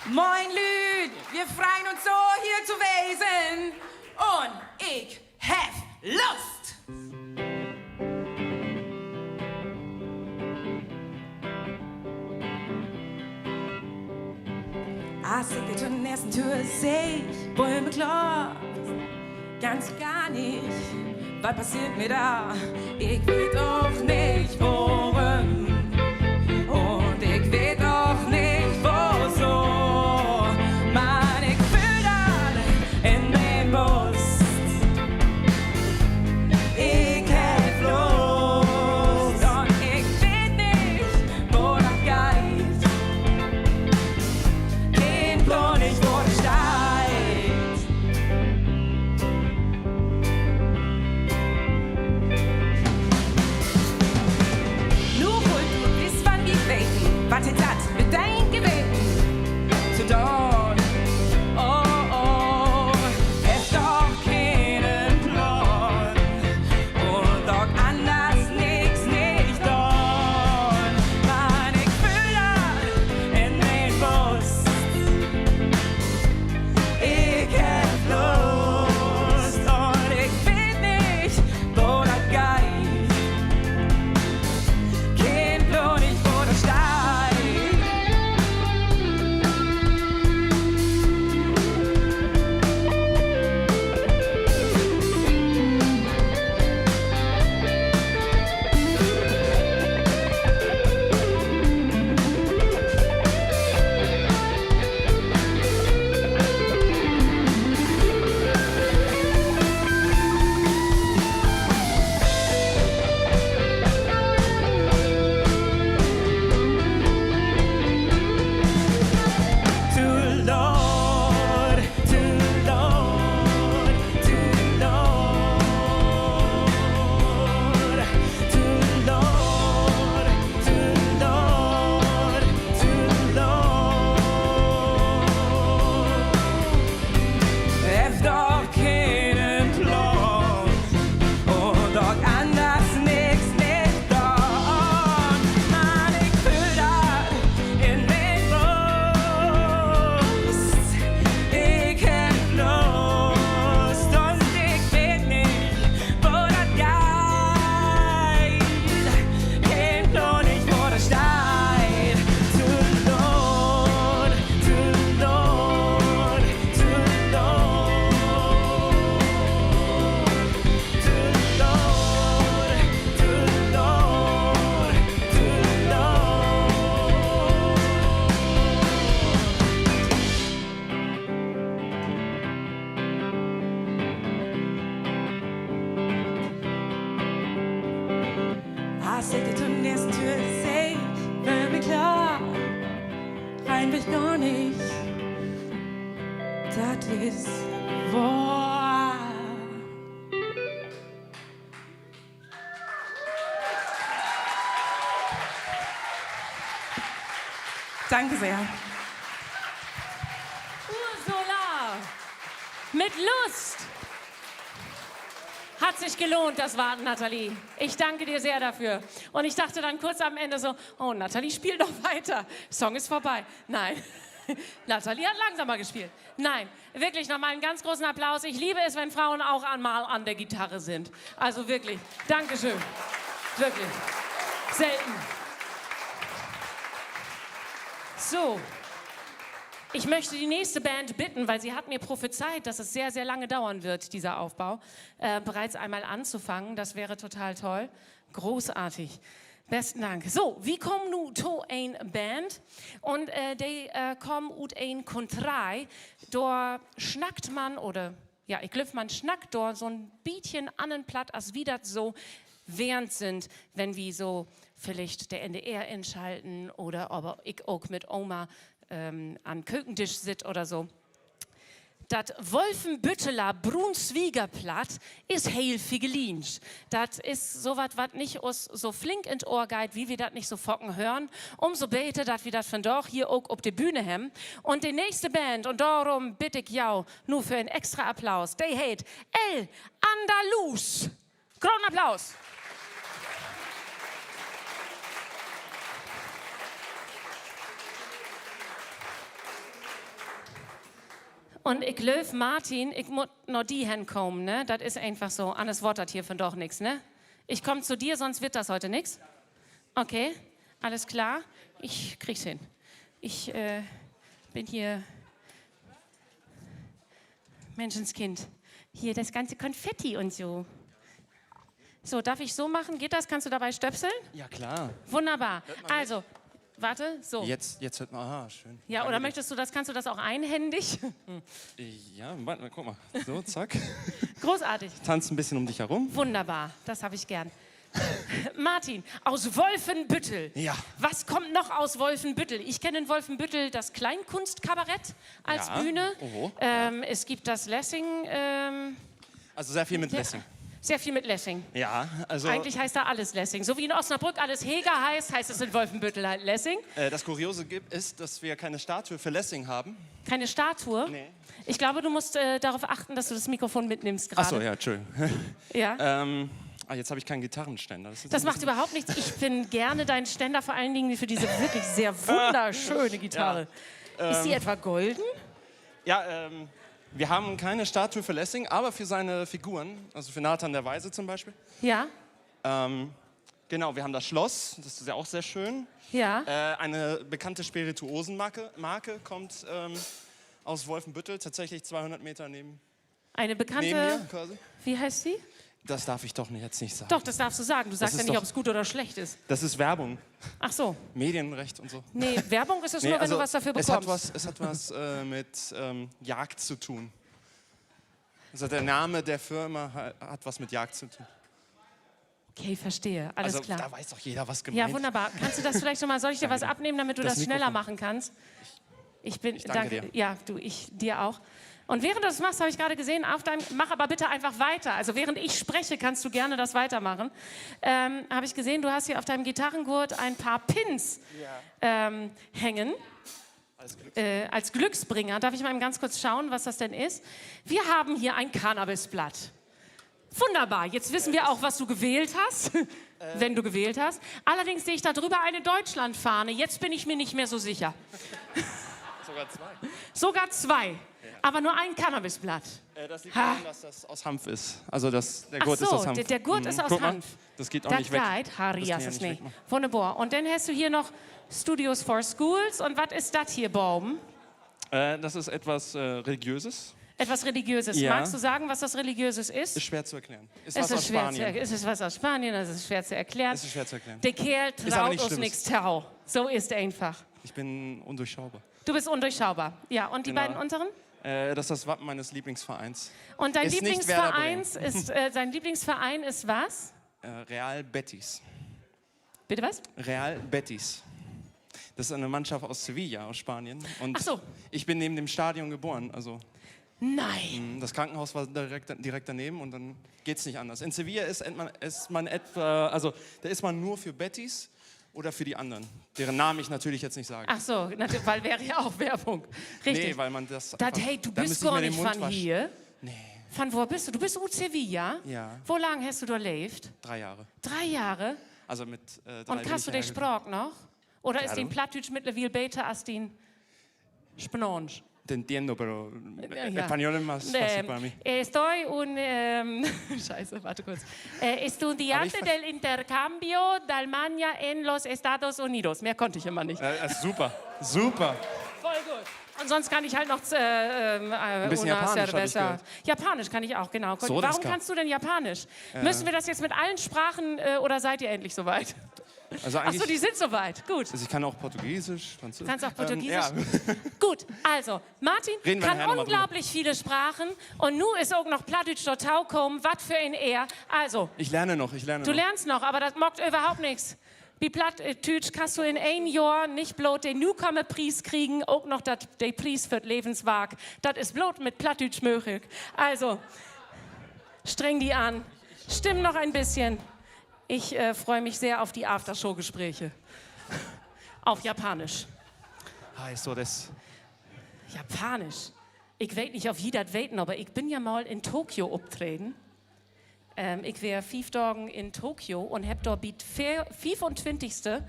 [SPEAKER 19] Moin Lüd, wir freuen uns so, hier zu wesen. Und ich hab Lust. Als ich den ersten Tür seh, wollen wir klar, ganz gar nicht. Was passiert mir da? Ich weiß auch nicht, worum. Und ich weiß auch nicht, wieso. Mann, ich fühl dann in dem Bus. Ich hab Lust. Und ich weiß nicht, wo das geht. Den Plan nicht, wo das steht. Nur wohl du bist von die Wegen, was jetzt hat mit dein Gewinn zu tun. Oh, oh, es doch keinen Plan und doch anders nix nicht tun. Mann, ich fühl das in den Bus. Ich hab Lust und ich weiß nicht, wo das geht. Kein Plan nicht, wo das steht. To Lord, to Lord, to Lord, to Lord, to Lord, to Lord. Hef doch keinen Plan und doch anders nix nicht da. Mann, ich fühl das in den Brust. Ich hab Lust und ich weiß nicht, wo das geht. Kein Plan nicht, wo das steht. To Lord, to Lord, to Lord, to Lord, to Lord, to Als ich die Turnierstür seh, wird mir klar, eigentlich gar nicht, das ist wahr. Danke sehr.
[SPEAKER 2] Ursula, mit Lust. Hat sich gelohnt, das Warten, Nathalie. Ich danke dir sehr dafür. Und ich dachte dann kurz am Ende so, oh, Nathalie, spiel doch weiter. Song ist vorbei. Nein, Nathalie hat langsamer gespielt. Nein, wirklich nochmal einen ganz großen Applaus. Ich liebe es, wenn Frauen auch einmal an der Gitarre sind. Also wirklich, Dankeschön. Wirklich, selten. So. Ich möchte die nächste Band bitten, weil sie hat mir prophezeit, dass es sehr, sehr lange dauern wird, dieser Aufbau, bereits einmal anzufangen. Das wäre total toll. Großartig. Besten Dank. So, wie kommen nu to ein Band? Und die kommen ut ein Kontrai, da schnackt man, oder ja, ich glaube, man schnackt da so ein bisschen an Platt, als wie das so während sind, wenn wir so vielleicht der NDR einschalten oder aber ich auch mit Oma am Küchentisch sit oder so. Das Wolfenbütteler Brunswigerplatt ist heel figelinsch. Das ist sowas, was nicht uns so flink in Ohr geht, wie wir das nicht so focken hören. Umso besser, dass wir das von doch hier auch auf die Bühne haben. Und die nächste Band, und darum bitte ich jau nur für einen extra Applaus, die heißt El Andalus. Großen Applaus. Und ich löf Martin, ich muss noch die hinkommen, ne? Das ist einfach so. Anders Wort hat hier von doch nichts, ne? Ich komme zu dir, sonst wird das heute nichts. Okay, alles klar. Ich krieg's hin. Ich bin hier Menschenskind. Hier das ganze Konfetti und so. So, darf ich so machen? Geht das? Kannst du dabei stöpseln?
[SPEAKER 15] Ja, klar.
[SPEAKER 2] Wunderbar. Also, warte, so.
[SPEAKER 15] Jetzt hört man, aha, schön.
[SPEAKER 2] Ja, oder möchtest du das, kannst du das auch einhändig?
[SPEAKER 15] Ja, warte mal, guck mal. So, zack.
[SPEAKER 2] Großartig.
[SPEAKER 15] Tanz ein bisschen um dich herum.
[SPEAKER 2] Wunderbar, das habe ich gern. Martin, aus Wolfenbüttel.
[SPEAKER 15] Ja.
[SPEAKER 2] Was kommt noch aus Wolfenbüttel? Ich kenne in Wolfenbüttel das Kleinkunstkabarett als
[SPEAKER 15] Ja.
[SPEAKER 2] Bühne.
[SPEAKER 15] Oho.
[SPEAKER 2] Es gibt das Lessing.
[SPEAKER 15] Also sehr viel mit
[SPEAKER 2] Ja.
[SPEAKER 15] Lessing.
[SPEAKER 2] Sehr viel mit Lessing.
[SPEAKER 15] Ja, also
[SPEAKER 2] Eigentlich heißt da alles Lessing. So wie in Osnabrück alles Heger heißt, heißt es in Wolfenbüttel halt Lessing.
[SPEAKER 15] das Kuriose ist, dass wir keine Statue für Lessing haben.
[SPEAKER 2] Keine Statue.
[SPEAKER 15] Nee.
[SPEAKER 2] Ich glaube, du musst darauf achten, dass du das Mikrofon mitnimmst gerade.
[SPEAKER 15] Achso, ja, Entschuldigung.
[SPEAKER 2] Ja.
[SPEAKER 15] Jetzt habe ich keinen Gitarrenständer. ist
[SPEAKER 2] Das
[SPEAKER 15] ein
[SPEAKER 2] macht
[SPEAKER 15] bisschen-
[SPEAKER 2] überhaupt nichts. Ich bin gerne dein Ständer, vor allen Dingen für diese wirklich sehr wunderschöne Gitarre. Ist die etwa golden?
[SPEAKER 15] Ja, wir haben keine Statue für Lessing, aber für seine Figuren, also für Nathan der Weise zum Beispiel.
[SPEAKER 2] Ja.
[SPEAKER 15] Genau, wir haben das Schloss, das ist ja auch sehr schön.
[SPEAKER 2] Ja.
[SPEAKER 15] Eine bekannte Spirituosenmarke kommt aus Wolfenbüttel, tatsächlich 200 Meter neben
[SPEAKER 2] Eine bekannte.
[SPEAKER 15] mir quasi.
[SPEAKER 2] Wie heißt sie?
[SPEAKER 15] Das darf ich doch jetzt nicht sagen.
[SPEAKER 2] Doch, das darfst du sagen. Du sagst
[SPEAKER 15] ist
[SPEAKER 2] ja nicht,
[SPEAKER 15] doch-
[SPEAKER 2] ob es gut oder schlecht ist.
[SPEAKER 15] Das ist Werbung,
[SPEAKER 2] Ach so.
[SPEAKER 15] Medienrecht und so.
[SPEAKER 2] Nee, Werbung ist es nur, wenn du was dafür bekommst.
[SPEAKER 15] Es hat was mit Jagd zu tun. Also der Name der Firma hat was mit Jagd zu tun.
[SPEAKER 2] Okay, verstehe. Alles
[SPEAKER 15] also
[SPEAKER 2] klar.
[SPEAKER 15] da weiß doch jeder, was gemeint
[SPEAKER 2] Ja,
[SPEAKER 15] ist.
[SPEAKER 2] wunderbar. Kannst du das vielleicht schon mal, soll ich dir was abnehmen, damit du
[SPEAKER 15] Das
[SPEAKER 2] das schneller
[SPEAKER 15] Mikrofon.
[SPEAKER 2] machen kannst? Ich bin,
[SPEAKER 15] danke dir.
[SPEAKER 2] Ja, ich dir auch. Und während du das machst, habe ich gerade gesehen, mach aber bitte einfach weiter. Also während ich spreche, kannst du gerne das weitermachen. Habe ich gesehen, du hast hier auf deinem Gitarrengurt ein paar Pins hängen. Als Glücksbringer. Darf ich mal ganz kurz schauen, was das denn ist? Wir haben hier ein Cannabisblatt. Wunderbar, jetzt wissen wir auch, was du gewählt hast, wenn du gewählt hast. Allerdings sehe ich da drüber eine Deutschlandfahne. Jetzt bin ich mir nicht mehr so sicher.
[SPEAKER 15] Sogar zwei.
[SPEAKER 2] Sogar zwei, aber nur ein Cannabisblatt.
[SPEAKER 15] Das liegt
[SPEAKER 2] Ha.
[SPEAKER 15] daran, dass das aus Hanf ist. Also der
[SPEAKER 2] Ach
[SPEAKER 15] Gurt ist
[SPEAKER 2] so,
[SPEAKER 15] aus Hanf.
[SPEAKER 2] der Gurt ist aus
[SPEAKER 15] Guck mal,
[SPEAKER 2] Hanf.
[SPEAKER 15] das geht auch
[SPEAKER 2] Das
[SPEAKER 15] nicht weg.
[SPEAKER 2] geht, Harry,
[SPEAKER 15] Das kann
[SPEAKER 2] das
[SPEAKER 15] ich
[SPEAKER 2] ist
[SPEAKER 15] nicht
[SPEAKER 2] nicht.
[SPEAKER 15] wegmachen.
[SPEAKER 2] Wunderbar. Und dann hast du hier noch Studios for Schools. Und was ist das hier, Baum?
[SPEAKER 15] Das ist etwas Religiöses.
[SPEAKER 2] Etwas Religiöses.
[SPEAKER 15] Ja.
[SPEAKER 2] Magst du sagen, was das Religiöses ist?
[SPEAKER 15] Ist schwer zu erklären. Ist
[SPEAKER 2] Es
[SPEAKER 15] was
[SPEAKER 2] ist
[SPEAKER 15] aus
[SPEAKER 2] schwer
[SPEAKER 15] Spanien.
[SPEAKER 2] es ist was aus Spanien, das ist schwer zu erklären.
[SPEAKER 15] Es ist schwer zu erklären.
[SPEAKER 2] Der Kerl
[SPEAKER 15] Ist aber
[SPEAKER 2] traut
[SPEAKER 15] nichts
[SPEAKER 2] uns
[SPEAKER 15] Schlimmes.
[SPEAKER 2] nichts Tau. So ist er einfach.
[SPEAKER 15] Ich bin undurchschaubar.
[SPEAKER 2] Du bist undurchschaubar. Ja, und die
[SPEAKER 15] Genau.
[SPEAKER 2] beiden unteren?
[SPEAKER 15] Das ist das Wappen meines Lieblingsvereins.
[SPEAKER 2] Und dein
[SPEAKER 15] Ist nicht Werder
[SPEAKER 2] dein Lieblingsverein ist was?
[SPEAKER 15] Real Betis.
[SPEAKER 2] Bitte was?
[SPEAKER 15] Real Betis. Das ist eine Mannschaft aus Sevilla, aus Spanien. Und
[SPEAKER 2] Ach so.
[SPEAKER 15] ich bin neben dem Stadion geboren. Also
[SPEAKER 2] Nein.
[SPEAKER 15] das Krankenhaus war direkt daneben und dann geht's nicht anders. In Sevilla ist man etwa, also da ist man nur für Betis oder für die anderen, deren Namen ich natürlich jetzt nicht sage.
[SPEAKER 2] Ach so, weil wäre ja auch Werbung. Richtig.
[SPEAKER 15] Nee, weil man das.
[SPEAKER 2] Das,
[SPEAKER 15] einfach-
[SPEAKER 2] hey, du
[SPEAKER 15] da
[SPEAKER 2] bist
[SPEAKER 15] müsste ich
[SPEAKER 2] gar
[SPEAKER 15] mir den
[SPEAKER 2] nicht
[SPEAKER 15] Mund
[SPEAKER 2] von
[SPEAKER 15] waschen.
[SPEAKER 2] hier.
[SPEAKER 15] Nee.
[SPEAKER 2] Von wo bist du? Du bist aus Sevilla?
[SPEAKER 15] Ja.
[SPEAKER 2] Wo lange hast du da gelebt?
[SPEAKER 15] 3 Jahre.
[SPEAKER 2] 3 Jahre?
[SPEAKER 15] Also mit 3
[SPEAKER 2] Und
[SPEAKER 15] bin
[SPEAKER 2] kannst du
[SPEAKER 15] ich
[SPEAKER 2] die Sprache noch? Oder
[SPEAKER 15] Ja,
[SPEAKER 2] ist den
[SPEAKER 15] du.
[SPEAKER 2] Plattdeutsch mittlerweile besser als den Spanisch?
[SPEAKER 15] Te entiendo, pero
[SPEAKER 2] Ja.
[SPEAKER 15] español es más fácil para mí.
[SPEAKER 2] Estoy Scheiße, warte kurz. Estudiante
[SPEAKER 15] Aber
[SPEAKER 2] del intercambio de Alemania en los Estados Unidos. Mehr konnte ich immer nicht.
[SPEAKER 15] Super, super.
[SPEAKER 2] Voll gut. Und sonst kann ich halt noch
[SPEAKER 15] bisschen
[SPEAKER 2] una
[SPEAKER 15] Japanisch, hab ich
[SPEAKER 2] cerveza.
[SPEAKER 15] gehört.
[SPEAKER 2] Japanisch kann ich auch, genau.
[SPEAKER 15] So, das
[SPEAKER 2] Warum
[SPEAKER 15] kann-
[SPEAKER 2] kannst du denn Japanisch? Müssen wir das jetzt mit allen Sprachen oder seid ihr endlich soweit?
[SPEAKER 15] Also
[SPEAKER 2] Achso,
[SPEAKER 15] eigentlich,
[SPEAKER 2] die sind soweit. Gut.
[SPEAKER 15] also ich kann auch Portugiesisch, Französisch.
[SPEAKER 2] Kannst auch Portugiesisch?
[SPEAKER 15] Ja.
[SPEAKER 2] Gut, also, Martin
[SPEAKER 15] Reden wir
[SPEAKER 2] kann
[SPEAKER 15] nachher noch mal
[SPEAKER 2] unglaublich viele Sprachen und nu ist auch noch Plattdeutsch dort kommen. Was für ein Er. Also,
[SPEAKER 15] Ich lerne noch.
[SPEAKER 2] du lernst noch, aber das mockt überhaupt nichts. Wie Plattdeutsch kannst du in ein Jahr nicht bloß den Newcomer-Preis kriegen, auch noch den Preis für das Lebenswerk. Das ist bloß mit Plattdeutsch möglich. Also, streng die an. Stimm noch ein bisschen. Ich freue mich sehr auf die Aftershow-Gespräche. Auf Japanisch.
[SPEAKER 15] Hi, so das.
[SPEAKER 2] Japanisch. Ich weiß nicht, ob jeder das weiß, aber ich bin ja mal in Tokio auftreten. Ich wäre 5 Tage in Tokio und hab dort die 25.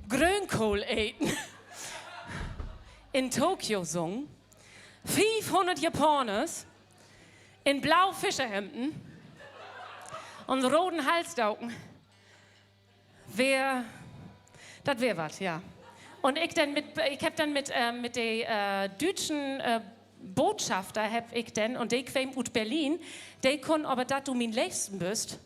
[SPEAKER 2] Grünkohl eten in Tokio gesungen. 500 Japaners in blau Fischerhemden und roten Halsdauken. Das wäre was, ja. Und ich hab dann mit der deutschen Botschafter und die kwam aus Berlin, die kon aber dat du mein Liebsten bist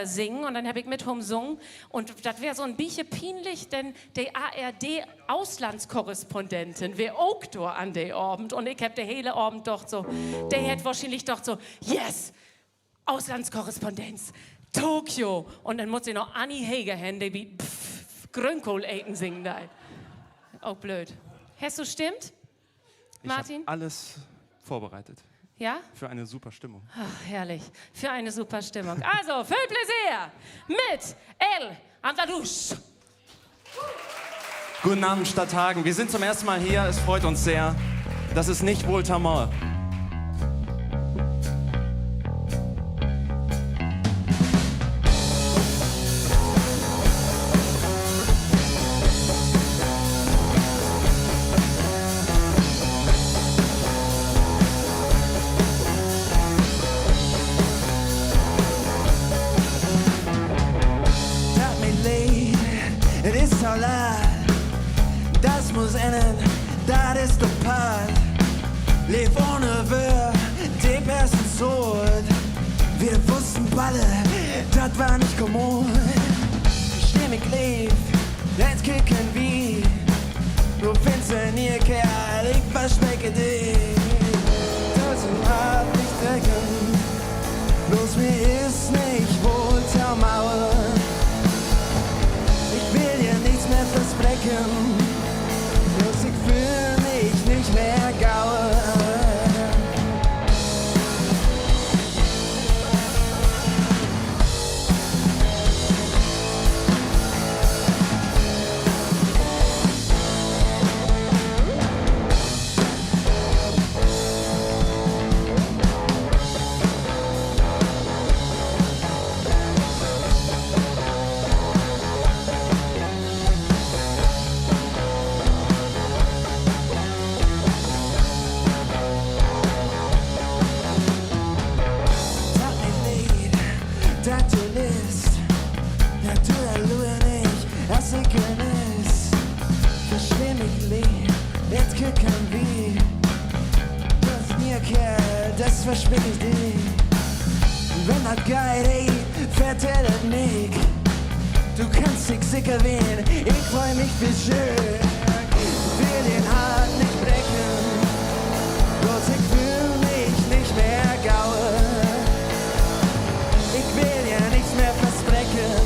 [SPEAKER 2] singen und dann habe ich mit ihm gesungen und das wäre so ein bisschen peinlich, denn die ARD-Auslandskorrespondentin wäre auch da an der Abend und ich habe den hele Abend doch so, der hätte wahrscheinlich doch so, yes, Auslandskorrespondenz, Tokio und dann muss ich noch Annie Hager haben, die wie Grünkohl-Eten singen da. Auch blöd. Hast du stimmt? Martin?
[SPEAKER 15] Ich habe alles vorbereitet.
[SPEAKER 2] Ja?
[SPEAKER 15] Für eine super Stimmung.
[SPEAKER 2] Ach, herrlich. Für eine super Stimmung. Also, viel Plaisir mit El Andalus.
[SPEAKER 15] Guten Abend, Stadthagen. Wir sind zum ersten Mal hier. Es freut uns sehr. Das ist nicht Wohltamor.
[SPEAKER 9] Das muss enden, das ist der Part. Lev ohne Wör, die besten Sod. Wir wussten beide, das war nicht kommod. Stimm ich lieb, jetzt kicken wie. Du findest ein ihr Kerl, ich verspreche dich. Das ist hart nicht drecken, bloß mir ist nicht wohl zur Mauer. Ich will dir nichts mehr versprechen. Bloß ich fühl mich nicht mehr gaue. Das verspreche ich dir. Wenn das geil, ey, vertell das nicht. Du kannst dich sicher wählen, ich freu mich für schön. Will den Hart nicht brechen, bloß ich fühl mich nicht mehr gaue. Ich will ja nichts mehr versprechen,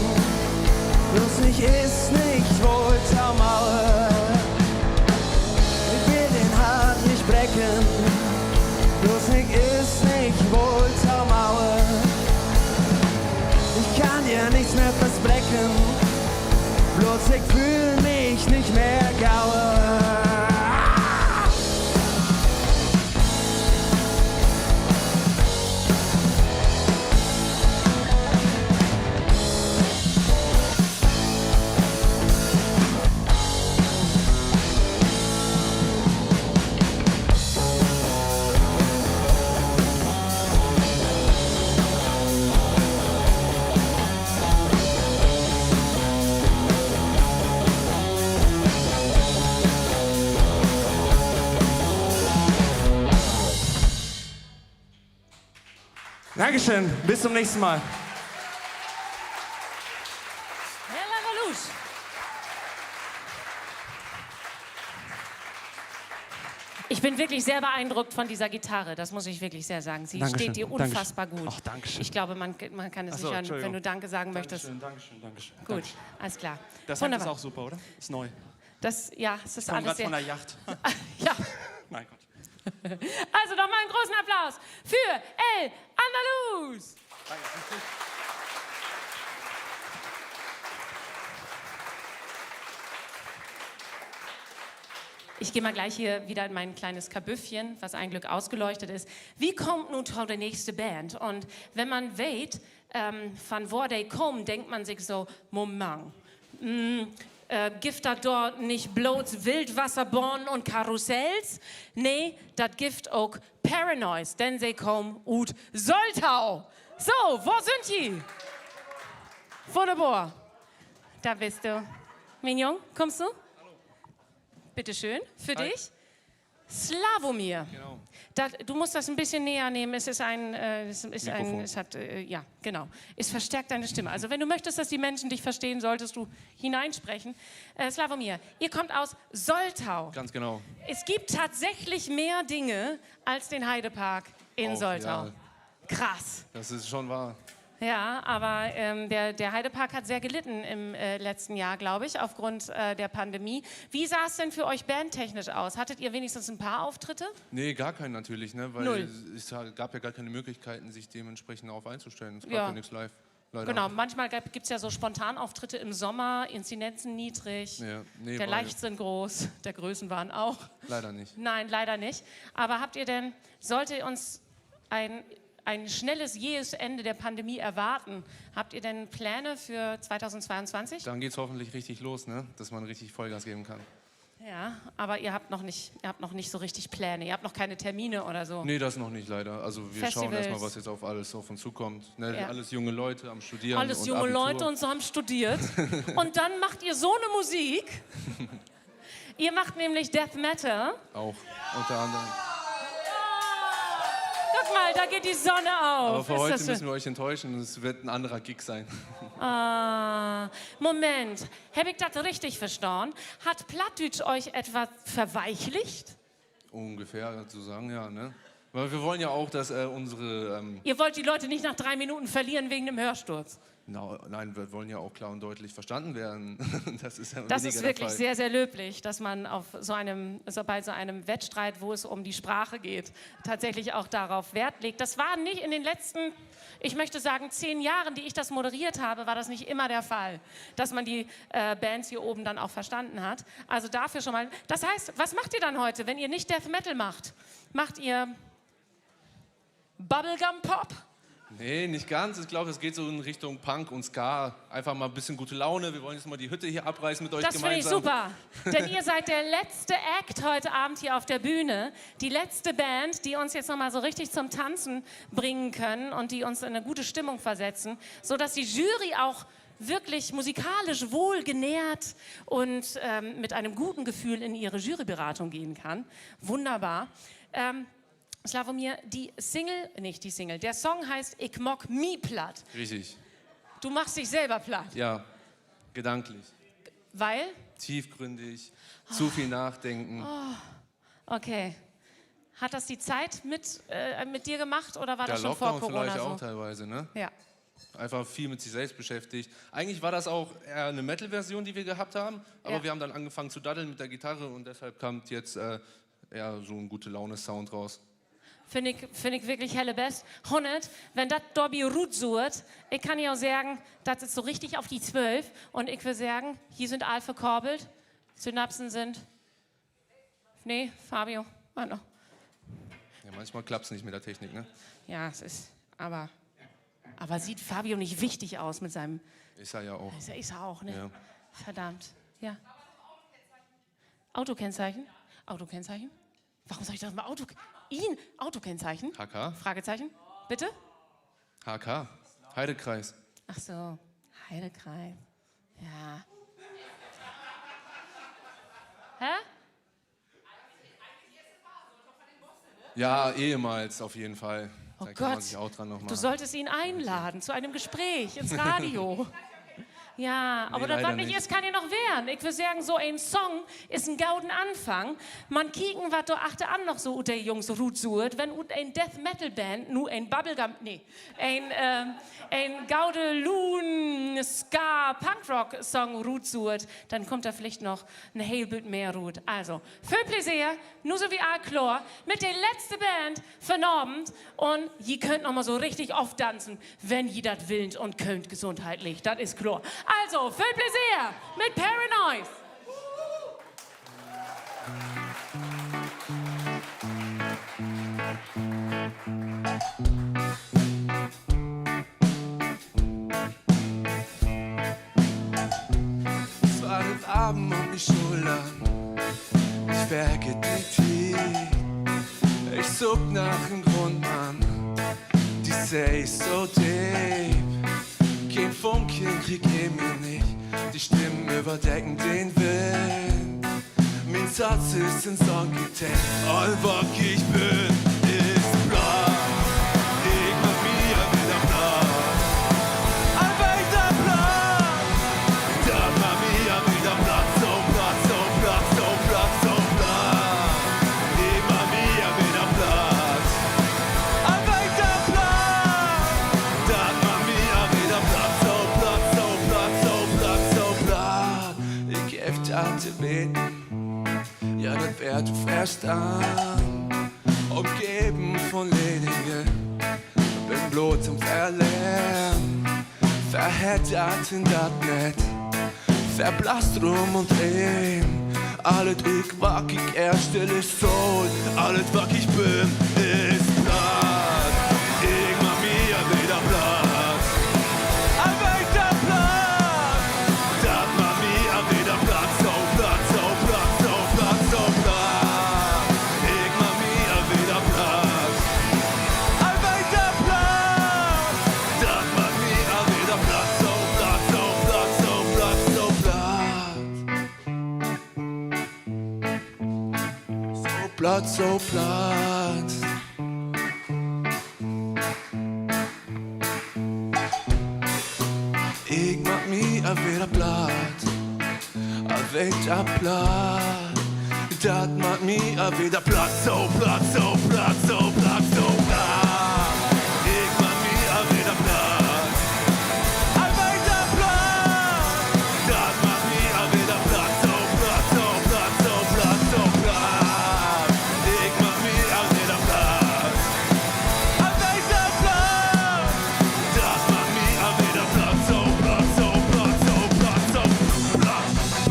[SPEAKER 9] bloß ich ist nicht wohl zur Mauer. Ich will den Hart nicht brechen, bloß ich ist nicht wohl zur Mauer. Ich kann dir nichts mehr versprechen, bloß ich fühl mich nicht mehr gaue.
[SPEAKER 15] Dankeschön, bis zum nächsten Mal.
[SPEAKER 2] Herr Lavallouche. Ich bin wirklich sehr beeindruckt von dieser Gitarre, das muss ich wirklich sehr sagen. Sie
[SPEAKER 15] Dankeschön,
[SPEAKER 2] steht dir unfassbar gut.
[SPEAKER 15] Ach, Dankeschön.
[SPEAKER 2] Ich glaube, man kann es
[SPEAKER 15] Ach so,
[SPEAKER 2] nicht hören, wenn
[SPEAKER 15] Entschuldigung.
[SPEAKER 2] du Danke sagen möchtest.
[SPEAKER 15] Dankeschön.
[SPEAKER 2] Gut, alles klar.
[SPEAKER 15] Das Hemd ist
[SPEAKER 2] Wunderbar.
[SPEAKER 15] auch super, oder? Ist neu.
[SPEAKER 2] Das, ja, es ist
[SPEAKER 15] Komm
[SPEAKER 2] alles
[SPEAKER 15] grad
[SPEAKER 2] sehr...
[SPEAKER 15] von der Yacht.
[SPEAKER 2] Ja.
[SPEAKER 15] Mein Gott.
[SPEAKER 2] Also nochmal einen großen Applaus für El Andalus. Ich gehe mal gleich hier wieder in mein kleines Kabüffchen, was ein Glück ausgeleuchtet ist. Wie kommt nun tot die nächste Band? Und wenn man weet, von wo die kommen, denkt man sich so, Moment, gibt das dort nicht bloß Wildwasserbahnen und Karussells? Nee, das gibt auch Paranoids, denn sie kommen ut Soltau. So, wo sind die? Wunderbar. Da bist du. Mignon, kommst du? Bitte schön, für
[SPEAKER 7] Hi.
[SPEAKER 2] dich. Slavomir.
[SPEAKER 7] Genau.
[SPEAKER 2] Du musst das ein bisschen näher nehmen. Es ist ja, genau. Es verstärkt deine Stimme. Also wenn du möchtest, dass die Menschen dich verstehen, solltest du hineinsprechen. Slavomir, ihr kommt aus Soltau.
[SPEAKER 7] Ganz genau.
[SPEAKER 2] Es gibt tatsächlich mehr Dinge als den Heidepark in
[SPEAKER 7] Auch,
[SPEAKER 2] Soltau.
[SPEAKER 7] ja.
[SPEAKER 2] Krass.
[SPEAKER 7] Das ist schon wahr.
[SPEAKER 2] Ja, aber der Heidepark hat sehr gelitten im letzten Jahr, glaube ich, aufgrund der Pandemie. Wie sah es denn für euch bandtechnisch aus? Hattet ihr wenigstens ein paar Auftritte?
[SPEAKER 20] Nee, gar keinen natürlich, ne? Weil
[SPEAKER 2] Null.
[SPEAKER 20] es gab ja gar keine Möglichkeiten, sich dementsprechend darauf einzustellen. Es gab
[SPEAKER 2] Ja.
[SPEAKER 20] ja nichts live. Leider.
[SPEAKER 2] Genau, manchmal gibt es ja so Spontanauftritte im Sommer, Inzidenzen niedrig,
[SPEAKER 20] Ja, nee,
[SPEAKER 2] der
[SPEAKER 20] war-
[SPEAKER 2] Leichtsinn groß, der Größenwahn auch.
[SPEAKER 20] Leider nicht.
[SPEAKER 2] Nein, leider nicht. Aber sollte uns ein schnelles, jähes Ende der Pandemie erwarten, habt ihr denn Pläne für 2022?
[SPEAKER 20] Dann geht's hoffentlich richtig los, ne? Dass man richtig Vollgas geben kann.
[SPEAKER 2] Ja, aber ihr habt noch nicht so richtig Pläne, ihr habt noch keine Termine oder so.
[SPEAKER 20] Nee, das noch nicht leider. Also wir schauen
[SPEAKER 2] Festivals.
[SPEAKER 20] erstmal, was jetzt alles auf uns zukommt. Ne?
[SPEAKER 2] Ja.
[SPEAKER 20] Alles junge Leute am Studieren.
[SPEAKER 2] Alles
[SPEAKER 20] und
[SPEAKER 2] junge
[SPEAKER 20] Abitur.
[SPEAKER 2] Leute und so haben studiert. Und dann macht ihr so eine Musik. Ihr macht nämlich Death Metal.
[SPEAKER 20] Auch, unter anderem.
[SPEAKER 2] Guck mal, da geht die Sonne auf.
[SPEAKER 20] Aber für
[SPEAKER 2] Ist
[SPEAKER 20] heute
[SPEAKER 2] das schön?
[SPEAKER 20] müssen wir euch enttäuschen. Es wird ein anderer Gig sein.
[SPEAKER 2] Ah, Moment, habe ich das richtig verstanden? Hat Plattdeutsch euch etwas verweichlicht?
[SPEAKER 20] Ungefähr zu sagen, ja, ne? Weil wir wollen ja auch, dass unsere...
[SPEAKER 2] Ihr wollt die Leute nicht nach 3 Minuten verlieren wegen dem Hörsturz.
[SPEAKER 20] Nein, wir wollen ja auch klar und deutlich verstanden werden. Das ist ja
[SPEAKER 2] Das
[SPEAKER 20] weniger
[SPEAKER 2] ist
[SPEAKER 20] der
[SPEAKER 2] wirklich
[SPEAKER 20] Fall.
[SPEAKER 2] sehr, sehr löblich, dass man bei so einem Wettstreit, wo es um die Sprache geht, tatsächlich auch darauf Wert legt. Das war nicht in den letzten, ich möchte sagen, 10 Jahren, die ich das moderiert habe, war das nicht immer der Fall, dass man die Bands hier oben dann auch verstanden hat. Also dafür schon mal. Das heißt, was macht ihr dann heute, wenn ihr nicht Death Metal macht? Macht ihr Bubblegum Pop?
[SPEAKER 20] Nee, nicht ganz. Ich glaube, es geht so in Richtung Punk und Ska. Einfach mal ein bisschen gute Laune. Wir wollen jetzt mal die Hütte hier abreißen mit euch
[SPEAKER 2] Das finde ich
[SPEAKER 20] gemeinsam.
[SPEAKER 2] super, denn ihr seid der letzte Act heute Abend hier auf der Bühne. Die letzte Band, die uns jetzt noch mal so richtig zum Tanzen bringen können und die uns in eine gute Stimmung versetzen, sodass die Jury auch wirklich musikalisch wohlgenährt und mit einem guten Gefühl in ihre Juryberatung gehen kann. Wunderbar. Slavomir, der Song heißt Ich mock mi platt.
[SPEAKER 20] Richtig.
[SPEAKER 2] Du machst dich selber platt,
[SPEAKER 20] Ja, gedanklich.
[SPEAKER 2] weil?
[SPEAKER 20] Tiefgründig, zu viel nachdenken.
[SPEAKER 2] Oh, okay. Hat das die Zeit mit dir gemacht oder war
[SPEAKER 20] Der
[SPEAKER 2] das schon
[SPEAKER 20] Lockdown
[SPEAKER 2] vor Corona
[SPEAKER 20] vielleicht
[SPEAKER 2] so?
[SPEAKER 20] auch teilweise, ne?
[SPEAKER 2] Ja.
[SPEAKER 20] Einfach viel mit sich selbst beschäftigt. Eigentlich war das auch eher eine Metal-Version, die wir gehabt haben, aber
[SPEAKER 2] Ja.
[SPEAKER 20] wir haben dann angefangen zu daddeln mit der Gitarre und deshalb kommt jetzt eher so ein gute Laune-Sound raus.
[SPEAKER 2] Finde ich wirklich helle best. 100, wenn das Dobby Ruth sucht, ich kann ja auch sagen, das ist so richtig auf die 12 und ich will sagen, hier sind alle verkorbelt, Synapsen sind, nee, Fabio, war noch.
[SPEAKER 20] Ja, manchmal klappt es nicht mit der Technik, ne?
[SPEAKER 2] Ja, es ist, aber sieht Fabio nicht wichtig aus mit seinem,
[SPEAKER 20] Ist er ja auch.
[SPEAKER 2] ist er auch, ne?
[SPEAKER 20] Ja.
[SPEAKER 2] Verdammt, ja. Autokennzeichen? Autokennzeichen? Warum soll ich das mal Autokennzeichen?
[SPEAKER 20] HK?
[SPEAKER 2] Fragezeichen? Bitte?
[SPEAKER 20] HK, Heidekreis.
[SPEAKER 2] Ach so, Heidekreis. Ja. Hä?
[SPEAKER 20] Ja, ehemals auf jeden Fall.
[SPEAKER 2] Oh
[SPEAKER 20] Da kann man
[SPEAKER 2] Gott,
[SPEAKER 20] sich auch dran noch
[SPEAKER 2] du
[SPEAKER 20] machen.
[SPEAKER 2] solltest ihn einladen zu einem Gespräch ins Radio. Ja, aber das, was
[SPEAKER 20] leider
[SPEAKER 2] nicht
[SPEAKER 20] nicht.
[SPEAKER 2] ist, kann ja noch werden. Ich würde sagen, so ein Song ist ein gauden Anfang. Man kicken, was da achte an noch so der Jungs Rut sucht, wenn ein Death Metal Band nur ein Bubblegum, ein gaude Loon Ska Punkrock Song Rut sucht, dann kommt da vielleicht noch ein Heilbild mehr Rut. Also, viel Plaisir, nur so wie A-Chlor, mit der letzten Band von Abend und ihr könnt noch mal so richtig oft tanzen, wenn ihr das willt und könnt gesundheitlich, das ist klar. Also, viel Plaisir mit Paranoise.
[SPEAKER 9] Es war der Abend um die Schultern, ich werke die tief. Ich such nach dem Grund, Mann, die Say so deep. Kein Funken krieg ich mir nicht, die Stimmen überdecken den Wind. Mein Satz ist ein Songgetext, all was ich bin, ist blau. Ich mach mir wieder blau. All weiter blau. Da mach mir wieder Platz, so Platz, so Platz, so Platz, so Platz. Ich mach mir wieder Platz. All weiter Platz. Da mach mir wieder Platz, so Platz, so Platz, so Platz, so Platz. Ich helfe Tante beten, ja, das wird verstanden. Umgeben von Ledigen, bin bloß zum Verlernen. Verheddert in das Netz, verblasst rum und drehen. Alles ich was ich erstelle ist Soul, alles was ich bin ist Platz. Ich mach mir wieder Platz. Ein weiter Platz. Das mach mir wieder Platz, so Platz, so Platz, so Platz, so Platz. Ich mach mir wieder Platz. Ein weiter Platz. Das mach mir wieder Platz, so Platz, so Platz, so Platz, so Platz. So Platz, so Platz. Ich mach mir wieder Platz, wieder Platz. Das macht mir wieder Platz, so Platz, so Platz, so Platz, so Platz. Ich mach mir wieder Platz, weiter Platz. Das macht mir wieder Platz, so Platz, so Platz, so Platz, so Platz. Ich mach mir wieder Platz, weiter Platz. Das macht mir wieder Platz, so Platz, so Platz, so Platz, so Platz,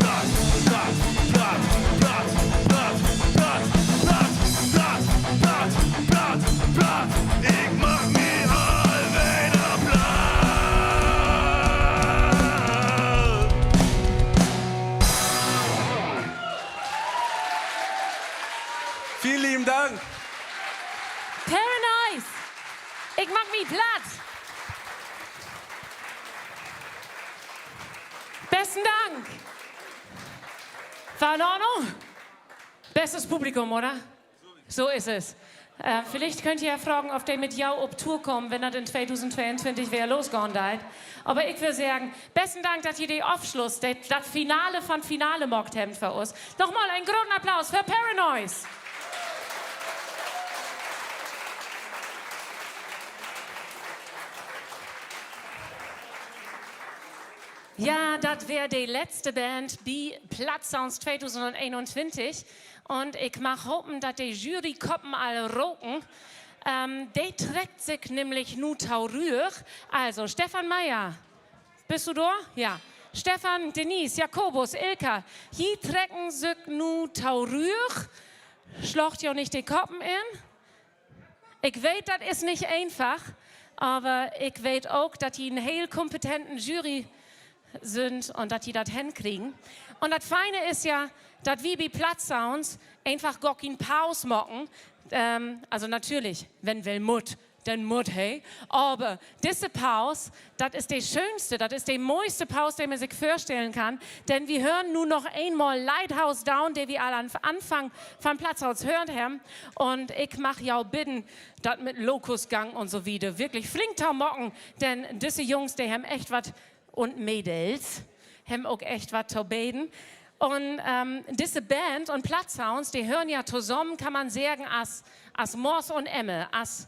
[SPEAKER 9] Platz, Platz, Platz, Platz, Platz, Platz, Platz, Platz, Platz, Platz, Platz. Ich mach mir wieder Platz.
[SPEAKER 15] Vielen lieben Dank.
[SPEAKER 2] Paranoise. Ich mach mich platt. Besten Dank. War in Ordnung? Bestes Publikum, oder? So ist es. Vielleicht könnt ihr ja fragen, ob der mit Jau auf Tour kommen, wenn das in 2022 wieder losgehen wird. Aber ich will sagen, besten Dank, dass ihr den Aufschluss, das Finale von Finale mockt habt für uns. Nochmal einen großen Applaus für Paranoise. Ja, das wäre die letzte Band bei Plattsounds 2021. Und ich mag hoffen, dass die Jurykoppen alle roken. Die trägt sich nämlich nu taurür. Also, Stefan Meyer, bist du da? Ja. Stefan, Denise, Jakobus, Ilka, hier trecken sich nu taurür. Schlocht ja nicht die Koppen in. Ich weiß, das ist nicht einfach, aber ich weiß auch, dass die einen heel kompetenten Jury sind und dass die das hinkriegen. Und das Feine ist ja, dass wir bei Plattsounds einfach gar keinen Pause machen. Also natürlich, wenn will Mut, dann Mut, hey. Aber diese Pause, das ist die schönste, das ist die mooiste Pause, die man sich vorstellen kann. Denn wir hören nur noch einmal Lighthouse Down, der wir alle am Anfang vom Platzhaus hören haben. Und ich mache ja auch bitten, das mit Locusgang und so wieder wirklich flink mocken. Denn diese Jungs, die haben echt was und Mädels haben auch echt was zu beten. Und diese Band und Platzsounds, die hören ja zusammen, kann man sagen, als Mors und Emme, als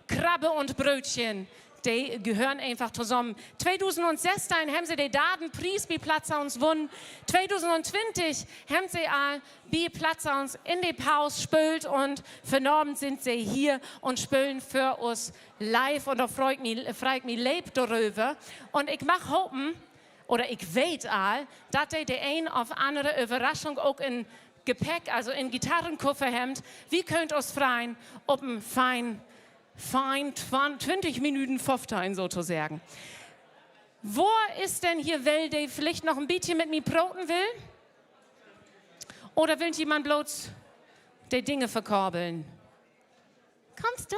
[SPEAKER 2] Krabbe und Brötchen. Die gehören einfach zusammen. 2016 haben sie den Datenpreis bei Platzsounds gewonnen. 2020 haben sie all bei Platzsounds in die Pause gespielt und für Abend sind sie hier und spielen für uns live und da freut mich lebt darüber. Und ich mag hoffen, oder ich weiß all, dass die eine auf andere Überraschung auch in Gepäck, also in Gitarrenkoffer haben. Wie könnt ihr uns freuen, ob ein fein 20 Minuten Pfofftein sozusagen. Wo ist denn hier, wer der vielleicht noch ein bisschen mit mir broten will? Oder will jemand bloß die Dinge verkorbeln? Kommst du?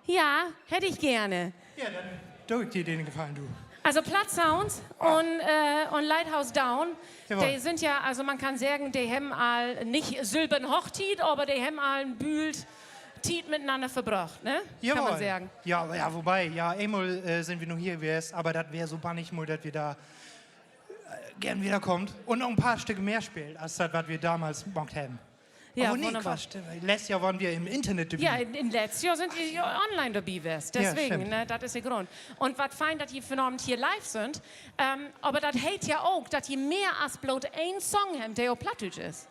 [SPEAKER 2] Ja, hätte ich gerne.
[SPEAKER 21] Ja, dann tue ich dir den Gefallen, du.
[SPEAKER 2] Also Platzsounds und Lighthouse Down,
[SPEAKER 21] Jawohl.
[SPEAKER 2] die sind ja, also man kann sagen, die haben all nicht silbern Hochtit, aber die haben all ein Bühlt Tiet miteinander verbracht, ne? Kann man sagen.
[SPEAKER 21] Ja, wobei, ja, einmal sind wir noch hier gewesen, aber das wäre so bannig mal, dass wir da gern wiederkommt und noch ein paar Stücke mehr spielt, als das, was wir damals gemacht haben.
[SPEAKER 2] Ja,
[SPEAKER 21] aber nee,
[SPEAKER 2] wunderbar.
[SPEAKER 21] Quatsch, letztes Jahr waren wir im Internet dabei.
[SPEAKER 2] Ja, in letztes Jahr sind die online dabei wärst. Deswegen,
[SPEAKER 21] stimmt.
[SPEAKER 2] ne, das ist der Grund. Und was fein, dass die für Abend hier live sind, aber das heißt ja auch, dass die mehr als bloß ein Song haben, der auch Plattdeutsch ist.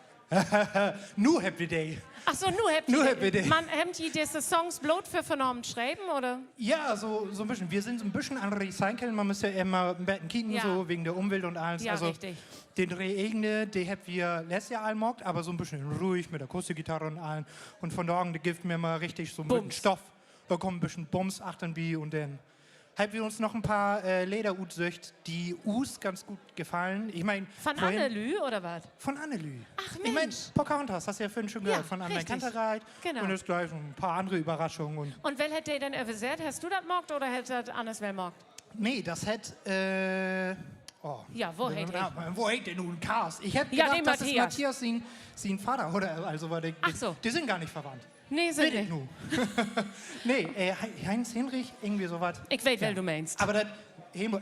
[SPEAKER 21] Nur Happy Day.
[SPEAKER 2] Ach so, nur habt
[SPEAKER 21] Nur
[SPEAKER 2] ihr,
[SPEAKER 21] Happy Day.
[SPEAKER 2] man, habt ihr diese Songs bloß für Abend schreiben, oder?
[SPEAKER 21] Ja, so ein bisschen. Wir sind ein bisschen an Recyceln. Man muss ja immer ein bisschen kicken,
[SPEAKER 2] Ja.
[SPEAKER 21] so wegen der Umwelt und alles.
[SPEAKER 2] Ja,
[SPEAKER 21] also,
[SPEAKER 2] richtig.
[SPEAKER 21] Den Dreh-Egne, den haben wir letztes Jahr all gemacht, aber so ein bisschen ruhig mit Akustikgitarre und allem. Und von da an, der gibt mir mal richtig so ein bisschen Stoff. Da kommt ein bisschen Bums, achten wie und dann haben wir uns noch ein paar Lederutsöcht, die uns ganz gut gefallen. Ich meine,
[SPEAKER 2] Von Annelü, oder was?
[SPEAKER 21] Von Annelü.
[SPEAKER 2] Ach
[SPEAKER 21] Ich meine,
[SPEAKER 2] Mensch.
[SPEAKER 21] Pocahontas, hast du ja vorhin schon gehört,
[SPEAKER 2] Ja,
[SPEAKER 21] von Anne
[SPEAKER 2] richtig.
[SPEAKER 21] Kantereit.
[SPEAKER 2] Genau.
[SPEAKER 21] Und jetzt gleich noch ein paar andere Überraschungen.
[SPEAKER 2] Und wer hätte denn übersetzt? Hast du das gemacht oder hätte das anders wer gemacht?
[SPEAKER 21] Nee, das hätte.
[SPEAKER 2] Ja, wo hätte ich?
[SPEAKER 21] Wo hätte nun Cars? Ich hätte
[SPEAKER 2] Ja,
[SPEAKER 21] gedacht,
[SPEAKER 2] den
[SPEAKER 21] das ist
[SPEAKER 2] Matthias.
[SPEAKER 21] Matthias sein Vater. Oder, also, weil
[SPEAKER 2] Ach so.
[SPEAKER 21] Die sind gar nicht verwandt.
[SPEAKER 2] Nee, sind
[SPEAKER 21] Weet ich
[SPEAKER 2] nicht.
[SPEAKER 21] nur. Nee, Heinz Hinrich, irgendwie sowas.
[SPEAKER 2] Ich weiß, wer du meinst.
[SPEAKER 21] Aber das,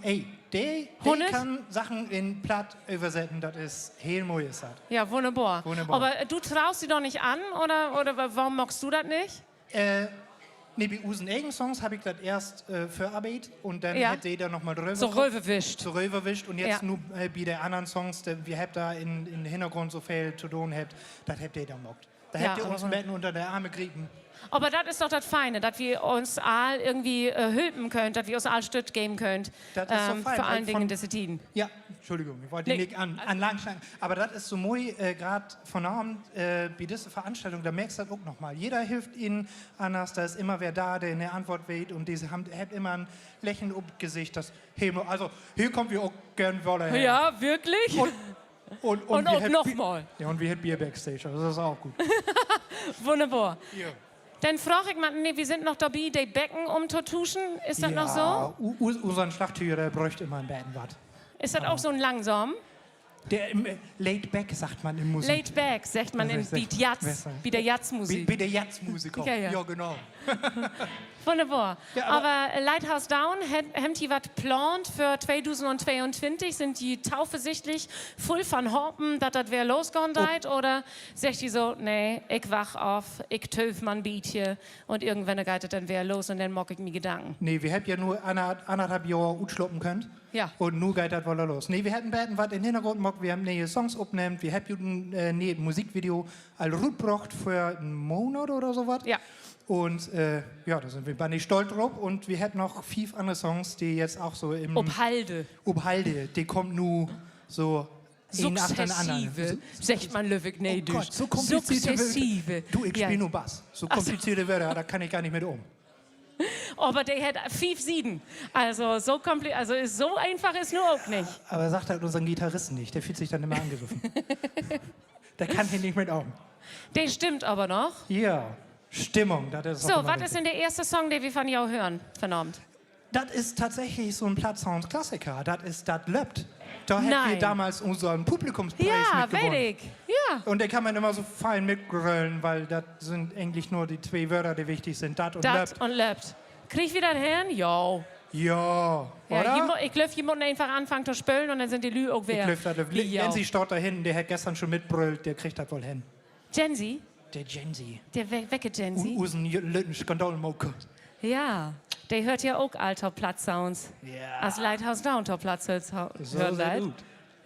[SPEAKER 21] ey, der
[SPEAKER 2] Hundes?
[SPEAKER 21] kann Sachen in Platt übersetzen, das ist Helmo ist das.
[SPEAKER 2] Ja, wunderbar.
[SPEAKER 21] Wunderbar.
[SPEAKER 2] Aber du traust sie doch nicht an, oder warum magst du das nicht?
[SPEAKER 21] Nee, bei unseren eigenen Songs habe ich das erst für Arbeit und dann
[SPEAKER 2] Ja.
[SPEAKER 21] hat jeder nochmal drüber
[SPEAKER 2] So
[SPEAKER 21] geguckt.
[SPEAKER 2] rüberwischt.
[SPEAKER 21] So rüberwischt und jetzt
[SPEAKER 2] Ja.
[SPEAKER 21] nur bei den anderen Songs, wir habt da im Hintergrund so viel zu tun habt, das habt ihr da mockt. Da
[SPEAKER 2] Ja,
[SPEAKER 21] habt ihr
[SPEAKER 2] aber
[SPEAKER 21] uns
[SPEAKER 2] so-
[SPEAKER 21] Betten unter der Arme kriegen.
[SPEAKER 2] Aber das ist doch das Feine, dass wir uns all irgendwie helfen können, dass wir uns all Stütz geben können.
[SPEAKER 21] Das ist so fein,
[SPEAKER 2] Vor allen
[SPEAKER 21] halt
[SPEAKER 2] Dingen
[SPEAKER 21] von-
[SPEAKER 2] diese Tiden.
[SPEAKER 21] Ja, Entschuldigung, ich wollte
[SPEAKER 2] Nee.
[SPEAKER 21] nicht an lang schlagen. Aber das ist so moi, gerade von Abend, bei dieser Veranstaltung, da merkst du das auch nochmal. Jeder hilft ihnen anders, da ist immer wer da, der eine Antwort weht und diese haben immer ein Lächeln um Gesicht. Das, hey, also hier kommen wir auch gern wollen.
[SPEAKER 2] Ja, wirklich?
[SPEAKER 21] Und
[SPEAKER 2] Und
[SPEAKER 21] wir
[SPEAKER 2] auch
[SPEAKER 21] hätten
[SPEAKER 2] nochmal.
[SPEAKER 21] Ja, und wir hätten Bier Backstage, also das ist auch gut.
[SPEAKER 2] Wunderbar.
[SPEAKER 21] Ja.
[SPEAKER 2] Dann frage ich mal, nee, wir sind noch dabei, die Becken umzutuschen. Ist das noch so?
[SPEAKER 21] Unser Schlachthürer, der bräuchte immer ein Bettenbad.
[SPEAKER 2] Ist das auch so ein langsam?
[SPEAKER 21] Der laid back, sagt man in Musik.
[SPEAKER 2] Laid back, sagt man in
[SPEAKER 21] Das ist
[SPEAKER 2] Beat Jazz,
[SPEAKER 21] besser.
[SPEAKER 2] wie der Jazzmusik.
[SPEAKER 21] Wie der Jazzmusiker.
[SPEAKER 2] Ja.
[SPEAKER 21] genau.
[SPEAKER 2] Wunderbar.
[SPEAKER 21] Ja,
[SPEAKER 2] aber Lighthouse Down, haben die was geplant für 2022? Sind die taufesichtlich voll von Hoppen, dass das wer losgehen deit? Oder sagt die so, nee, ich wach auf, ich töf man Bietje und irgendwann geht es dann wer los und dann mock ich mir Gedanken.
[SPEAKER 21] Nee, wir hätten ja nur anderthalb Jahre utschluppen können.
[SPEAKER 2] Ja.
[SPEAKER 21] Und nun geht das wohl los. Nee, wir hätten Betten was in den Hintergrund gemacht, wir haben neue Songs aufgenommen, wir hätten ein Musikvideo all rutbracht für einen Monat oder sowas.
[SPEAKER 2] Ja.
[SPEAKER 21] Und ja, da sind wir bei nicht stolz drauf. Und wir hätten noch 5 andere Songs, die jetzt auch so im...
[SPEAKER 2] Obhalde.
[SPEAKER 21] Obhalde, die kommt nu so... ein nach den anderen.
[SPEAKER 2] Sukzessive, sagt man Löwig, nee,
[SPEAKER 21] Oh Gott, so komplizierte
[SPEAKER 2] Sukzessive.
[SPEAKER 21] Wörter. Du, ich
[SPEAKER 2] Ja.
[SPEAKER 21] spiele nur Bass. So
[SPEAKER 2] Ach so.
[SPEAKER 21] komplizierte Wörter, da kann ich gar nicht mit um.
[SPEAKER 2] Aber der hat 5 Sieden. Also so also ist so einfach ist nur auch nicht.
[SPEAKER 21] Aber sagt halt unseren Gitarristen nicht, der fühlt sich dann immer angegriffen. Der kann hier nicht mit um.
[SPEAKER 2] Der stimmt aber noch.
[SPEAKER 21] Ja, Stimmung, das ist
[SPEAKER 2] So,
[SPEAKER 21] auch immer
[SPEAKER 2] was
[SPEAKER 21] wichtig.
[SPEAKER 2] ist denn der erste Song, den wir von jou hören, verdammt?
[SPEAKER 21] Das ist tatsächlich so ein Plattsound-Klassiker. Das ist Das Löppt. Da hätten wir
[SPEAKER 2] Nein.
[SPEAKER 21] damals unseren Publikumspreis
[SPEAKER 2] Ja,
[SPEAKER 21] mitgewonnen.
[SPEAKER 2] weiß ich. Ja.
[SPEAKER 21] Und da kann man immer so fein mitgrölen, weil das sind eigentlich nur die 2 Wörter, die wichtig sind. Dat und
[SPEAKER 2] Dat
[SPEAKER 21] Löppt.
[SPEAKER 2] und Löppt. Krieg wir das hin? Jo.
[SPEAKER 21] Ja,
[SPEAKER 2] Ja,
[SPEAKER 21] oder?
[SPEAKER 2] ich glaube, jemand einfach anfangen zu spülen und dann sind die Lü auch
[SPEAKER 21] Ich
[SPEAKER 2] wer.
[SPEAKER 21] glaube, Jensi steht da hinten, der hat gestern schon mitbrüllt, der kriegt das wohl hin.
[SPEAKER 2] Jensi?
[SPEAKER 21] Der Jensi.
[SPEAKER 2] Der wecke Jensi?
[SPEAKER 21] Usen Lütten Skandalmoke.
[SPEAKER 2] Ja, der hört ja auch alter Platz-Sounds.
[SPEAKER 21] Ja.
[SPEAKER 2] Als Lighthouse Downtown Platz hört
[SPEAKER 21] sehr
[SPEAKER 2] leid.
[SPEAKER 21] gut.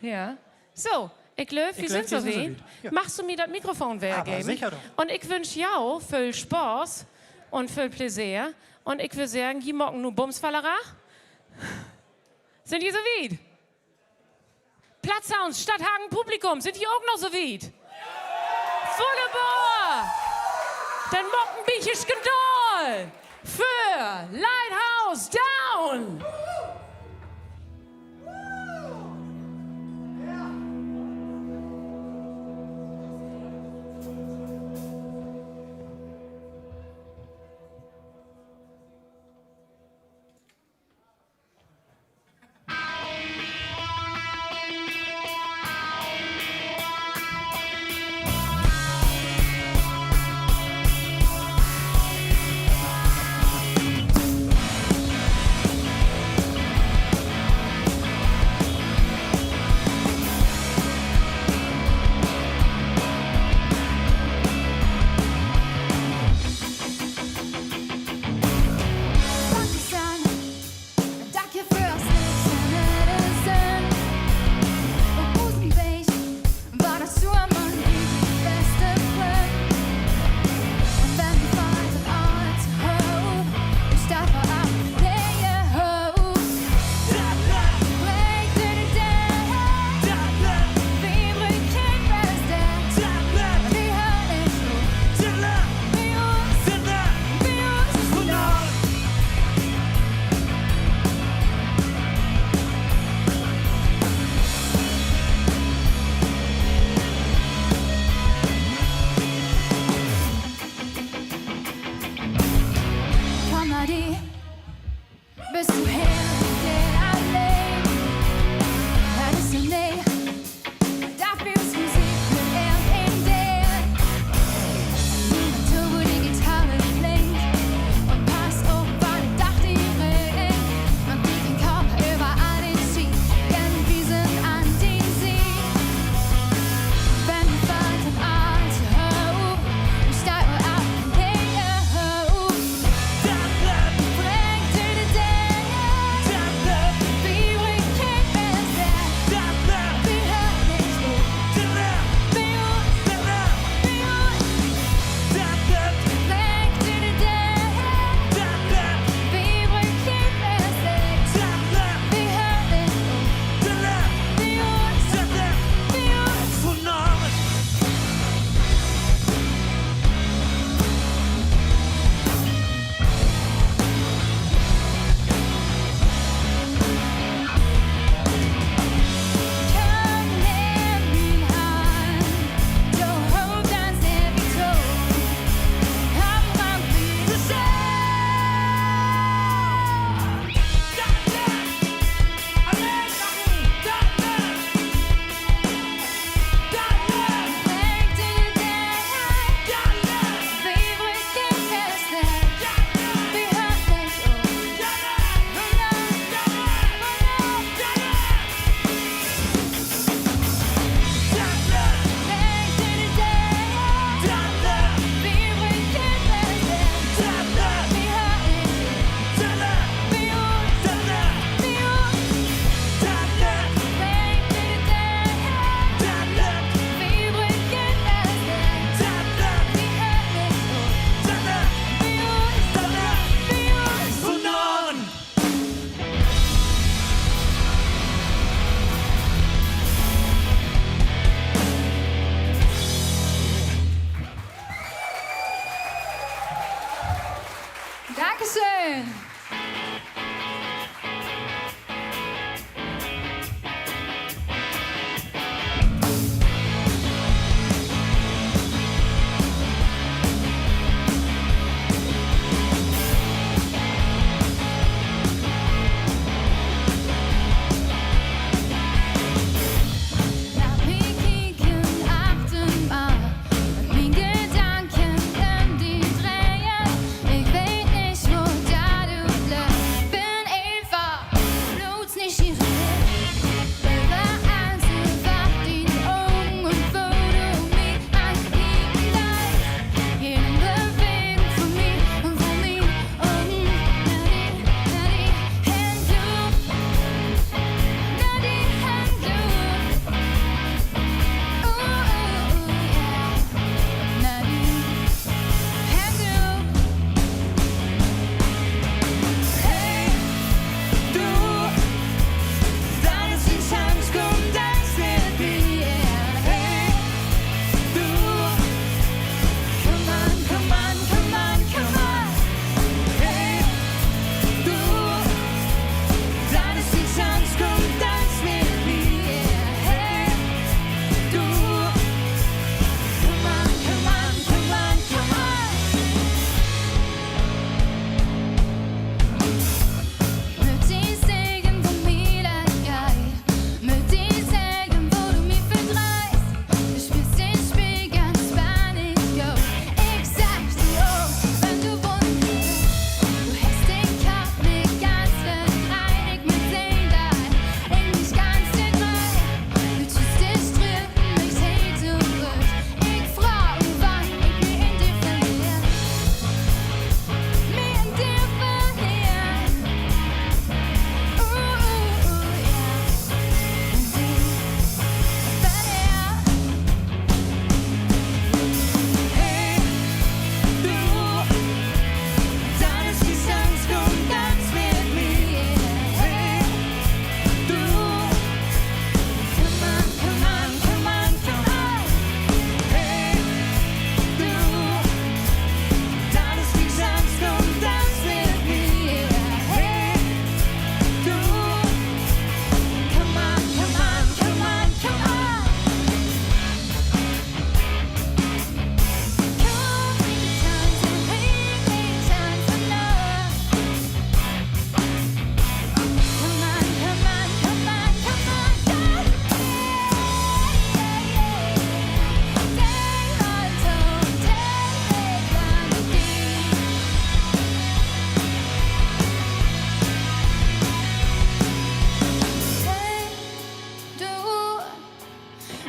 [SPEAKER 2] Ja. So, ich glaube, wir sind so weit.
[SPEAKER 21] Ja.
[SPEAKER 2] Machst du mir das Mikrofon geben?
[SPEAKER 21] sicher doch.
[SPEAKER 2] Und ich wünsche jou viel Spaß und viel Plaisir. Und ich würde sagen, die morgen nur Bumsfallera. Sind die so weit? Platzsounds, Stadthagen, Publikum, sind die auch noch so weit? Volle Bohr! Dann mocken bin ich Skandal für Lighthouse Down!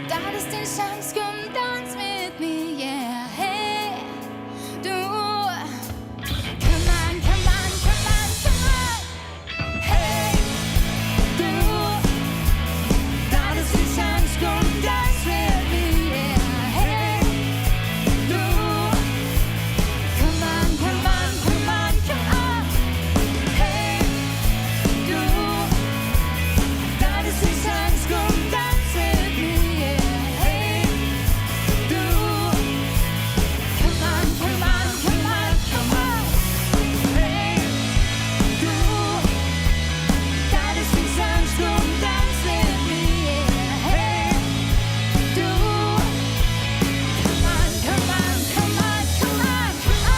[SPEAKER 1] Das ist die Chance, komm, tanz mit mir, yeah. Hey, du. Come on, come on, come on, come on. Hey, du. Das ist die Chance, komm, tanz mit mir, yeah. Hey, du. Come on, come on, come on, come on. Hey, du. Das ist die Chance, komm, tanz mit mir, yeah. Hey, du. Come on, come on, come on, come on. Hey, du. Das ist die Chance, komm, tanz mit mir, yeah. Hey, du. Come on, come on, come on, come on, come on.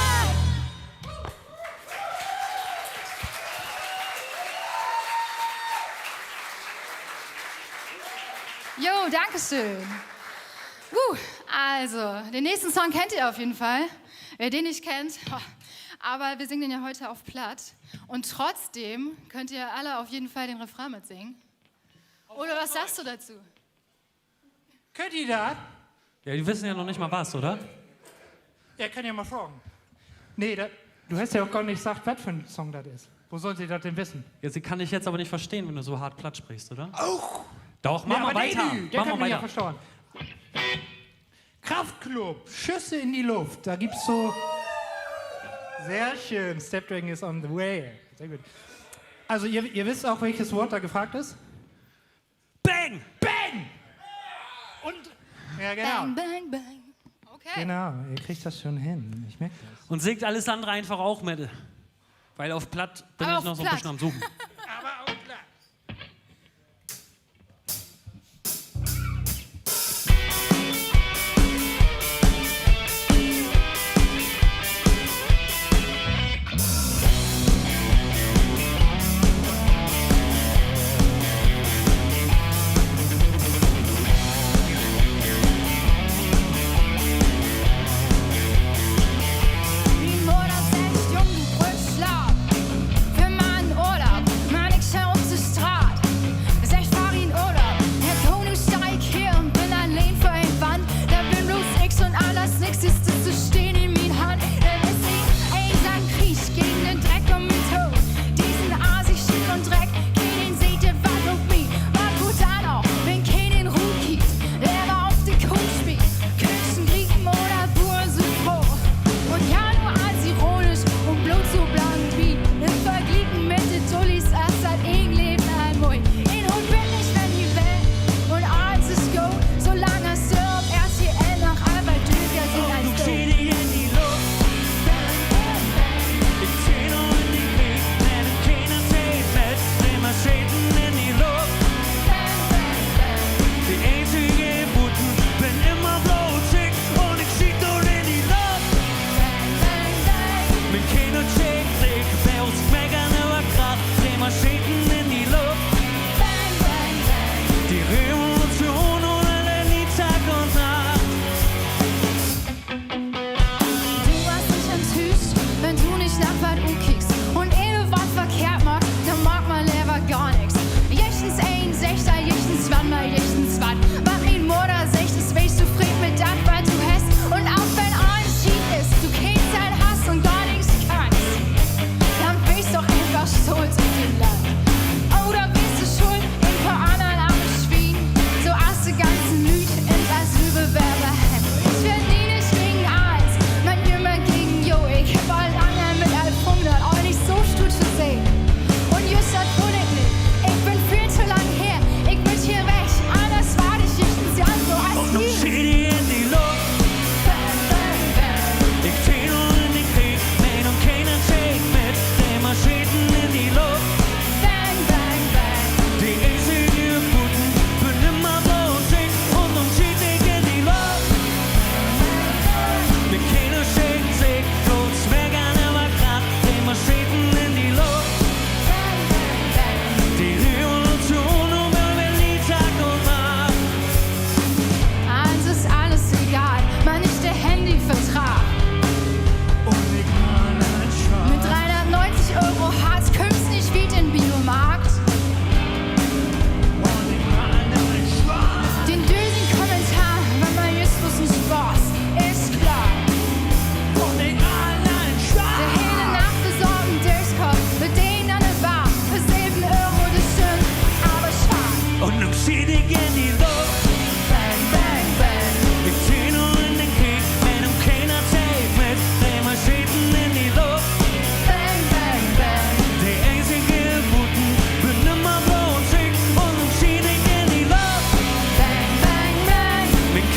[SPEAKER 1] Jo, danke schön. Also, den nächsten Song kennt ihr auf jeden Fall. Wer den nicht kennt, aber wir singen den ja heute auf Platt. Und trotzdem könnt ihr alle auf jeden Fall den Refrain mitsingen. Oder was sagst du dazu?
[SPEAKER 21] Könnt ihr das?
[SPEAKER 3] Ja, die wissen ja noch nicht mal was, oder?
[SPEAKER 21] Ja, kann ja mal fragen. Nee, du hast ja auch gar nicht gesagt, was für ein Song das ist. Wo soll sie das denn wissen?
[SPEAKER 3] Ja, sie kann ich jetzt aber nicht verstehen, wenn du so hart Platt sprichst, oder?
[SPEAKER 21] Auch!
[SPEAKER 3] Doch, mach
[SPEAKER 21] Ja,
[SPEAKER 3] mal
[SPEAKER 21] aber
[SPEAKER 3] weiter.
[SPEAKER 21] der
[SPEAKER 3] Mach
[SPEAKER 21] kann
[SPEAKER 3] mal
[SPEAKER 21] mich ja
[SPEAKER 3] weiter.
[SPEAKER 21] verstauen. Kraftklub, Schüsse in die Luft. Da gibt's so... Sehr schön, Stepdragon is on the way. Sehr gut. Also ihr wisst auch, welches Wort da gefragt ist?
[SPEAKER 3] Bang!
[SPEAKER 21] Bang! Und... Ja, genau.
[SPEAKER 1] Bang, bang, bang. Okay.
[SPEAKER 21] Genau, ihr kriegt das schon hin. Ich merke das.
[SPEAKER 3] Und singt alles andere einfach auch mit. Weil auf Platt bin
[SPEAKER 1] Aber
[SPEAKER 3] ich noch
[SPEAKER 1] auf
[SPEAKER 3] so ein bisschen
[SPEAKER 1] Platt.
[SPEAKER 3] am Suchen.
[SPEAKER 21] Aber auch klar.
[SPEAKER 1] Die Mutter sagt, Jung, du brüllst Schlaf. Für meinen Urlaub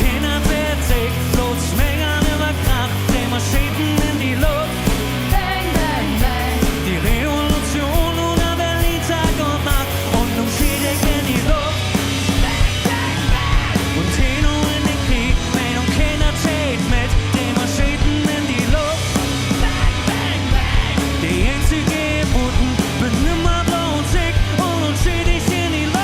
[SPEAKER 3] keiner sieht sich, bloß Schmängern über Kraft, die Maschinen in die Luft.
[SPEAKER 1] Bang, bang, bang.
[SPEAKER 3] Die Revolution oder Berlin Tag und Nacht und nun schied ich in die Luft. Und Tino in den Krieg, mein und keiner zählt mit, die Maschinen in die Luft. Die einzige Boten, bin nimmer blau und sick und nun schied ich in die Luft.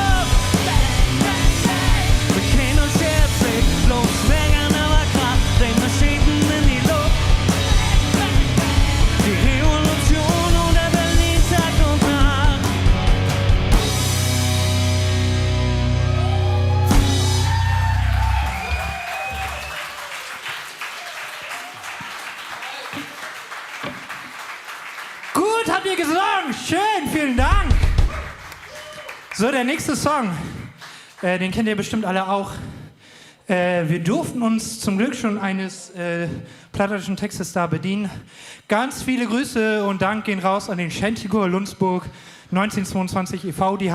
[SPEAKER 3] Mit keiner schert sich, bloß Schmängern aber Kraft, die Maschinen in die Luft. Die Revolution oder Berlin Tag und Nacht.
[SPEAKER 21] Gut, habt ihr gesungen. Schön, vielen Dank. So, der nächste Song, den kennt ihr bestimmt alle auch. Wir durften uns zum Glück schon eines plattdeutschen Textes da bedienen. Ganz viele Grüße und Dank gehen raus an den Schentigor Lundsburg 1922 e.V. Die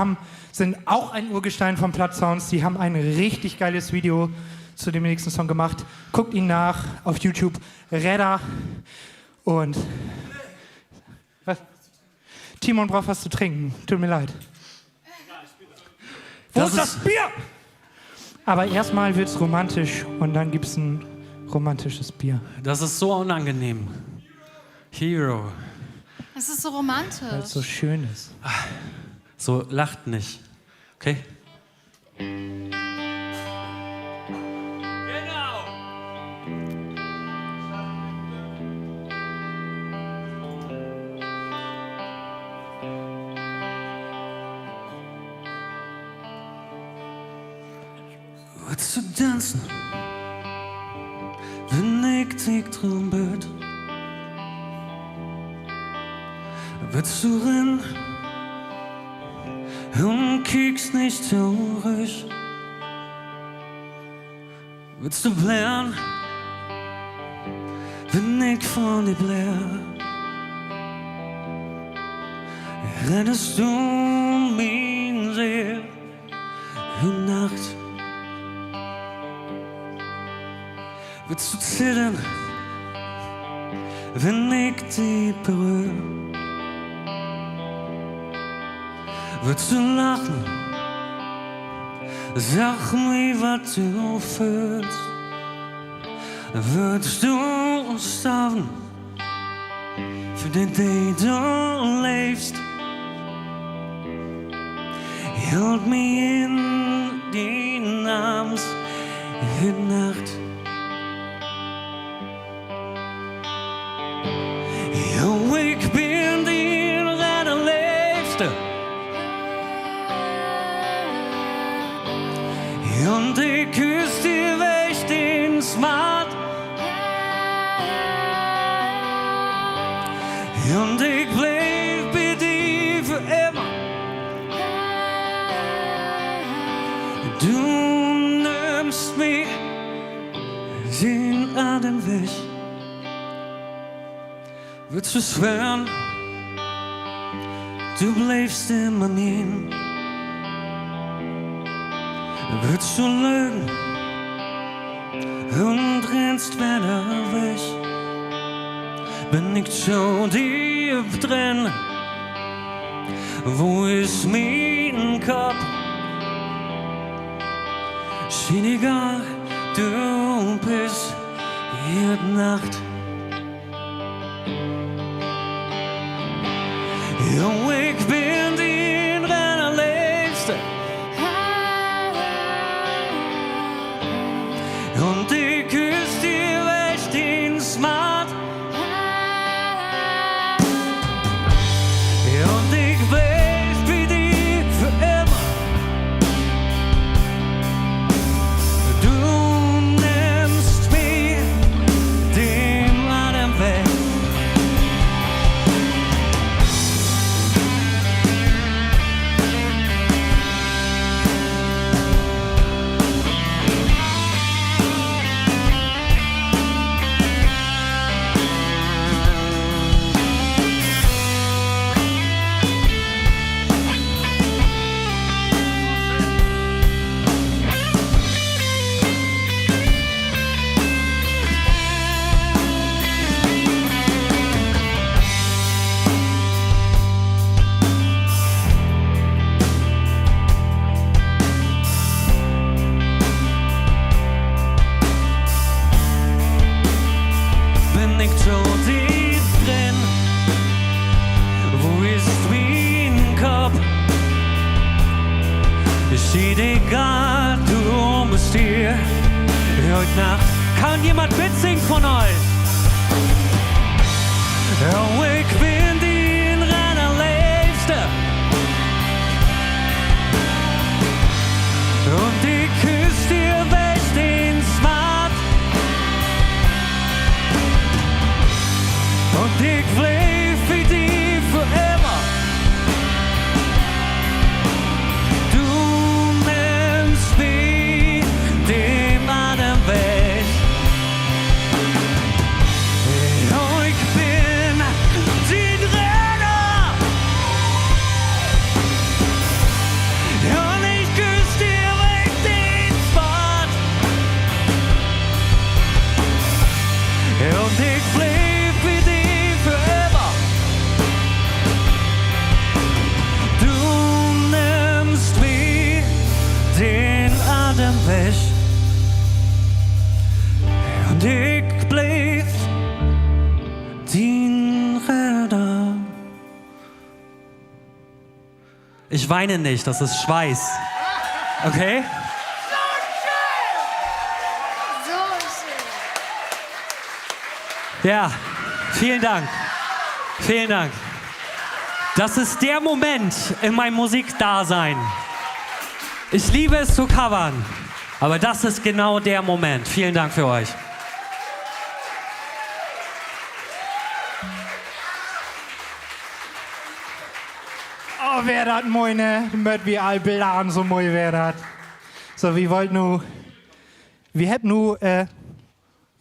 [SPEAKER 21] sind auch ein Urgestein vom Platt Sounds. Die haben ein richtig geiles Video zu dem nächsten Song gemacht. Guckt ihn nach auf YouTube. Redder. Und was? Timon braucht was zu trinken. Tut mir leid. Wo ist das Bier? Aber erstmal wird's romantisch und dann gibt's ein romantisches Bier.
[SPEAKER 3] Das ist so unangenehm. Hero.
[SPEAKER 1] Es ist so romantisch.
[SPEAKER 21] Weil es so schön ist.
[SPEAKER 3] So lacht nicht. Okay? Willst du tanzen, wenn ich dich drum bitt? Willst du rennen und kiekst nicht traurig? Willst du blären, wenn ich von dir blär? Rettest du mich sehr in Nacht? Willst du zittern, wenn ich dich berühre? Willst du lachen? Sag mir, was du fühlst. Würdest du sterben für den, den du lebst? Halt mich in den Arms in Nacht. Jo, ich bin die allerletzte. Und ich küss dir weg den Smart. Und ich bleib bei dir für immer. Du nimmst mir den Atem weg. Würdest du schwören, du bleibst immer nie? Würdest du lügen und rennst wieder weg? Bin ich schon tief drin? Wo ist mein Kopf? Schien egal, du bist jede Nacht. Jo, ich bin die allerletzte. Und ich küss dir weg den Smart. Und ich bleib bei dir für immer. Du nimmst mir den Atem weg. Heute Nacht kann jemand mitsingen von euch? Oh, ich bin die allerliebste. Und ich küss dir weg den Smart. Und ich bleib für die für immer. Du nimmst mir den Atem weg. Oh, ich bin die Renner. Und ich küss dir weg den Spot. Und ich bleib für die für immer. Du nimmst mir den Atem weg. Und ich bleib den Räder. Ich weine nicht, das ist Schweiß. Okay?
[SPEAKER 1] So schön.
[SPEAKER 3] Ja, vielen Dank. Vielen Dank. Das ist der Moment in meinem Musikdasein. Ich liebe es zu covern, aber das ist genau der Moment. Vielen Dank für euch.
[SPEAKER 21] Oh, wer das moine, mit wie all Plan so moi wer dat. So, wie wollt nu, wir hätten nu,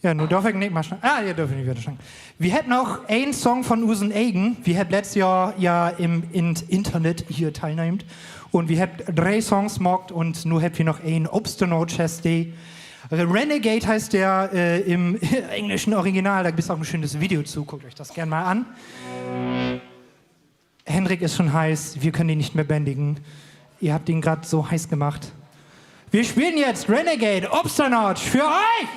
[SPEAKER 21] ja, nu darf ich nicht mal schnell. Ah, ja, darf ich nicht wieder schnell. Wir hätten noch einen Song von unseren Eigen. Wir hätten letztes Jahr ja im Internet hier teilnehmt. Und wir hätten 3 Songs gemacht und nu hätten wir noch einen Obstinate Chesty. Renegade heißt der im englischen Original. Da gibt es auch ein schönes Video zu. Guckt euch das gerne mal an. Henrik ist schon heiß. Wir können ihn nicht mehr bändigen. Ihr habt ihn gerade so heiß gemacht. Wir spielen jetzt Renegade Obstinate für euch.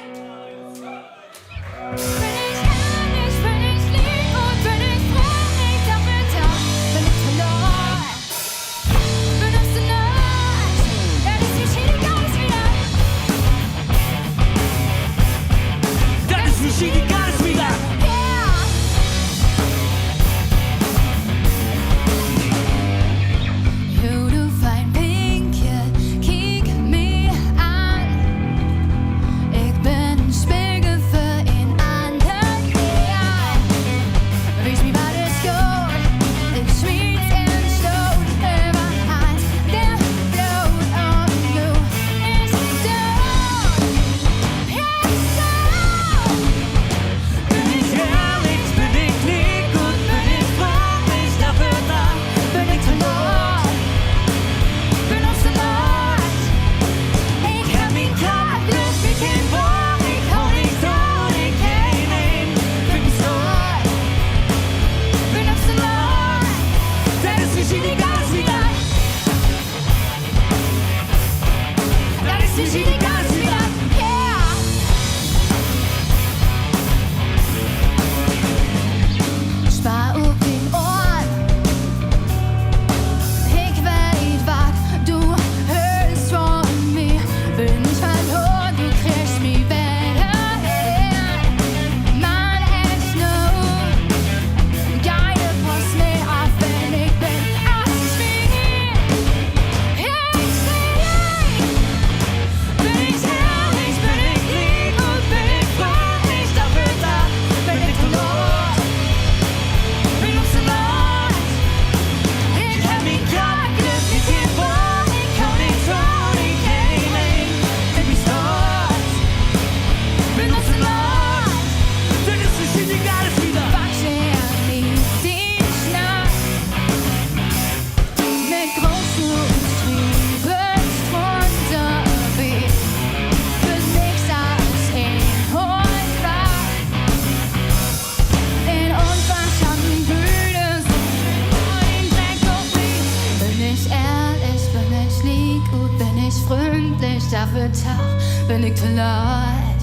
[SPEAKER 1] dafür Tag bin ich te laat,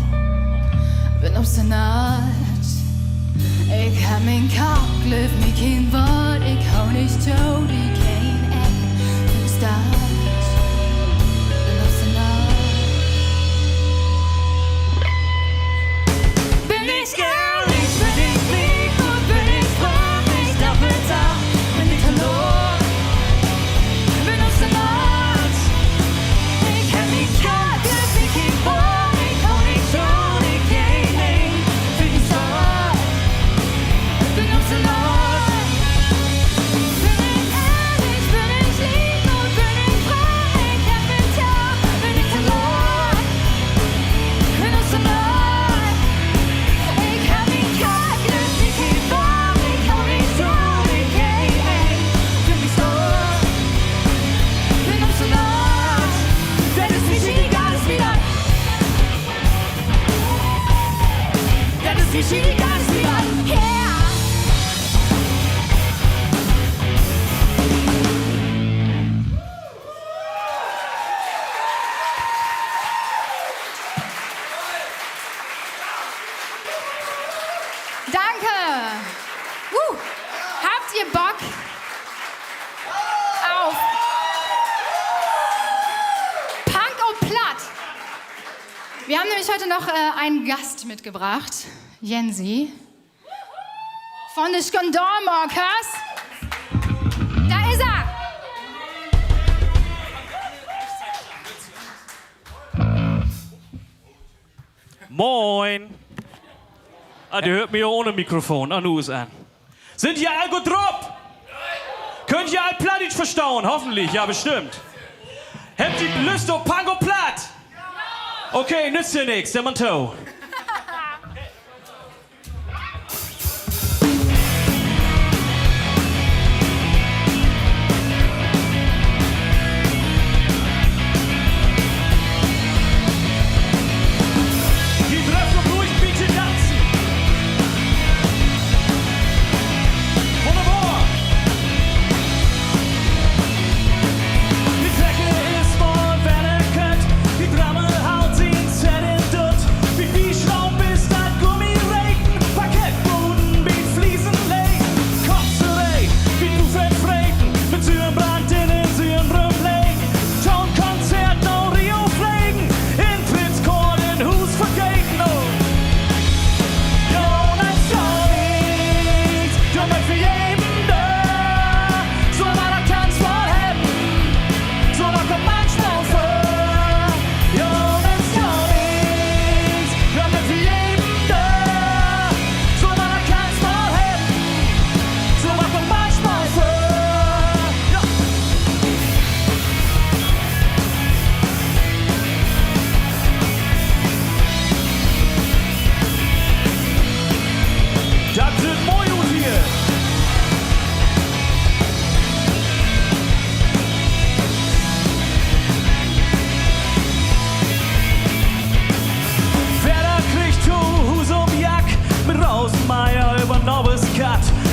[SPEAKER 1] bin obstinat. Ich hab mein Kopf, glöf mir kein Wort, ich hau nicht tot, ich kein Eck, du start, bin obstinat. die Schiene ganz wieder her. Danke. Habt ihr Bock auf Punk und Platt? Wir haben nämlich heute noch einen Gast mitgebracht, Jensi, von den Skandalmarkers. Da ist er.
[SPEAKER 3] Moin. Ah, die hört mich ohne Mikrofon. Ah, nu ist an. Sind ihr all gut drauf? Könnt ihr all Plattdeutsch verstauen? Hoffentlich, ja bestimmt. Habt ihr Lust auf Punk und Platt? Okay, nützt dir nix, der Manteau.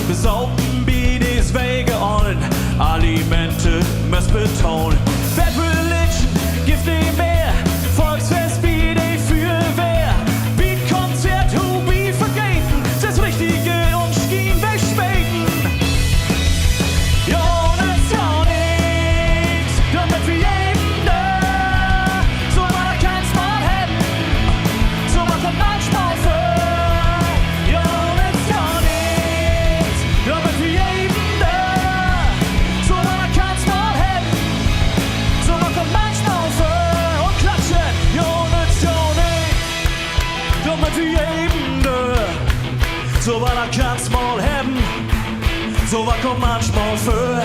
[SPEAKER 3] Besopen BDs Wege allen Alimente müsst betonen. Bad Religion, Gift nicht mehr. Volksfest BD für wer? Beat-Konzert, Hubi vergeten. Das Richtige und Schien wegspäten. Ja, nützt ja nix, damit wir jeden da. So mal kann's mal hätten, so mal kommt manchmal für. So was er kann's mal haben, so was kommt manchmal für.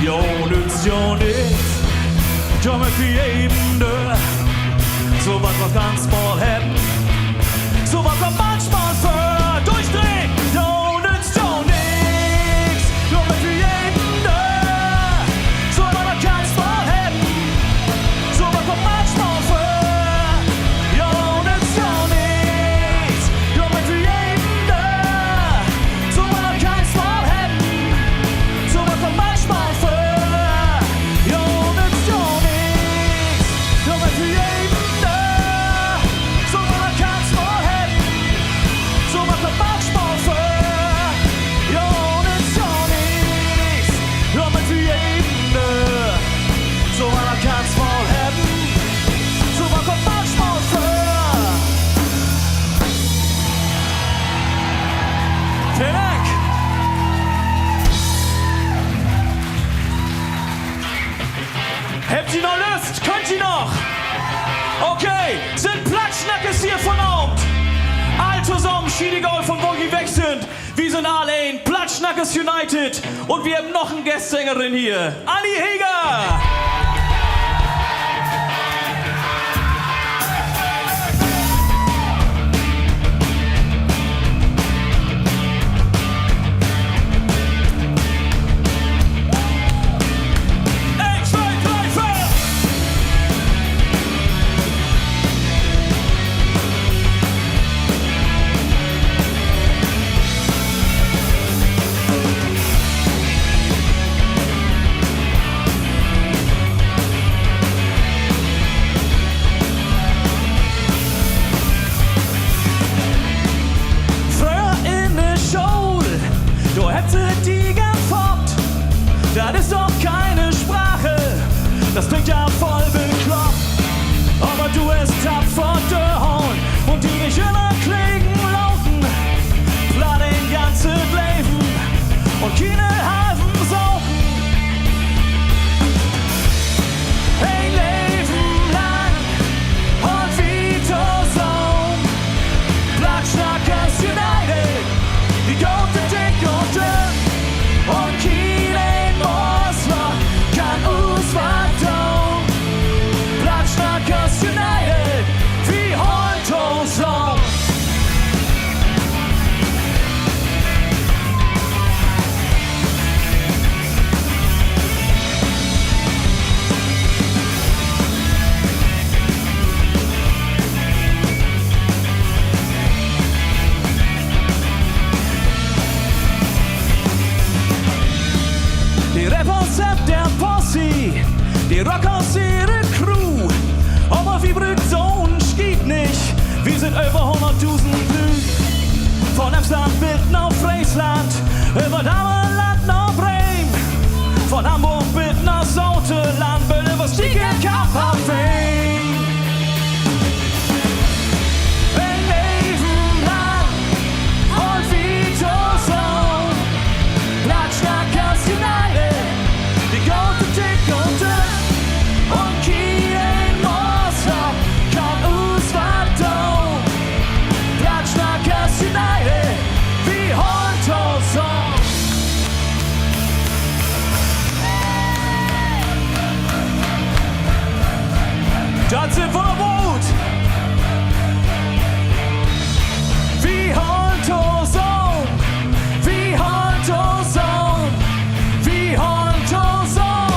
[SPEAKER 3] Jo, nützt ja nichts, damit wir eben da. So was man kann's mal haben, so was kommt manchmal für. Durchdrehen, jo, nützt ja nichts, damit wir eben da. So was man kann's mal haben, so was kommt manchmal für. Habt ihr noch Lust? Könnt ihr noch? Okay, sind Platschnackes hier von Amt? All zusammen, Schiedegol von wo die weg sind. Wir sind alle ein Platschnackes United. Und wir haben noch eine Gastsängerin hier. Anni Heger!
[SPEAKER 9] Die Rockers ihre Crew, aber wie brüht so ein Stieg nicht. Wir sind über 100.000 Blüten. Von Amsterdam bis nach Friesland, über Dammerland nach Bremen. Von Hamburg bis nach Sauterland, bis über Stiege Kampf auf Wein. Ein Leben lang und wie so Platschnackers United, die Gold und Dick und Dünn und kein Monster kann uns verdauen. Platschnackers United, wie Horntoson. Das sind voller Wut. Wie Horntoson, wie Horntoson, wie Horntoson,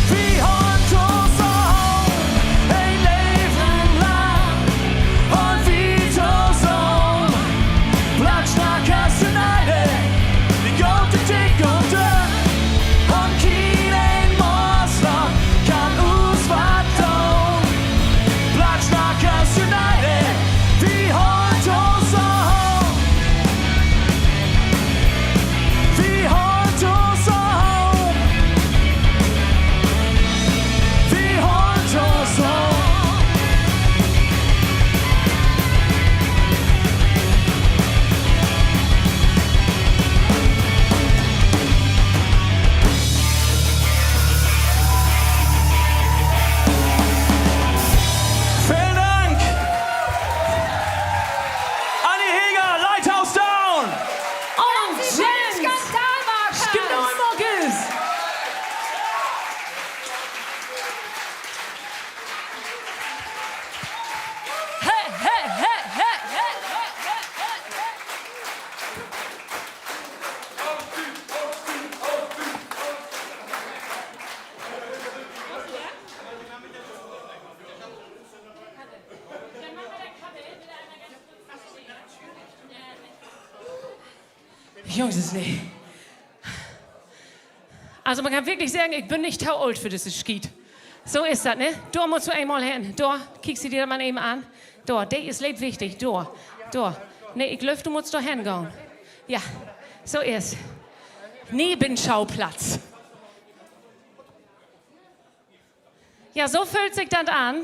[SPEAKER 9] wie Horntoson. Ein Leben lang und wie Toson. Platschnackers United, die Gute, Dick und Dünn. Und kein Monster kann uns verdauen. Platschnackers United, wie Horntoson. Wie Horntoson. Wie Horntoson. Vielen Dank! Anni Heger, Lighthouse Down!
[SPEAKER 2] Und Jens Skandalmarkers. Hey, hey, hey, hey, hey, hey, hey, hey. Jungs, ist nicht. Also man kann wirklich sagen, ich bin nicht too old für dieses Schied. So ist das, ne? Da musst du einmal hin. Da, kickst du dir mal eben an. Da, der ist lebt wichtig. Da, da. Ne, ich glaube, du musst da hingehen. Ja, so ist. Nebenschauplatz. Ja, so fühlt sich das an,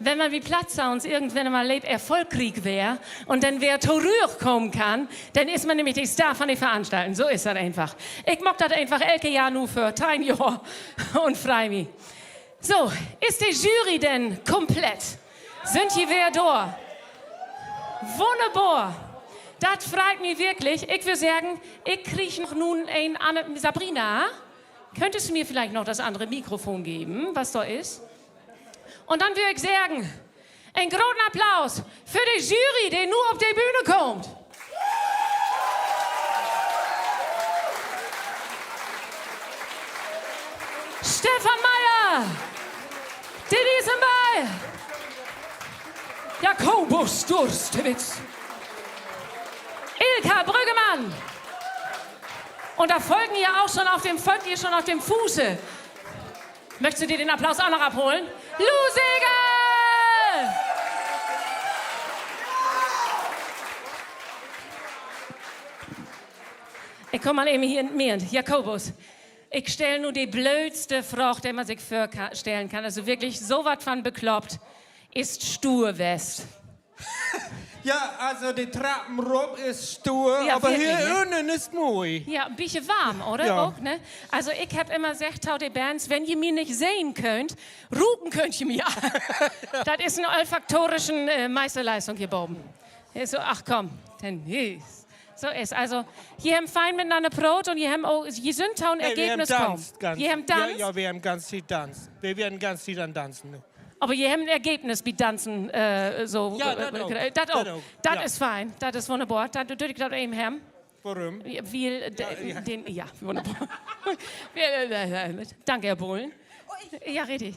[SPEAKER 2] wenn man wie Platzsounds irgendwann mal lebt, erfolgreich wäre und dann wer zur Ruhe kommen kann, dann ist man nämlich der Star von den Veranstaltungen. So ist das einfach. Ich mag das einfach elke Jahr nur für 10 Jahre und freu mich. So, ist die Jury denn komplett? Sind hier wer da? Wunderbar. Das freut mich wirklich. Ich würde sagen, ich kriege noch nun ein Sabrina, könntest du mir vielleicht noch das andere Mikrofon geben, was da ist? Und dann würde ich sagen, einen großen Applaus für die Jury, die nur auf die Bühne kommt. Stefan Meyer, Didi ist dabei. Jakobus Durstewitz. Ilka Brüggemann. Und da folgt ihr schon auf dem Fuße. Möchtest du dir den Applaus auch noch abholen? Lou Segel! Ich komme mal eben hier in mir, Jakobus. Ich stelle nur die blödste Frage, die man sich vorstellen kann. Also wirklich so was von bekloppt. Ist stur West.
[SPEAKER 4] Ja, also die Treppenrob ist stur,
[SPEAKER 2] Ja,
[SPEAKER 4] aber
[SPEAKER 2] wirklich,
[SPEAKER 4] hier
[SPEAKER 2] ne?
[SPEAKER 4] unten ist mooi.
[SPEAKER 2] Ja, ein bisschen warm, oder?
[SPEAKER 4] Ja.
[SPEAKER 2] Auch, ne? Also ich habe immer gesagt, die Bands, wenn ihr mich nicht sehen könnt, rufen könnt ihr mir. Das ist eine olfaktorische Meisterleistung hier oben. So, ach komm, denn so ist. Also, hier haben fein miteinander Brot und hier haben auch, hier sind ein Ergebnis kaum. Hier haben Tanz.
[SPEAKER 4] Ja, wir haben ganz viel Tanz. Wir werden ganz viel dann tanzen. Ne?
[SPEAKER 2] Aber hier haben ein Ergebnis wie Tanzen so.
[SPEAKER 4] Ja, das auch.
[SPEAKER 2] Das auch. Das
[SPEAKER 4] Ja.
[SPEAKER 2] ist fein. Das ist wunderbar. Das würde ich das eben haben.
[SPEAKER 4] Warum?
[SPEAKER 2] Ja, wunderbar. Danke, Herr Bohlen. Ja, richtig.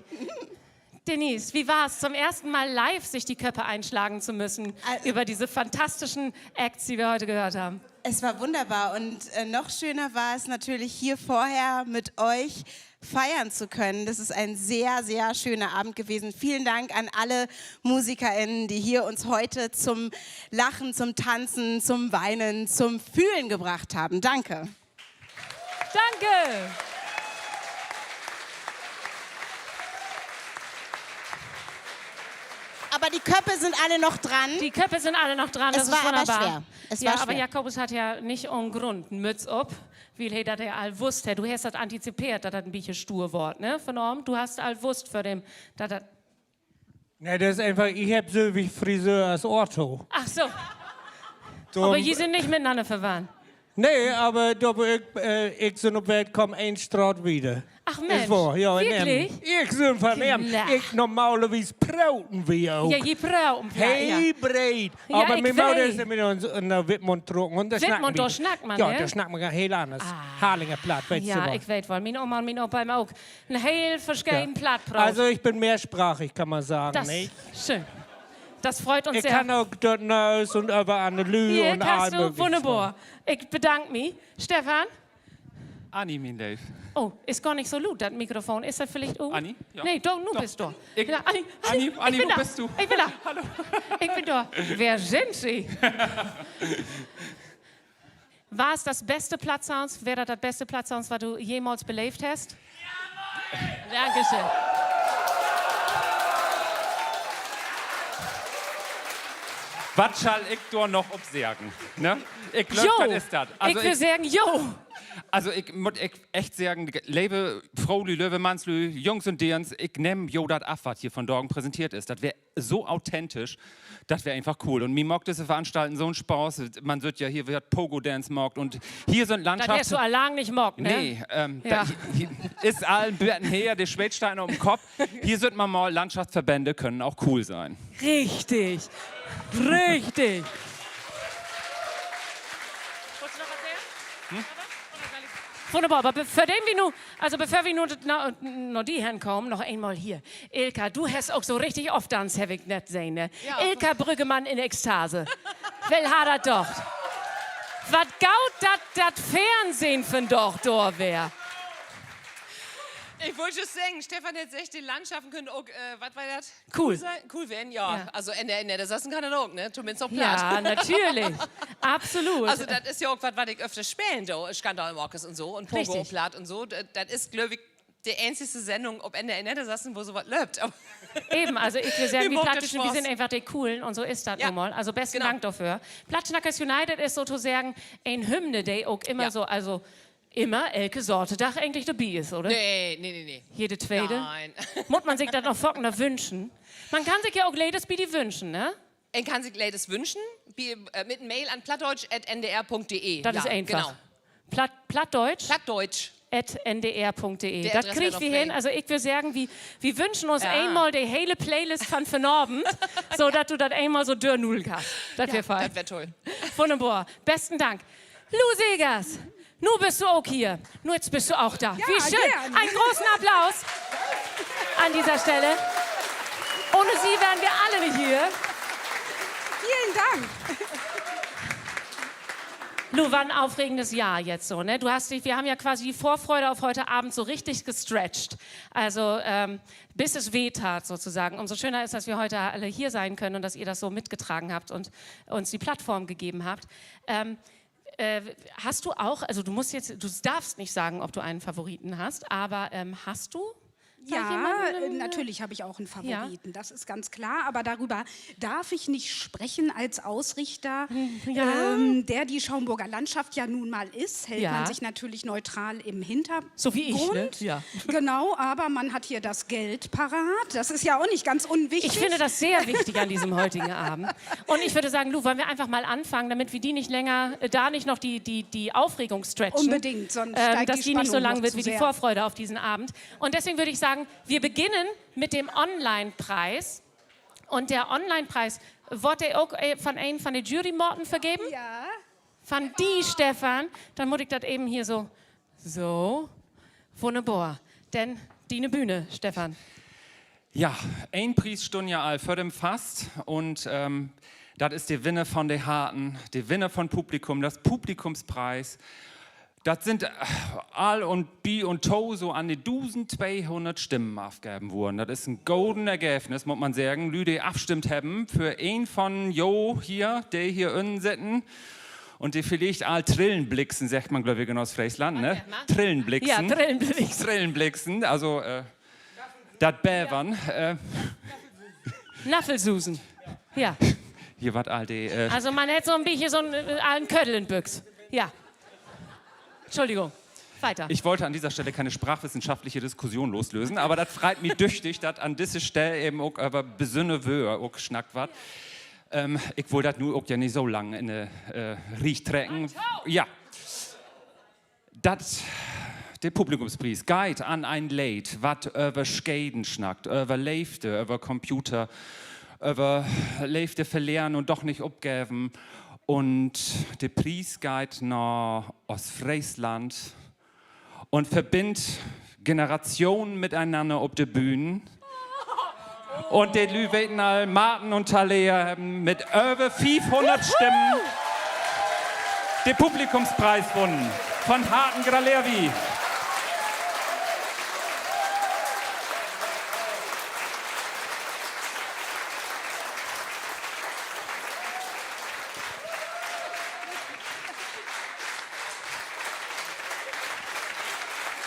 [SPEAKER 2] Denise, wie war es, zum ersten Mal live sich die Köpfe einschlagen zu müssen über diese fantastischen Acts, die wir heute gehört haben?
[SPEAKER 5] Es war wunderbar und noch schöner war es natürlich hier vorher mit euch feiern zu können. Das ist ein sehr, sehr schöner Abend gewesen. Vielen Dank an alle MusikerInnen, die hier uns heute zum Lachen, zum Tanzen, zum Weinen, zum Fühlen gebracht haben. Danke.
[SPEAKER 2] Danke.
[SPEAKER 5] Aber die Köpfe sind alle noch dran.
[SPEAKER 2] Die Köpfe sind alle noch dran, das
[SPEAKER 5] Es war
[SPEAKER 2] ist wunderbar.
[SPEAKER 5] aber schwer. Es
[SPEAKER 2] ja,
[SPEAKER 5] war
[SPEAKER 2] aber
[SPEAKER 5] schwer.
[SPEAKER 2] Jakobus hat ja nicht ohne Grund einen Mütz ab, weil er das ja all wusste. Du hast das antizipiert, dass das ein bisschen stur Wort, ne, von Norm? Du hast all wusst für dem, dass das...
[SPEAKER 4] Nee, das ist einfach, ich hab so wie Friseur als Otto.
[SPEAKER 2] Ach so. Aber die sind nicht miteinander verwandt.
[SPEAKER 4] Nee, aber ich so op Welt kom één straat wieder.
[SPEAKER 2] Ach Mensch,
[SPEAKER 4] Ist wahr, ja, in
[SPEAKER 2] wirklich?
[SPEAKER 4] Emmen. Ich so von Emmen.
[SPEAKER 2] Klar.
[SPEAKER 4] Ich normalerweise praten wir auch.
[SPEAKER 2] Ja, je praten wir,
[SPEAKER 4] Hey,
[SPEAKER 2] ja.
[SPEAKER 4] breit.
[SPEAKER 2] Ja,
[SPEAKER 4] aber
[SPEAKER 2] ich
[SPEAKER 4] wir wouden
[SPEAKER 2] weet.
[SPEAKER 4] eens met ons naar Witmond trokken. Want daar
[SPEAKER 2] Witmond,
[SPEAKER 4] snacken
[SPEAKER 2] daar
[SPEAKER 4] we-
[SPEAKER 2] snackt man,
[SPEAKER 4] Ja,
[SPEAKER 2] hè?
[SPEAKER 4] daar snacken we heel anders. Halingenplaat, weet je
[SPEAKER 2] Ja,
[SPEAKER 4] wel.
[SPEAKER 2] ich weiß wohl. Meine Oma und mein Opa haben auch einen heel verschiedenen Plattbrauch.
[SPEAKER 4] Also ich bin mehrsprachig, kann man sagen.
[SPEAKER 2] Das
[SPEAKER 4] nicht?
[SPEAKER 2] schön. Das freut uns
[SPEAKER 4] Ich
[SPEAKER 2] sehr.
[SPEAKER 4] kann auch dort Neus und über an der Lü
[SPEAKER 2] Hier
[SPEAKER 4] und
[SPEAKER 2] kannst
[SPEAKER 4] all
[SPEAKER 2] du,
[SPEAKER 4] möglichen.
[SPEAKER 2] wunderbar. Ich bedanke mich. Stefan?
[SPEAKER 22] Anni, mein Lief.
[SPEAKER 2] Oh, ist gar nicht so laut, das Mikrofon. Ist das vielleicht... Oh?
[SPEAKER 22] Anni? Ja.
[SPEAKER 2] Nee, du bist da.
[SPEAKER 22] Ich-
[SPEAKER 2] Ja, Anni,
[SPEAKER 22] Anni,
[SPEAKER 2] ich
[SPEAKER 22] Anni,
[SPEAKER 2] bin
[SPEAKER 22] wo
[SPEAKER 2] da.
[SPEAKER 22] bist du?
[SPEAKER 2] Ich bin da. Hallo. Ich bin da. Wer sind Sie? War es das beste Platzsounds? Wäre das beste Platzsounds, was du jemals belebt hast? Dankeschön.
[SPEAKER 22] Was soll ich da noch obsagen? Ne? Ich glaub,
[SPEAKER 2] Jo,
[SPEAKER 22] das ist das.
[SPEAKER 2] ich will sagen, jo.
[SPEAKER 22] Also ich muss echt sagen, liebe Frau Löwemanslü, Jungs und Dirns, ich nehme jo das ab, was hier von Dorgen präsentiert ist. Das wäre so authentisch, das wäre einfach cool. Und mir mockt diese Veranstalten so einen Spaß. Man wird ja hier wird Pogo-Dance mockt und hier sind
[SPEAKER 2] Das
[SPEAKER 22] Landschaften...
[SPEAKER 2] hast du allang nicht mockt, ne?
[SPEAKER 22] Nee,
[SPEAKER 2] Ja.
[SPEAKER 22] hier ist allen Bärten her, der Schwedsteiner um den Kopf. Hier sind man mal Landschaftsverbände, können auch cool sein.
[SPEAKER 2] Richtig. Richtig. Wunderbar, aber für den wir nu, also bevor wir noch die hinkommen, noch einmal hier. Ilka, du hast auch so richtig oft Dance, habe ich nicht sehen, ne?
[SPEAKER 6] Ja.
[SPEAKER 2] Ilka Brüggemann in Ekstase. Wel hat er doch. Was gaut dat Fernsehen für ein doch da wär?
[SPEAKER 6] Ich wollte just sagen, Stefan hätte echt den Landschaften können auch, was war das?
[SPEAKER 2] Cool.
[SPEAKER 6] Sein? Cool werden, ja.
[SPEAKER 2] Ja.
[SPEAKER 6] Also in der Sassen kann er auch, ne? Zumindest auf
[SPEAKER 2] Ja,
[SPEAKER 6] Platt.
[SPEAKER 2] natürlich. Absolut.
[SPEAKER 6] Also das ist ja auch was ich öfter spielen, da. Skandal im Orkes und so und Pogo
[SPEAKER 2] Richtig.
[SPEAKER 6] und Platt und so. Das ist, glaube ich, die einzige Sendung, ob in der Sassen, wo sowas läuft. Aber
[SPEAKER 2] Eben, also ich will sagen,
[SPEAKER 6] Mir
[SPEAKER 2] die
[SPEAKER 6] macht das
[SPEAKER 2] Plattischen, die
[SPEAKER 6] Spaß.
[SPEAKER 2] sind einfach die Coolen und so ist das
[SPEAKER 6] Ja,
[SPEAKER 2] nun mal. Also besten
[SPEAKER 6] genau.
[SPEAKER 2] Dank dafür. Plattschnackers United ist sozusagen ein Hymne, der auch immer so, also immer elke Sorte Dach eigentlich dabei ist, oder?
[SPEAKER 6] Nee.
[SPEAKER 2] Jede zweite?
[SPEAKER 6] Nein.
[SPEAKER 2] Muss man sich das noch folgender wünschen? Man kann sich ja auch Ladies bei die wünschen, ne?
[SPEAKER 6] Man kann sich Ladies wünschen, mit einem Mail an plattdeutsch@ndr.de.
[SPEAKER 2] Das ist einfach.
[SPEAKER 6] Genau.
[SPEAKER 2] Plattdeutsch?
[SPEAKER 6] Plattdeutsch.
[SPEAKER 2] ndr.de.
[SPEAKER 6] Der
[SPEAKER 2] Das
[SPEAKER 6] Adresse
[SPEAKER 2] kriegt
[SPEAKER 6] noch
[SPEAKER 2] wir
[SPEAKER 6] frei.
[SPEAKER 2] hin. Also ich würde sagen, wir wünschen uns
[SPEAKER 6] Ja.
[SPEAKER 2] einmal die hele Playlist von Abend, so dass du das einmal so dürr hast. Das wäre fein.
[SPEAKER 6] Das wäre toll.
[SPEAKER 2] Wunderbar. Besten Dank. Lou Segers, nun bist du auch hier. Nun jetzt bist du auch da. Wie schön.
[SPEAKER 23] gern.
[SPEAKER 2] Einen großen Applaus an dieser Stelle. Ohne sie wären wir alle nicht hier.
[SPEAKER 23] Vielen Dank.
[SPEAKER 2] Lou, war ein aufregendes Jahr jetzt so, ne? Wir haben ja quasi die Vorfreude auf heute Abend so richtig gestretched. Also bis es weh tat sozusagen. Umso schöner ist, dass wir heute alle hier sein können und dass ihr das so mitgetragen habt und uns die Plattform gegeben habt. Hast du auch, also du darfst nicht sagen, ob du einen Favoriten hast, aber hast du? da
[SPEAKER 23] Ja,
[SPEAKER 2] jemanden?
[SPEAKER 23] natürlich habe ich auch einen Favoriten, das ist ganz klar. Aber darüber darf ich nicht sprechen als Ausrichter,
[SPEAKER 2] Ja.
[SPEAKER 23] der die Schaumburger Landschaft ja nun mal ist. Hält
[SPEAKER 2] Ja.
[SPEAKER 23] man sich natürlich neutral im Hintergrund.
[SPEAKER 2] So wie ich, ne? Ja.
[SPEAKER 23] Genau, aber man hat hier das Geld parat. Das ist ja auch nicht ganz unwichtig.
[SPEAKER 2] Ich finde das sehr wichtig an diesem heutigen Abend. Und ich würde sagen, Lou, wollen wir einfach mal anfangen, damit wir die nicht länger, da nicht noch die Aufregung stretchen.
[SPEAKER 23] Unbedingt, sonst steigt
[SPEAKER 2] dass
[SPEAKER 23] die
[SPEAKER 2] die nicht so
[SPEAKER 23] Spannung
[SPEAKER 2] lang
[SPEAKER 23] noch
[SPEAKER 2] wird
[SPEAKER 23] zu
[SPEAKER 2] wie die
[SPEAKER 23] sehr.
[SPEAKER 2] Vorfreude auf diesen Abend. Und deswegen würde ich sagen, wir beginnen mit dem Online-Preis. Und der Online-Preis, wurde der auch von einem von den Jurymorten vergeben?
[SPEAKER 23] Ja.
[SPEAKER 2] Von die, Stefan. Dann muss ich das eben hier so, wunderbar. Denn die ne Bühne, Stefan.
[SPEAKER 22] Ja, ein Preis stund ja all für dem Fast und das ist der Winner von der Harten, der Winner von Publikum, das Publikumspreis. Das sind all und Bi und To so an die 1200 Stimmen aufgegeben worden. Das ist ein golden Ergebnis, muss man sagen. Lüde abstimmt haben für einen von Jo hier, der hier unten sitzen. Und die vielleicht all Trillenblicksen, sagt man, glaube ich, aus Friesland, ne? Trillenblicksen.
[SPEAKER 2] Ja, Trillenblicksen.
[SPEAKER 22] Trillenblicksen, also das Bävern.
[SPEAKER 2] Naffelsusen. Ja.
[SPEAKER 22] Hier war all die...
[SPEAKER 2] Also man hätte so ein bisschen so einen Köttel in Büchs. Ja. Entschuldigung. Weiter.
[SPEAKER 22] Ich wollte an dieser Stelle keine sprachwissenschaftliche Diskussion loslösen, aber das freut mich düchtig, dass an dieser Stelle eben auch über besünne Wöhr auch geschnackt wird. Ich wollte das nur auch ja nicht so lange in der Riechtrecken. Ja. Das, der Publikumspreis, Guide an ein Lied, was über Skaten schnackt, über Leifte, über Computer, über Leifte verlieren und doch nicht abgeben. Und der Preis geht nach Ostfriesland und verbindet Generationen miteinander auf der Bühne. Und die Lüwetenal, Martin und Thalia haben mit über 500 Stimmen den Publikumspreis gewonnen von Harten Gralervi.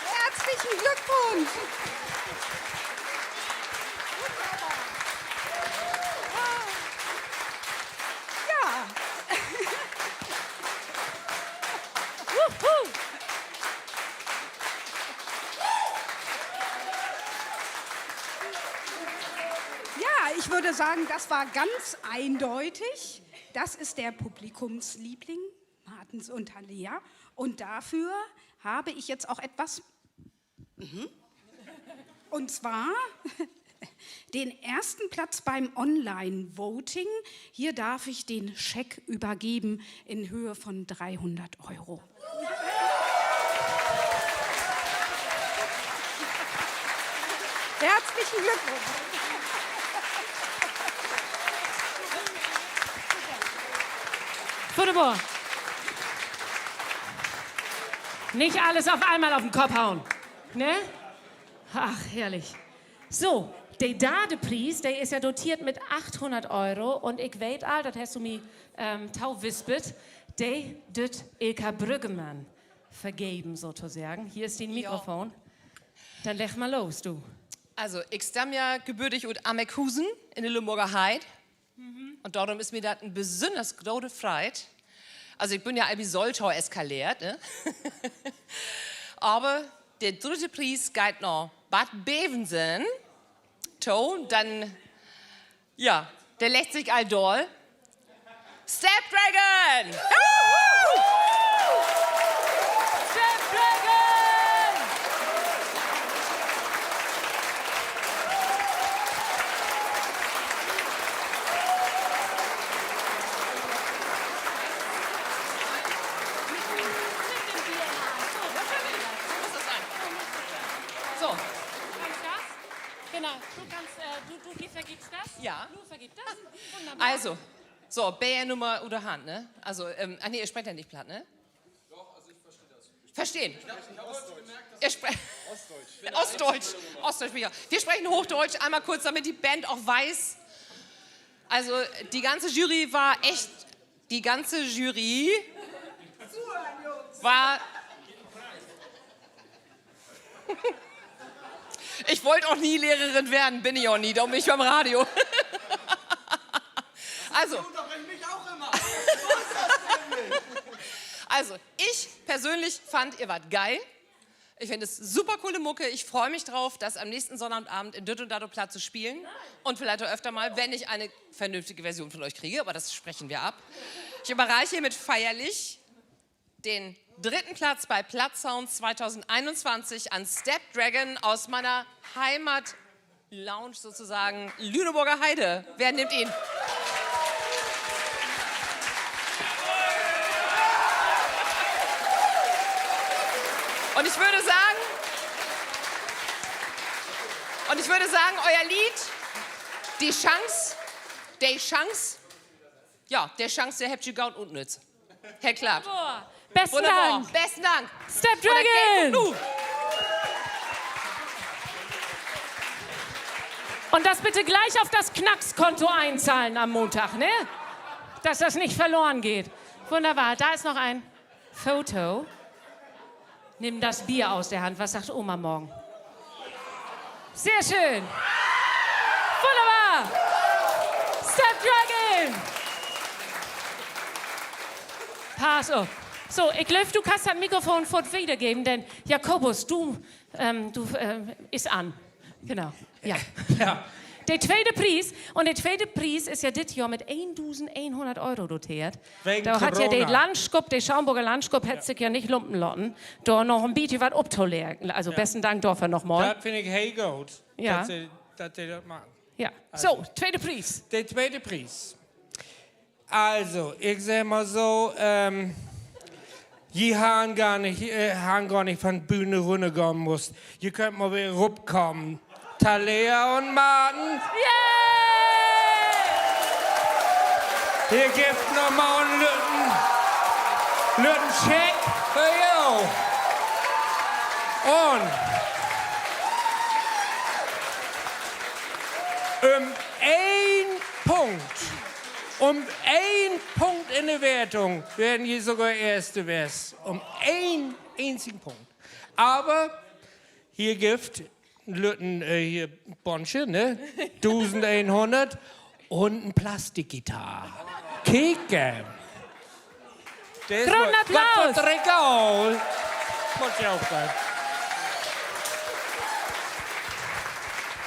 [SPEAKER 23] Herzlichen Glückwunsch! Ja, ich würde sagen, das war ganz eindeutig. Das ist der Publikumsliebling, Martens und Thalia. Und dafür habe ich jetzt auch etwas. Und zwar den ersten Platz beim Online-Voting. Hier darf ich den Scheck übergeben in Höhe von 300 €. Herzlichen Glückwunsch.
[SPEAKER 2] Furthermore. Nicht alles auf einmal auf den Kopf hauen. Ne? Ach, herrlich. So, der Preis, der ist ja dotiert mit 800 € und ich weiß all, das hast du mir tau wispet, der dut Ilka Brüggemann vergeben, sozusagen. Hier ist dein Mikrofon. Dann leg mal los, du.
[SPEAKER 6] Also, ich stamm ja gebürtig aus Amekhusen in der Limburger Heid. Und darum ist mir das ein besonders große Freude. Also, ich bin ja Albi Soltau eskaliert, ne? Aber der dritte Preis geht noch Bad Bevensen. Dann, ja, der lässt sich all doll. Step Dragon! Step Dragon! So.
[SPEAKER 2] Genau, du vergibst das?
[SPEAKER 6] Ja.
[SPEAKER 2] Du vergibst das? Wunderbar.
[SPEAKER 6] Also, so, Bär-Nummer oder Hand, ne? Also, nee, ihr sprecht ja nicht platt, ne?
[SPEAKER 20] Doch, also ich verstehe das.
[SPEAKER 6] Verstehen.
[SPEAKER 20] Ich habe Ostdeutsch.
[SPEAKER 6] Ihr sprecht Ostdeutsch. Ostdeutsch. Wir sprechen Hochdeutsch, einmal kurz, damit die Band auch weiß. Also, die ganze Jury war echt, war... Ich wollte auch nie Lehrerin werden, bin ich auch nie, darum bin ich beim Radio. Also, also, ich persönlich fand, ihr wart geil. Ich finde es super coole Mucke. Ich freue mich drauf, das am nächsten Sonnabend in Düt und Datto-Platt zu spielen. Und vielleicht auch öfter mal, wenn ich eine vernünftige Version von euch kriege, aber das sprechen wir ab. Ich überreiche hiermit feierlich den dritten Platz bei Plattsound 2021 an Step Dragon aus meiner Heimat-Lounge sozusagen, Lüneburger Heide. Wer nimmt ihn? Und ich würde sagen, Und ich würde sagen, euer Lied, die Chance, ja, der Chance, der habt ihr gaut und nütz. Herr Klapp.
[SPEAKER 2] Besten
[SPEAKER 6] Wunderbar.
[SPEAKER 2] Dank.
[SPEAKER 6] Besten Dank.
[SPEAKER 2] Step
[SPEAKER 6] Und das Geld
[SPEAKER 2] Dragon.
[SPEAKER 6] kommt nu.
[SPEAKER 2] Und das bitte gleich auf das Knackskonto einzahlen am Montag, ne? Dass das nicht verloren geht. Wunderbar. Da ist noch ein Foto. Nimm das Bier aus der Hand. Was sagt Oma morgen? Sehr schön. Wunderbar. Step Dragon. Pass auf. So, ich glaube, du kannst das Mikrofon fort wiedergeben, denn Jakobus, du ist an. Genau, ja.
[SPEAKER 4] Ja.
[SPEAKER 2] Der zweite Preis, und der zweite Preis ist ja dit Jahr mit 1.100 Euro dotiert.
[SPEAKER 4] Wegen
[SPEAKER 2] Da hat ja der
[SPEAKER 4] Corona.
[SPEAKER 2] Landschub, der Schaumburger Landschub, hätte sich ja nicht lumpen lassen, da noch ein bisschen was abzulernen. Also besten Dank dafür nochmal.
[SPEAKER 4] Das finde ich hey gut,
[SPEAKER 2] Ja.
[SPEAKER 4] dass sie das machen.
[SPEAKER 2] Ja, so, zweite Preis.
[SPEAKER 4] Der zweite Preis. Also, ich sag mal so, je haben gar nicht von Bühne runtergehen muss. Ihr könnt mal wieder rupkommen. Talea und Martin. Hier gibt noch mal einen Lütten Check für you. Und um ein Punkt in der Wertung werden hier sogar Erste West. Um einen einzigen Punkt. Aber hier gibt Lütten hier Bonsche, ne? 1100 und ein Plastikgitarre. Keke.
[SPEAKER 2] Großen Applaus.
[SPEAKER 4] Das Regal. Muss ich auch sagen.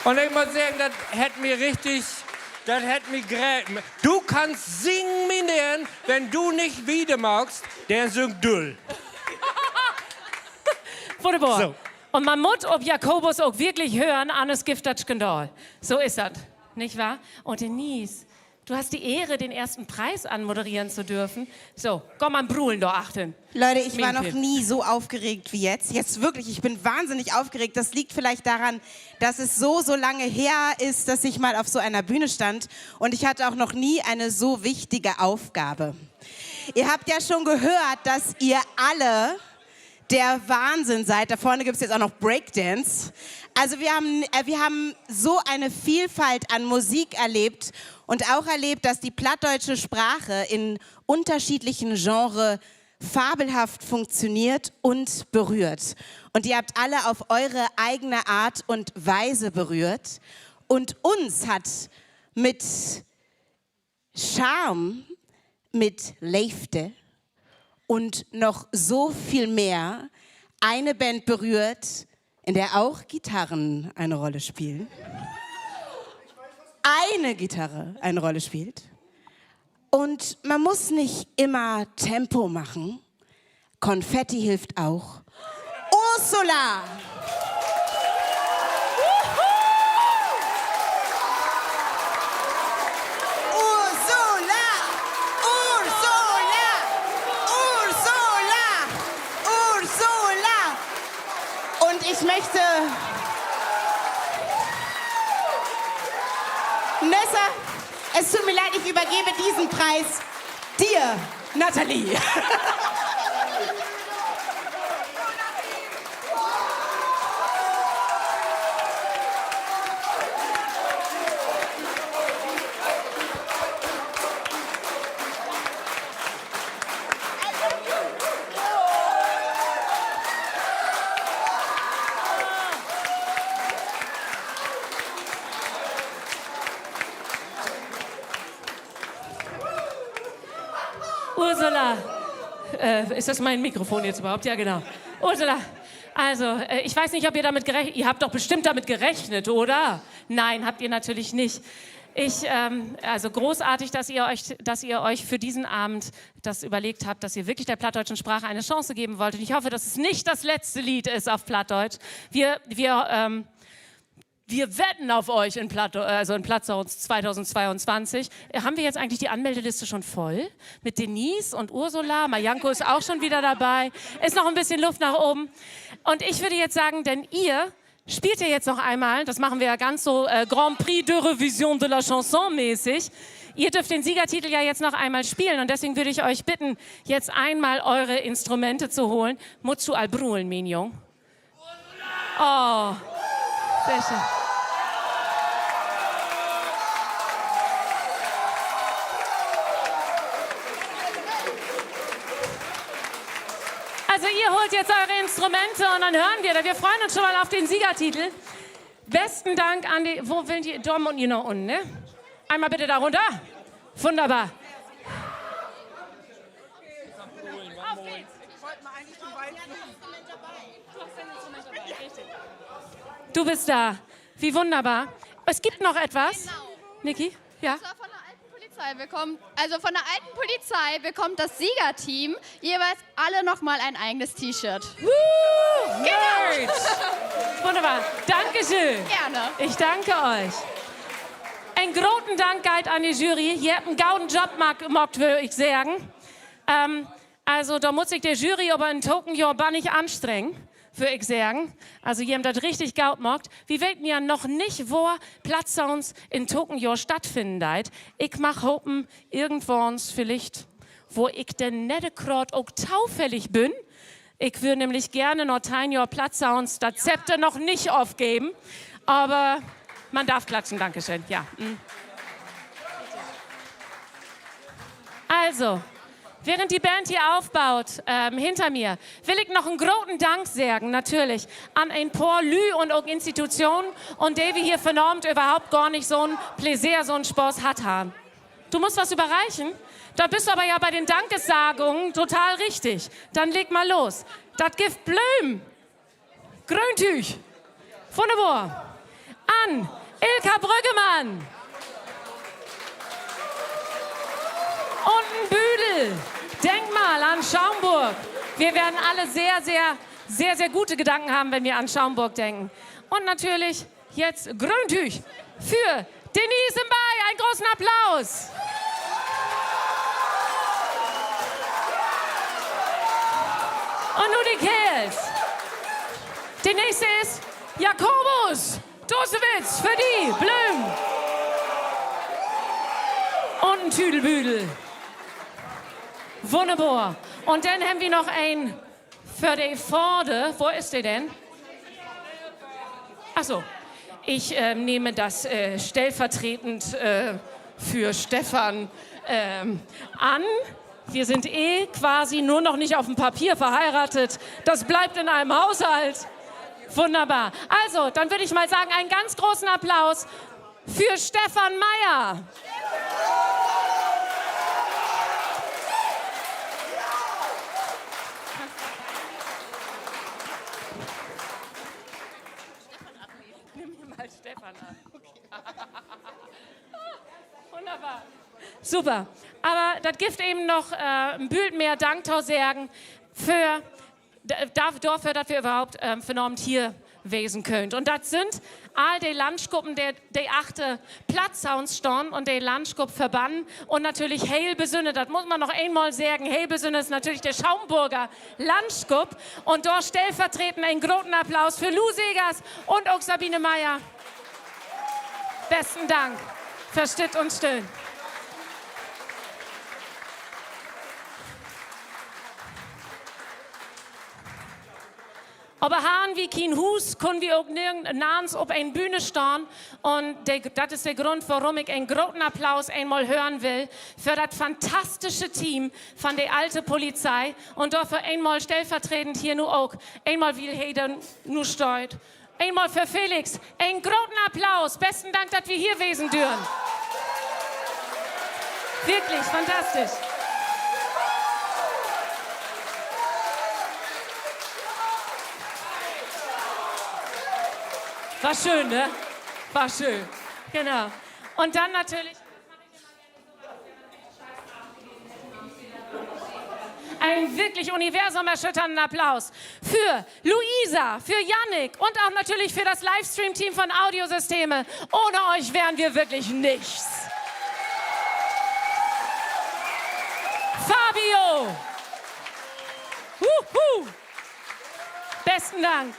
[SPEAKER 4] Und ich muss sagen, das hätte mir richtig, das hätte mir gräten. Du kannst singen, Minern, wenn du nicht wieder magst, der singt Dull.
[SPEAKER 2] Wunderbar.
[SPEAKER 4] So.
[SPEAKER 2] Und man muss ob Jakobus auch wirklich hören, Annes Giftatschkendal. So ist das, nicht wahr? Und Denise, du hast die Ehre, den ersten Preis anmoderieren zu dürfen. So, komm mal Bruhlen da achten.
[SPEAKER 5] Leute, ich war noch
[SPEAKER 2] Mädchen.
[SPEAKER 5] nie so aufgeregt wie jetzt. Jetzt wirklich, ich bin wahnsinnig aufgeregt. Das liegt vielleicht daran, dass es so lange her ist, dass ich mal auf so einer Bühne stand. Und ich hatte auch noch nie eine so wichtige Aufgabe. Ihr habt ja schon gehört, dass ihr alle der Wahnsinn seid. Da vorne gibt es jetzt auch noch Breakdance. Also wir haben so eine Vielfalt an Musik erlebt und auch erlebt, dass die plattdeutsche Sprache in unterschiedlichen Genres fabelhaft funktioniert und berührt. Und ihr habt alle auf eure eigene Art und Weise berührt. Und uns hat mit Charme, mit Leifte und noch so viel mehr eine Band berührt, in der auch Gitarren eine Rolle spielen. Eine Gitarre eine Rolle spielt. Und man muss nicht immer Tempo machen. Konfetti hilft auch. Ursula! Und ich möchte... Nessa, es tut mir leid, ich übergebe diesen Preis dir, Nathalie.
[SPEAKER 2] Ursula, ist das mein Mikrofon jetzt überhaupt? Ja, genau. Ursula, also, ich weiß nicht, ob ihr damit gerechnet... Ihr habt doch bestimmt damit gerechnet, oder? Nein, habt ihr natürlich nicht. Also großartig, dass ihr euch für diesen Abend das überlegt habt, dass ihr wirklich der plattdeutschen Sprache eine Chance geben wollt. Und ich hoffe, dass es nicht das letzte Lied ist auf Plattdeutsch. Wir wetten auf euch in Plattsounds 2022. Haben wir jetzt eigentlich die Anmeldeliste schon voll? Mit Denise und Ursula. Majanko ist auch schon wieder dabei. Ist noch ein bisschen Luft nach oben. Und ich würde jetzt sagen, denn ihr spielt ihr jetzt noch einmal, das machen wir ja ganz so Grand Prix de Revision de la Chanson mäßig. Ihr dürft den Siegertitel ja jetzt noch einmal spielen und deswegen würde ich euch bitten, jetzt einmal eure Instrumente zu holen. Mutsu al brulen, Mignon. Oh, sehr schön. Also ihr holt jetzt eure Instrumente und dann hören wir, wir freuen uns schon mal auf den Siegertitel. Besten Dank an die, wo will die, Dom und ihr noch unten, ne? Einmal bitte da runter. Wunderbar. Auf geht's. Du bist da. Wie wunderbar. Es gibt noch etwas.
[SPEAKER 1] Genau.
[SPEAKER 2] Niki? Ja?
[SPEAKER 1] Also von der alten Polizei bekommt das Siegerteam jeweils alle nochmal ein eigenes T-Shirt.
[SPEAKER 2] Genau. Wunderbar. Dankeschön.
[SPEAKER 1] Gerne.
[SPEAKER 2] Ich danke euch. Ein großen Dank geht an die Jury. Ihr habt einen gauden Job gemacht, würde ich sagen. Also da muss ich der Jury aber in Tokio nicht anstrengen, würde ich sagen. Also ihr habt das richtig gaut gemacht. Wir wissen ja noch nicht, wo Platzsounds in Tokio stattfinden. Ich mach hoffen, irgendwo vielleicht, wo ich denn nicht gerade auch taufällig bin. Ich würde nämlich gerne noch ein Jahr Platzsounds das Zepter noch nicht aufgeben. Aber man darf klatschen, Dankeschön. Ja. Also, während die Band hier aufbaut, hinter mir, will ich noch einen großen Dank sagen, natürlich, an ein paar Lü und auch Institutionen und die wir hier vernormt überhaupt gar nicht so ein Pläsier, so ein Spaß hat haben. Du musst was überreichen? Da bist du aber ja bei den Dankessagungen total richtig. Dann leg mal los. Das Gift Blüm, Grüntüch, wunderbar, an Ilka Brüggemann und ein Büdel. Denkmal an Schaumburg. Wir werden alle sehr gute Gedanken haben, wenn wir an Schaumburg denken. Und natürlich jetzt Grüntüch für Denise Mbay. Einen großen Applaus. Und nun die Kerls. Die nächste ist Jakobus Dosewitz für die Blüm. Und ein Tüdelbüdel. Wunderbar. Und dann haben wir noch einen für die Vorde. Wo ist der denn? Ach so. Ich nehme das stellvertretend für Stefan an. Wir sind quasi nur noch nicht auf dem Papier verheiratet. Das bleibt in einem Haushalt. Wunderbar. Also, dann würde ich mal sagen, einen ganz großen Applaus für Stefan Meyer. Nimm mir mal Stefan an. Okay. Wunderbar. Super. Aber das gibt eben noch ein Bild mehr Danktau sagen dafür, dass wir überhaupt vernormt hier wesen könnt. Und das sind all die Landschgruppen, die 8. Platzsounds stehen und die Landschgruppen verbannen. Und natürlich Heilbesünne, das muss man noch einmal sagen. Heilbesünne ist natürlich der Schaumburger Landschgrupp. Und dort stellvertretend einen großen Applaus für Lou Segers und auch Sabine Meyer. Besten Dank. Versteht und stöhnt. Aber haben wir kein Hus, können wir auch nirgends auf einer Bühne stehen. Und das ist der Grund, warum ich einen großen Applaus einmal hören will für das fantastische Team von der alten Polizei. Und dafür einmal stellvertretend hier nur auch. Einmal will Heder nur steuert. Einmal für Felix. Einen großen Applaus. Besten Dank, dass wir hier wesen dürfen. Wirklich fantastisch. War schön, ne? War schön. Genau. Und dann natürlich einen wirklich universum-erschütternden Applaus für Luisa, für Yannick und auch natürlich für das Livestream-Team von Audiosysteme. Ohne euch wären wir wirklich nichts. Fabio. Besten Dank.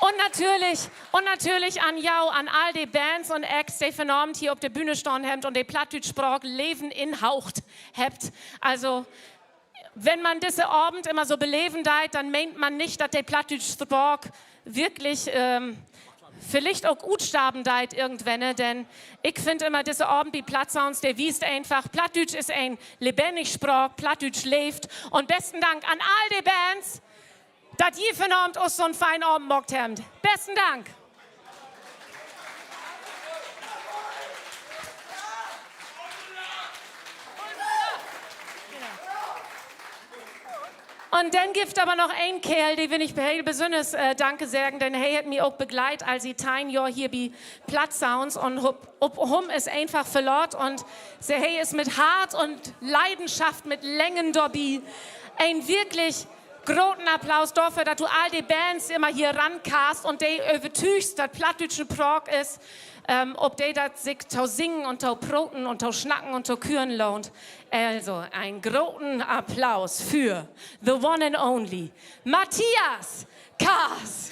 [SPEAKER 2] Und natürlich an jou, an all die Bands und Acts, die von Abend hier auf der Bühne stehen haben und die Plattdeutsch-Sprache Leben inhaucht habt. Also, wenn man diese Abend immer so beleben deit, dann meint man nicht, dass die Plattdeutsch-Sprache wirklich vielleicht auch gut sterben deit irgendwann, denn ich finde immer, diese Abend wie Plattsounds, der wiest einfach, Plattdeutsch ist ein lebendig Sprache, Plattdeutsch lebt. Und besten Dank an all die Bands, dass ihr von Abend uns so einen feinen Abend gemacht habt. Besten Dank. Und dann gibt aber noch einen Kerl, den will ich besonders Danke sagen, denn er hat mich auch begleitet, als ich 10 Jahre hier bei Plattsounds und hum ist einfach verlort und er ist mit Hart und Leidenschaft, mit Längen dabei. Ein wirklich großen Applaus dafür, dass du all die Bands immer hier rankast und die übertüchst, dass Plattdeutsche Prog ist, ob die das sich tau singen und tau proten und tau schnacken und tau küren lohnt. Also, einen großen Applaus für the one and only Matthias Kaas.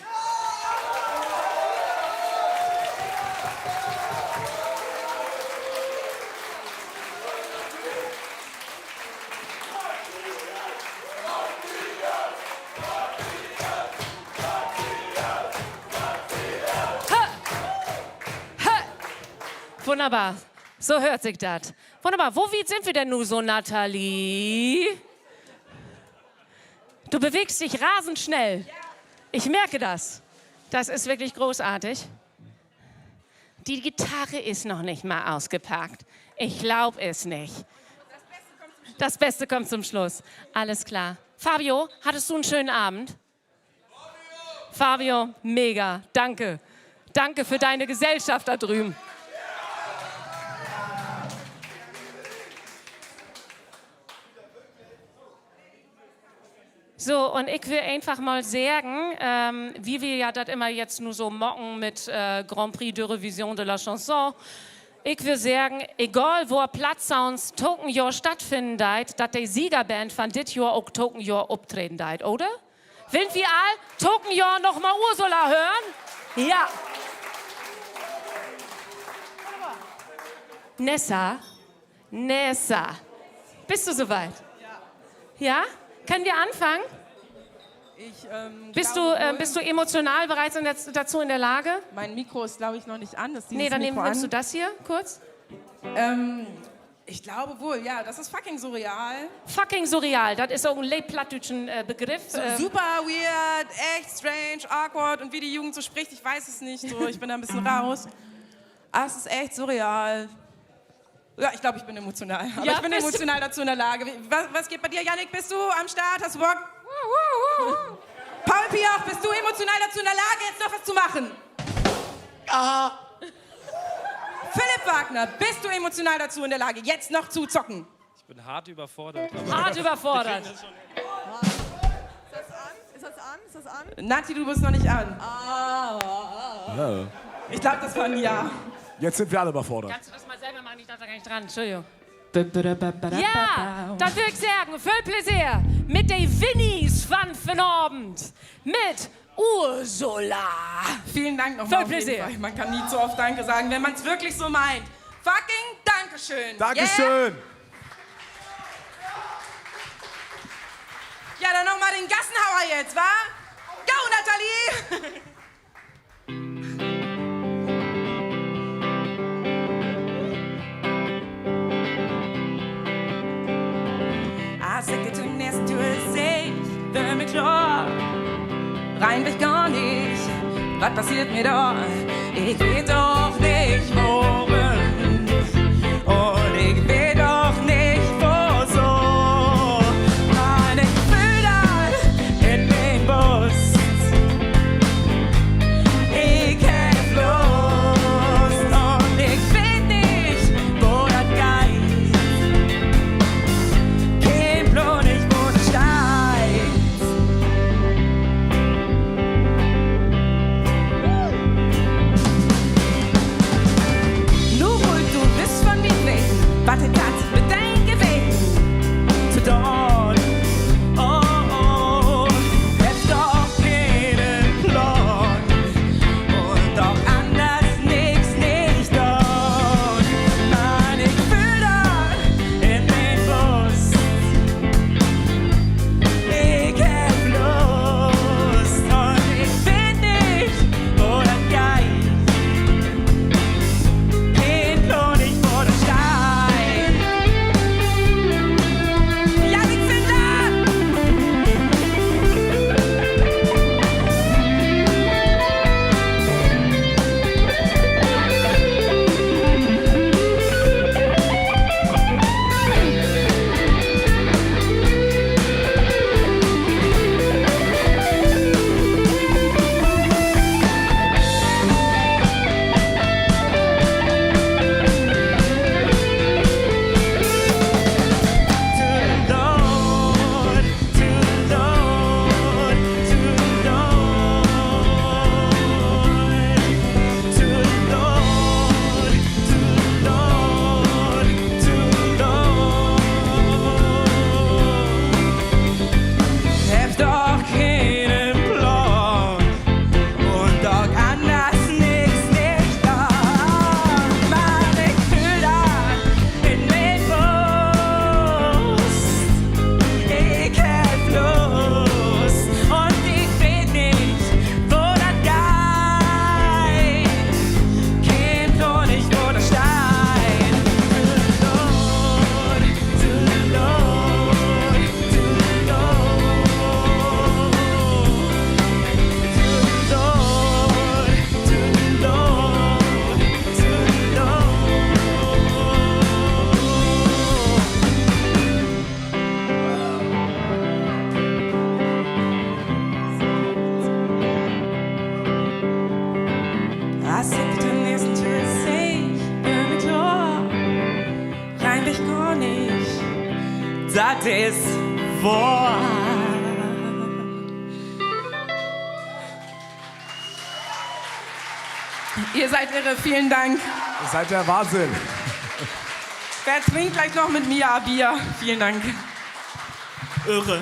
[SPEAKER 2] Wunderbar, so hört sich das. Wunderbar, wo weit sind wir denn nun so, Nathalie? Du bewegst dich rasend schnell. Ich merke das. Das ist wirklich großartig. Die Gitarre ist noch nicht mal ausgepackt. Ich glaube es nicht. Das Beste kommt zum Schluss. Alles klar. Fabio, hattest du einen schönen Abend? Fabio, mega. Danke. Danke für deine Gesellschaft da drüben. So, und ich will einfach mal sagen, wie wir ja das immer jetzt nur so mocken mit Grand Prix de Revision de la Chanson, ich will sagen, egal wo Plattsounds Tokenjahr stattfinden deit, dass die Siegerband von dit Jahr auch Tokenjahr auftreten deit, oder? Wollen wir all Tokenjahr noch mal Ursula hören? Ja. Nessa, bist du soweit? Ja? Können wir anfangen? Bist du emotional bereits dazu in der Lage?
[SPEAKER 19] Mein Mikro ist, glaube ich, noch nicht an.
[SPEAKER 2] Nee, dann nimmst du das hier kurz.
[SPEAKER 19] Ich glaube wohl, ja, das ist fucking surreal.
[SPEAKER 2] Fucking surreal, das ist so ein plattdeutschen Begriff.
[SPEAKER 19] So, super weird, echt strange, awkward und wie die Jugend so spricht, ich weiß es nicht. So, ich bin da ein bisschen raus. Aber es ist echt surreal. Ja, ich glaube, ich bin emotional. Aber ja, ich bin emotional dazu in der Lage. Was geht bei dir, Yannick? Bist du am Start? Hast du Bock? Paul Piaf, bist du emotional dazu in der Lage, jetzt noch was zu machen? Ja. Philipp Wagner, bist du emotional dazu in der Lage, jetzt noch zu zocken?
[SPEAKER 8] Ich bin hart überfordert.
[SPEAKER 2] Hart überfordert.
[SPEAKER 10] Ist das an?
[SPEAKER 19] Nati, du bist noch nicht an.
[SPEAKER 10] Ja.
[SPEAKER 19] Ich glaube, das war ein Ja.
[SPEAKER 10] Jetzt sind wir alle überfordert.
[SPEAKER 2] Kannst du das mal selber machen? Ich darf da gar nicht dran. Entschuldigung. Ja, das würde ich sagen. Viel Plaisir mit den Winnies von Abend. Mit Ursula.
[SPEAKER 19] Vielen Dank nochmal.
[SPEAKER 2] Viel Plaisir.
[SPEAKER 19] Man kann nie zu oft Danke sagen, wenn man es wirklich so meint. Fucking Dankeschön.
[SPEAKER 10] Dankeschön.
[SPEAKER 19] Yeah. Ja, dann nochmal den Gassenhauer jetzt, wa? Go, Nathalie! Säcke zu Nest, du sehe ich, will mir klar. Rein will ich gar nicht, was passiert mir da? Ich will doch nicht wohin und ich will doch nicht wo so. Nein, ich will dann in den Bus. Ich hab Lust und ich will nicht, wo das geht.
[SPEAKER 9] das ist wahr.
[SPEAKER 19] Ihr seid irre, vielen Dank.
[SPEAKER 10] Ihr seid der Wahnsinn.
[SPEAKER 19] Wer trinkt gleich noch mit mir Bier? Vielen Dank.
[SPEAKER 9] Irre.